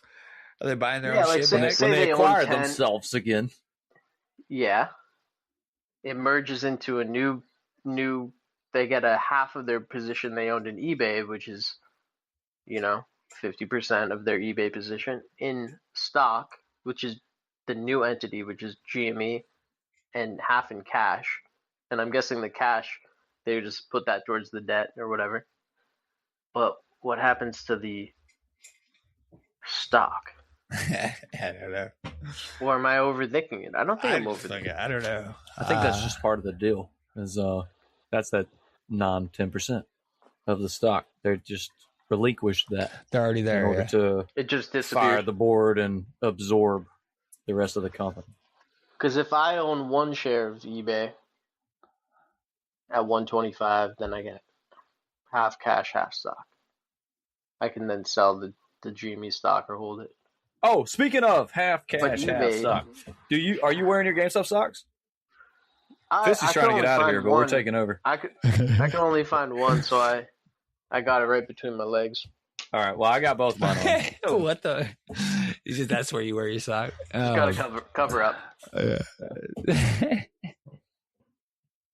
Are they buying their Yeah, own like shit? say When they they own acquire 10 themselves again. Yeah. It merges into a new they get a half of their position they owned in eBay, which is, 50% of their eBay position in stock, which is the new entity, which is GME, and half in cash. And I'm guessing the cash, they just put that towards the debt or whatever. But what happens to the stock? I don't know. Or am I overthinking it? I don't think I'm overthinking it. I don't know. I think that's just part of the deal. Is that's that 10% of the stock. They're just relinquished that They're already there. in order to It just fire disappears. the board and absorb the rest of the company. Because if I own one share of eBay at 125, then I get half cash, half stock. I can then sell the GME stock or hold it. Oh, speaking of half But cash, half eBay- stock, are you wearing your GameStop socks? Fisty's I trying to can get only out of find here, but one. we're taking over. I can only find one, so I got it right between my legs. All right. Well, I got both mine on. What the? That's where you wear your sock. Just gotta cover up.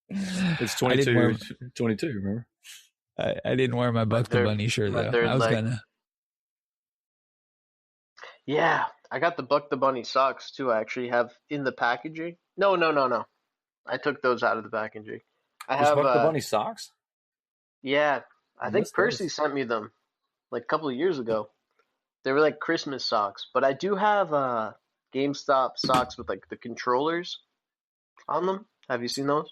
It's 22, 22, remember? I didn't wear my Buck the Bunny shirt, my though. third I was leg. gonna. Yeah, I got the Buck the Bunny socks too. I actually have in the packaging. No. I took those out of the packaging. I There's have Buck the Bunny socks? Yeah, I think missed Percy those. sent me them like a couple of years ago. They were like Christmas socks, but I do have GameStop socks with like the controllers on them. Have you seen those?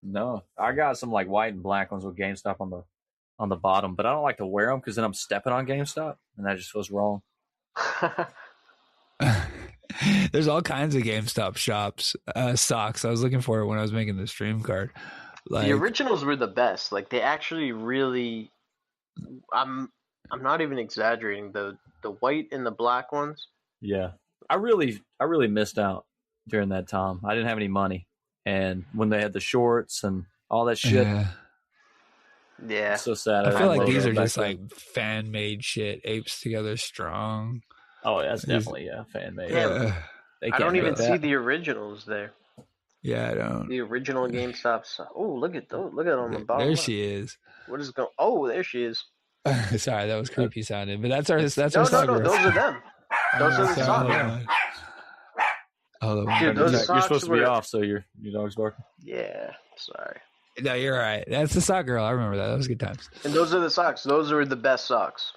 No. I got some like white and black ones with GameStop on the bottom, but I don't like to wear them because then I'm stepping on GameStop, and that just feels wrong. There's all kinds of GameStop shops, socks. I was looking for it when I was making the stream card. Like, The originals were the best. Like they actually really, I'm not even exaggerating. The white and the black ones. Yeah. I really missed out during that time. I didn't have any money. And when they had the shorts and all that shit, Yeah. it's so sad. I feel like these are back just then. like fan made shit. Apes Together Strong. Oh, that's definitely fan made. Yeah. They I can't don't make even that. see the originals there. Yeah, I don't. The original GameStop. Oh, look at those! Look at it on the bottom. There left. she is. What is going? Oh, there she is. Sorry, that was creepy sounding, but that's our No, sock girl. those are them. Those are the Sorry, socks. hold on. Hold on. Dude, those You're socks supposed to be were- off, so your dog's barking. Yeah, sorry. No, you're right. That's the sock girl. I remember that. That was good times. And those are the socks. Those are the best socks.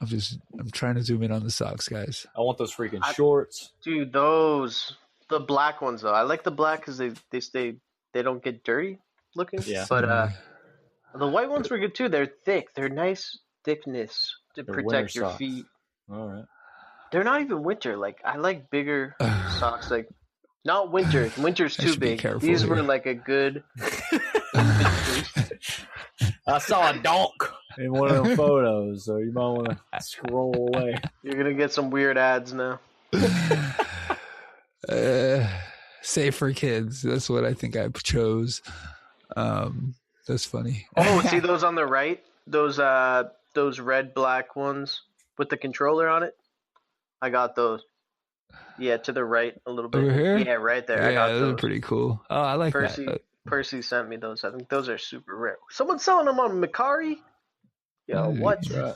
I'm trying to zoom in on the socks, guys. I want those freaking shorts. Dude, the black ones though. I like the black because they don't get dirty looking. Yeah. But the white ones were good too. They're thick. They're nice thickness to They're winter protect your socks. feet. All right. They're not even winter. Like I like bigger socks. Like Not winter. Winter's I too should be big. careful These were here. like a good in-between. I saw a donk in one of them photos, so you might want to scroll away. You're gonna get some weird ads now. Safe for kids. That's what I think I chose. That's funny. Oh, see those on the right? Those red black ones with the controller on it? I got those. Yeah, to the right a little bit. Over here? Yeah, right there. I Yeah, got those those. are pretty cool. Oh, I like that. Percy sent me those. I think those are super rare. Someone's selling them on Macari? Yo, what? That's right.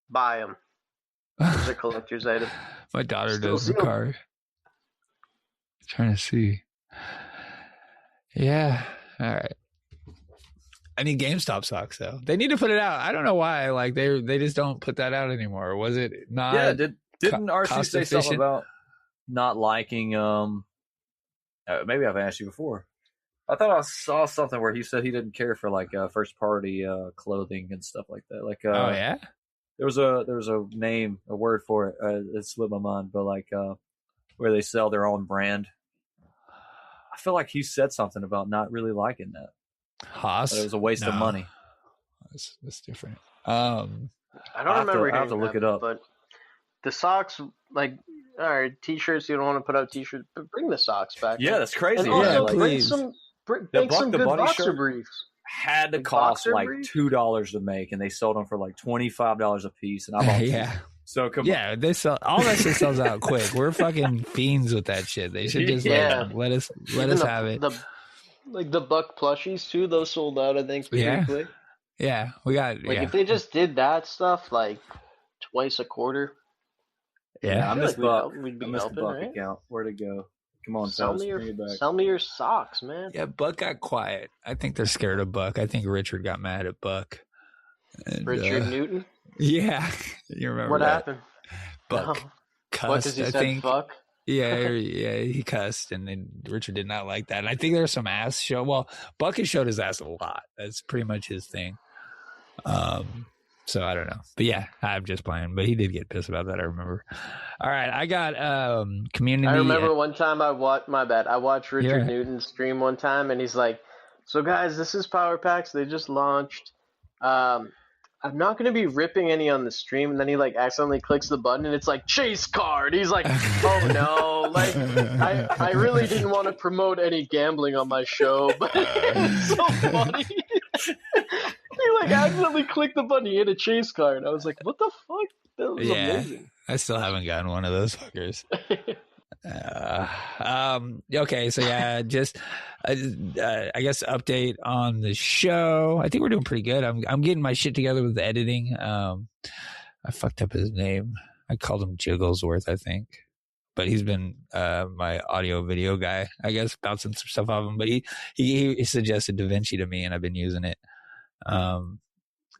Buy them. Those are collector's items. My daughter Still does see 'em. Macari. Trying to see. Yeah. All right. I need GameStop socks though. They need to put it out. I don't know why. Like they just don't put that out anymore. Was it not? Yeah, didn't RC cost say something efficient? about not liking? Maybe I've asked you before. I thought I saw something where he said he didn't care for like first party clothing and stuff like that. Like, Oh yeah. there was a name, a word for it. It slipped my mind, but like where they sell their own brand. I feel like he said something about not really liking that. Haas. But it was a waste of money. That's different. I don't remember. I have to look it up. But the socks, like, all right, t-shirts. You don't want to put out t-shirts, but bring the socks back. Yeah, that's crazy. And also, Yeah, bring please. some. The Make some the good bunny boxer shirt briefs. had to The cost boxer like brief? $2 to make, and they sold them for like $25 a piece, and I bought two. Yeah. So come Yeah, they sell all that shit sells out quick. We're fucking fiends with that shit. They should just Yeah. let us Even have it. Like the Buck plushies too. Those sold out, I think, pretty Yeah. quick. Yeah, we got Like if they just did that stuff like twice a quarter, yeah. I feel missed like Buck. we'd be I missed the helping, Buck right? account. Where'd it go? Come on, Sell fellas, me bring it back. sell me your socks, man. Yeah, Buck got quiet. I think they're scared of Buck. I think Richard got mad at Buck. And, Richard Newton. Yeah, you remember What that? happened? Buck No. What, cussed. because he I said think. fuck? Yeah, he cussed, and then Richard did not like that. And I think there's some ass show. Well, Buck has showed his ass a lot. That's pretty much his thing. So I don't know, but yeah, I'm just playing. But he did get pissed about that. I remember. All right, I got community. I remember one time I watched Richard Yeah. Newton stream one time, and he's like, "So guys, this is Power Packs. They just launched. I'm not going to be ripping any on the stream." And then he like accidentally clicks the button, and it's like chase card. He's like, "Oh no!" Like I really didn't want to promote any gambling on my show, but it's so funny. He like accidentally clicked the button. He hit a chase card. I was like, "What the fuck?" That was amazing. I still haven't gotten one of those fuckers. Okay, so yeah, just I guess update on the show. I think we're doing pretty good. I'm getting my shit together with the editing. I fucked up his name. I called him Jigglesworth, I think, but he's been my audio video guy. I guess bouncing some stuff off him, but he suggested DaVinci to me, and I've been using it.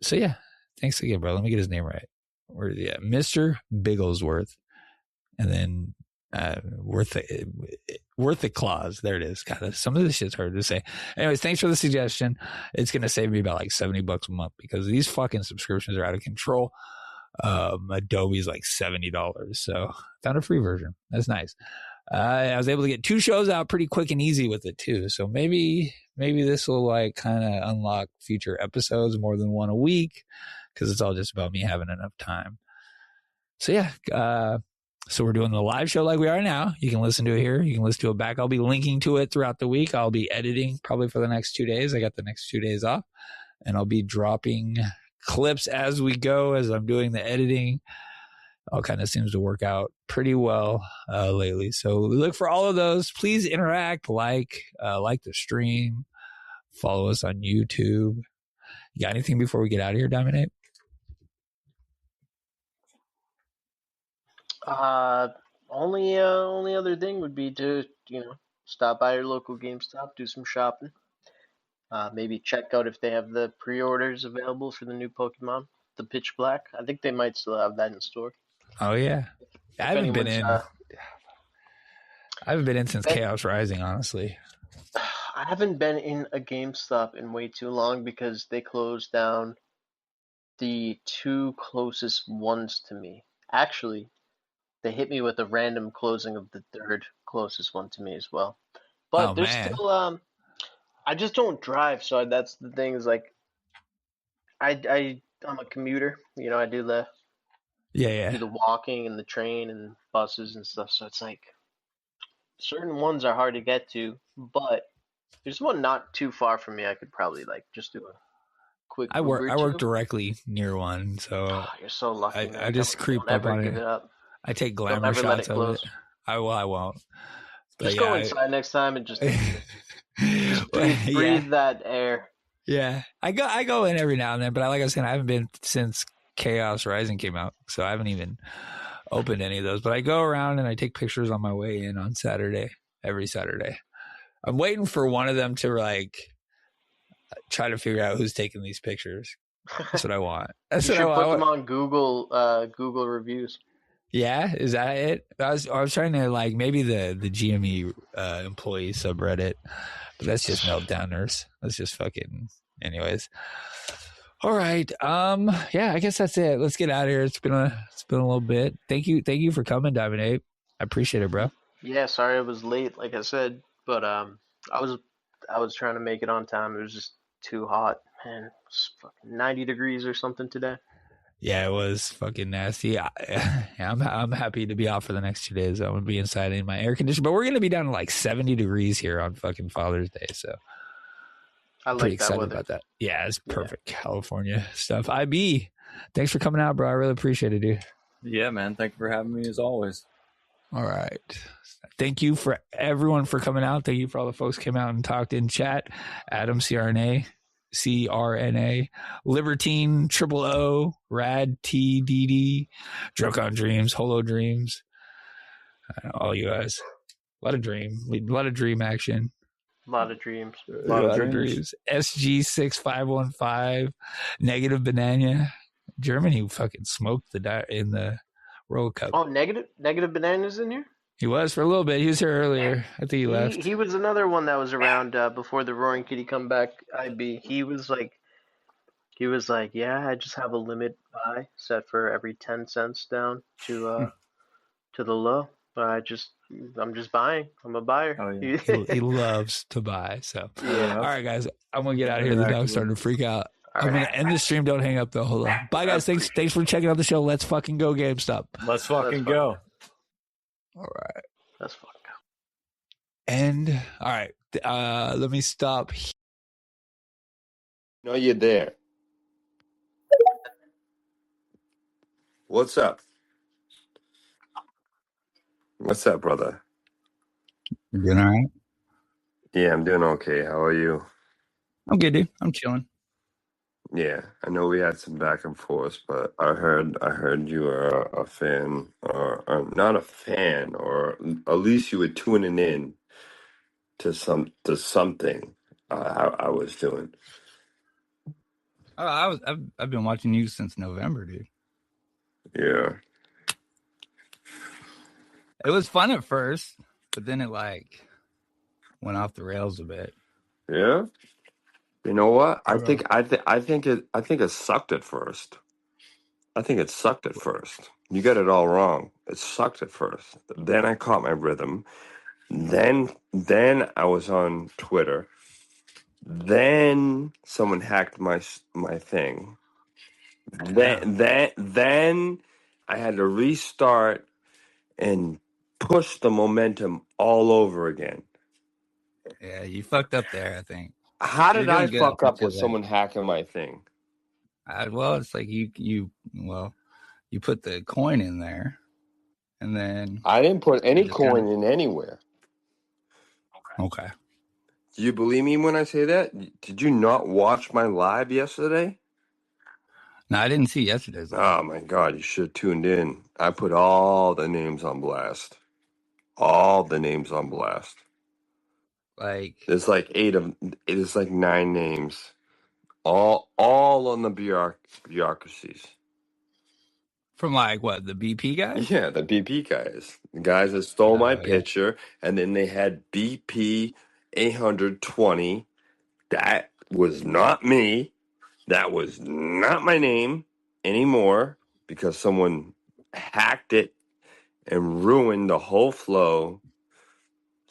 So yeah, thanks again, bro. Let me get his name right. Where is he at? Mr. Bigglesworth, and then worth the clause. There it is. God, some of this shit's hard to say. Anyways, thanks for the suggestion. It's gonna save me about like $70 a month because these fucking subscriptions are out of control. Adobe's like $70, so found a free version. That's nice. I was able to get 2 shows out pretty quick and easy with it too. So maybe this will like kind of unlock future episodes, more than one a week, because it's all just about me having enough time. So yeah, so we're doing the live show like we are now. You can listen to it here. You can listen to it back. I'll be linking to it throughout the week. I'll be editing probably for the next 2 days. I got the next 2 days off, and I'll be dropping clips as we go as I'm doing the editing. All kind of seems to work out pretty well lately. So look for all of those. Please interact, like the stream, follow us on YouTube. You got anything before we get out of here, Diamond Ape? Only other thing would be to stop by your local GameStop, do some shopping. Maybe check out if they have the pre-orders available for the new Pokemon, the Pitch Black. I think they might still have that in store. Oh yeah, I haven't been in. I haven't been in since Chaos Rising, honestly. I haven't been in a GameStop in way too long because they closed down the 2 closest ones to me. Actually, they hit me with a random closing of the 3rd closest one to me as well. But Oh there's man. still I just don't drive, so that's the thing is like I'm a commuter. You know, I do the Yeah. walking and the train and buses and stuff. So it's like certain ones are hard to get to, but there's one not too far from me. I could probably like just do a quick I work Uber I work to. directly near one, so Oh, you're so lucky, I man. just creep Don't up ever on give it. it up. I take Don't glamour ever let shots it of it. close. I won't. But Just yeah, go inside next time and just take a minute. Just breathe yeah. that air. Yeah. I go in every now and then, but like I was saying, I haven't been since Chaos Rising came out, so I haven't even opened any of those. But I go around and I take pictures on my way in on Saturday, every Saturday. I'm waiting for one of them to like try to figure out who's taking these pictures. That's what I want. That's You what I should put them want. on Google reviews. Yeah, is that it? I was trying to like maybe the GME employee subreddit, but that's just meltdowners. That's just fucking. Anyways, all right. Yeah, I guess that's it. Let's get out of here. It's been a little bit. Thank you for coming, Diamond Ape. I appreciate it, bro. Yeah, sorry I was late, like I said, but I was I was trying to make it on time. It was just too hot, man. It was fucking 90 degrees or something today. Yeah, it was fucking nasty. I'm happy to be out for the next 2 days. I'm gonna be inside in my air conditioner, but we're gonna be down to like 70 degrees here on fucking Father's Day. So I pretty like that excited weather. about that. Yeah, it's perfect California stuff. IB, thanks for coming out, bro. I really appreciate it, dude. Yeah, man. Thank you for having me as always. All right. Thank you for everyone for coming out. Thank you for all the folks who came out and talked in chat. Adam CRNA, Libertine, Triple O, Rad TDD, Drunk on Dreams, Holo Dreams. All you guys. A lot of dream action. A lot of dreams. A lot of dreams. SG6515, Negative Banana. Germany fucking smoked in the World Cup. Oh, negative bananas in here? He was for a little bit. He was here earlier. I think he left. He was another one that was around before the Roaring Kitty comeback. IB. He was like, yeah, I just have a limit buy set for every 10 cents down to the low. I'm just buying. I'm a buyer. Oh yeah. He loves to buy. So Yeah. all right, guys. I'm gonna get out of here. The dog's starting to freak out. All I'm right. gonna end the stream. Don't hang up though. Hold on. Bye guys. Thanks for checking out the show. Let's fucking go GameStop. Let's fucking go. All right. Let's fucking go. And all right. Let me stop. No, you're there. What's up? What's up, brother? You doing all right? Yeah, I'm doing okay. How are you? I'm good, dude. I'm chilling. Yeah, I know we had some back and forth, but I heard you are a fan, or not a fan, or at least you were tuning in to something I was doing. Oh, I've been watching you since November, dude. Yeah. It was fun at first, but then it like went off the rails a bit. Yeah. You know what? I think it sucked at first. I think it sucked at first. You got it all wrong. It sucked at first. Then I caught my rhythm. Then I was on Twitter. Then someone hacked my thing. Then I had to restart and push the momentum all over again. Yeah, you fucked up there, I think. How did I fuck up with like, someone hacking my thing? Well, it's like you put the coin in there, and then I didn't put any coin in anywhere. Okay. Do you believe me when I say that? Did you not watch my live yesterday? No, I didn't see yesterday's live. Oh my God, you should have tuned in. I put all the names on blast. All the names on blast. Like There's like 9 names. All on the bureaucracies. from like what, the BP guy? Yeah, the BP guys. The guys that stole my picture, and then they had BP 820. That was not me. That was not my name anymore because someone hacked it and ruined the whole flow.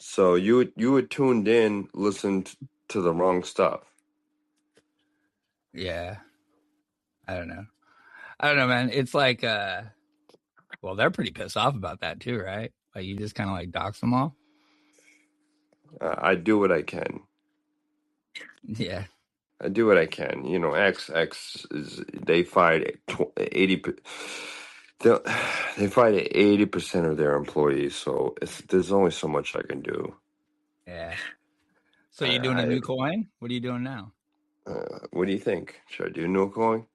So you were tuned in, listened to the wrong stuff. Yeah. I don't know, man. It's like, well, they're pretty pissed off about that too, right? Like you just kind of like dox them all. I do what I can. Yeah. I do what I can. You know, X is they fired 80. They fired 80% of their employees. So there's only so much I can do. Yeah. So you're doing a new coin? What are you doing now? What do you think? Should I do no coin?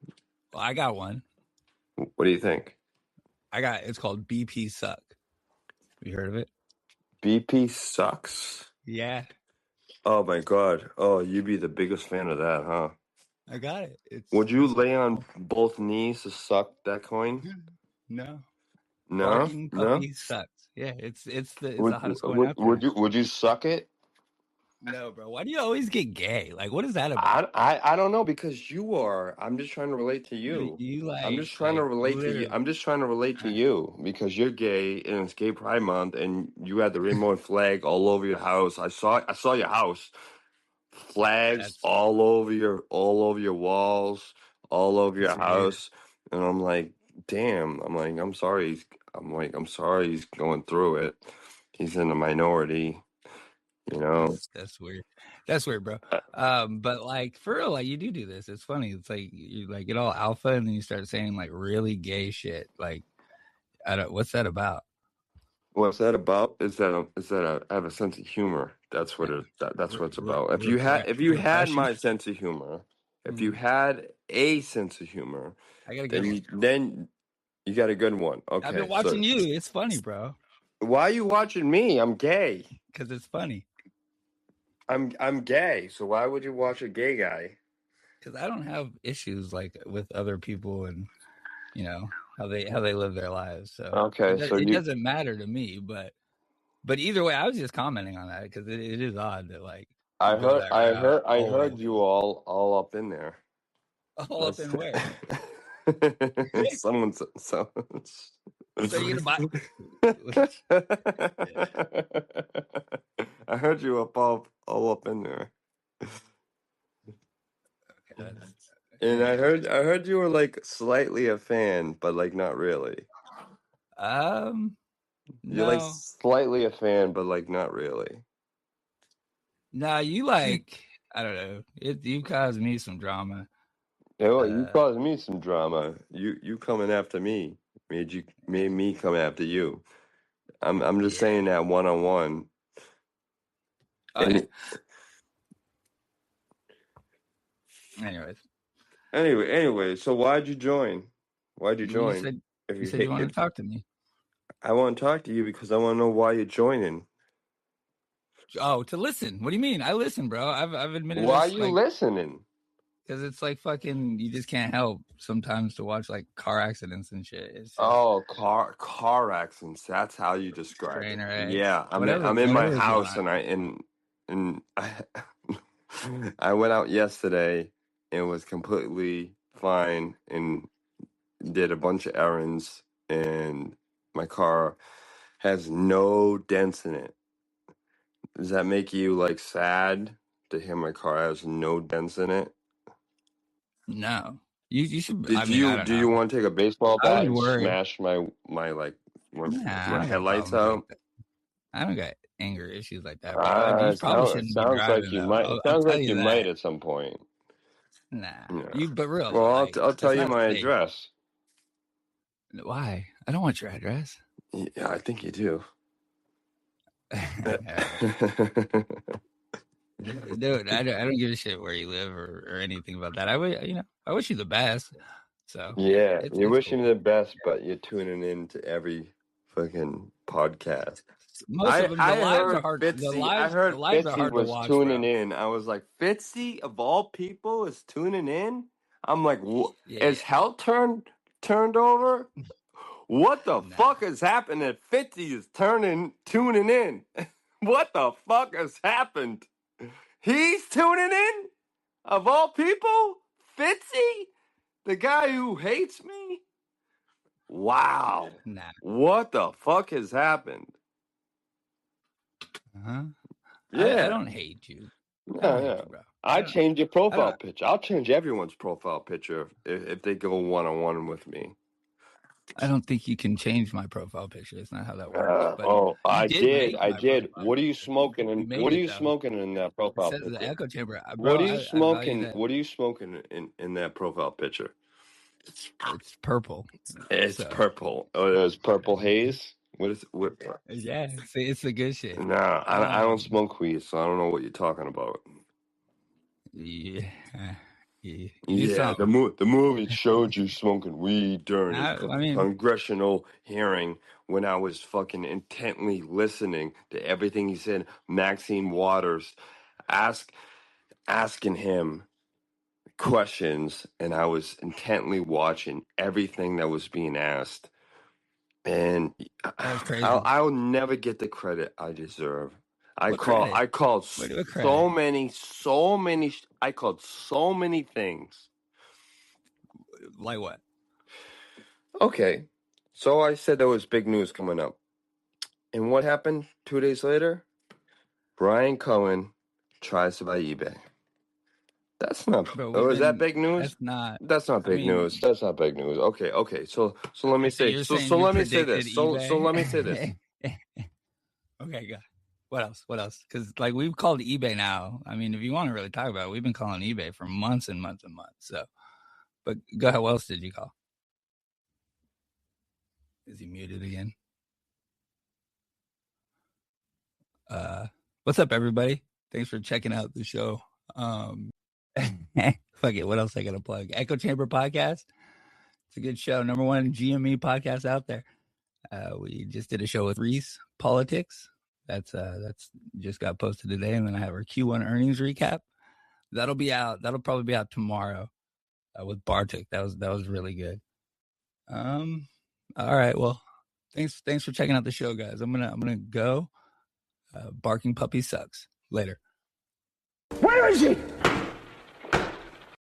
Well, I got one. What do you think? It's called BP Suck. You heard of it? BP sucks. Yeah. Oh my God. Oh, you'd be the biggest fan of that, huh? I got it. Would you lay on both knees to suck that coin? No. No, Barking no. puppy sucks. Yeah, it's the hottest coin out there. Would you suck it? No, bro. Why do you always get gay? Like, what is that about? I don't know, because you are. I'm just trying to relate to you. You I'm just trying to relate to you. I'm just trying to relate to you because you're gay and it's Gay Pride Month and you had the rainbow flag all over your house. I saw your house. Flags all over your walls, all over your house. And I'm like, damn. I'm sorry. I'm sorry he's going through it. He's in a minority, you know. That's weird. That's weird, bro. But like for real, like you do this. It's funny. It's like you like get all alpha and then you start saying like really gay shit. Like what's that about? What's that about? Is that I have a sense of humor. That's what that's what it's about. If you had my sense of humor, if you had a sense of humor, I got a good one. Then you got a good one. Okay. I've been watching you. It's funny, bro. Why are you watching me? I'm gay. Because it's funny. I'm gay, so why would you watch a gay guy? Because I don't have issues like with other people and you know how they live their lives. So okay, it doesn't matter to me. But either way, I was just commenting on that because it is odd that like I heard you all up in there. All up in where? Someone's so. So you gonna buy? I heard you all up in there. Okay, and I heard you were like slightly a fan, but like not really. No. You're like slightly a fan, but like not really. Nah, you like I don't know. You caused me some drama. You caused me some drama. You coming after me made me come after you. I'm just saying that one-on-one. Anyway, so why'd you join? You said you wanted to talk to me. I want to talk to you because I want to know why you're joining. Oh, to listen. What do you mean? I listen, bro. I've admitted. Why are you listening? Because it's like fucking. You just can't help sometimes to watch like car accidents and shit. It's just, car accidents. That's how you describe it. Right? Yeah, I'm in my house and I went out yesterday and was completely fine and did a bunch of errands and my car has no dents in it. Does that make you like sad to hear my car has no dents in it? No. You should. Do you want to take a baseball bat and smash my headlights out? I don't got anger issues like that. You probably shouldn't sounds like you might. It sounds like you might at some point. Nah. Yeah. But real. Well, I'll tell you my address. Why? I don't want your address. Yeah, I think you do. Dude, I don't give a shit where you live or anything about that. I wish you the best. So yeah, you're wishing me the best, but you're tuning in to every fucking podcast. Most of them, the lives are hard. I heard Fitzy was tuning in. I was like, Fitzy of all people is tuning in. I'm like, is hell turned over? What the fuck has happened that Fitzy is tuning in? What the fuck has happened? He's tuning in? Of all people? Fitzy? The guy who hates me? Wow. Nah. What the fuck has happened? huh. Yeah. I don't hate you. I Yeah, don't hate yeah. you, bro. I change your profile don't- picture. I'll change everyone's profile picture if they go one-on-one with me. I don't think you can change my profile picture. It's not how that works. But I you did did. make I my did. profile What are you picture. smoking? You And made what are it you though. smoking in that It profile says the picture? echo chamber, What bro. are you I value smoking? that. What are you smoking in that profile picture? It's purple. It's So purple. Oh, it's purple haze. What is what? yeah, it's the good shit. No, I don't smoke weed, so I don't know what you're talking about. Yeah, you do Yeah, something. the movie showed you smoking weed during a I mean, congressional hearing when I was fucking intently listening to everything he said. Maxine Waters asking him questions, and I was intently watching everything that was being asked. And that was crazy. I'll never get the credit I deserve. What credit? I called What credit? I called so many things. Like what? Okay, so I said there was big news coming up, and what happened 2 days later? Brian Cohen tries to buy eBay. That's not. Bro, Oh, is that big news? That's not. That's not I big mean, news. That's not big news. Okay. So let me so say. you're So saying you let me say predicted this. eBay? So let me say this. Okay, go. What else? Because like we've called eBay now. I mean, if you want to really talk about it, we've been calling eBay for months and months and months. So, but go ahead. What else did you call? Is he muted again? What's up, everybody? Thanks for checking out the show. Fuck it. What else I gotta plug? Echo Chamber Podcast. It's a good show. Number one GME podcast out there. We just did a show with Reese Politics. That's just got posted today, and then I have our Q1 earnings recap. That'll be out. That'll probably be out tomorrow with Bartik. That was really good. All right. Well, thanks for checking out the show, guys. I'm gonna go. Barking puppy sucks. Later. Where is he?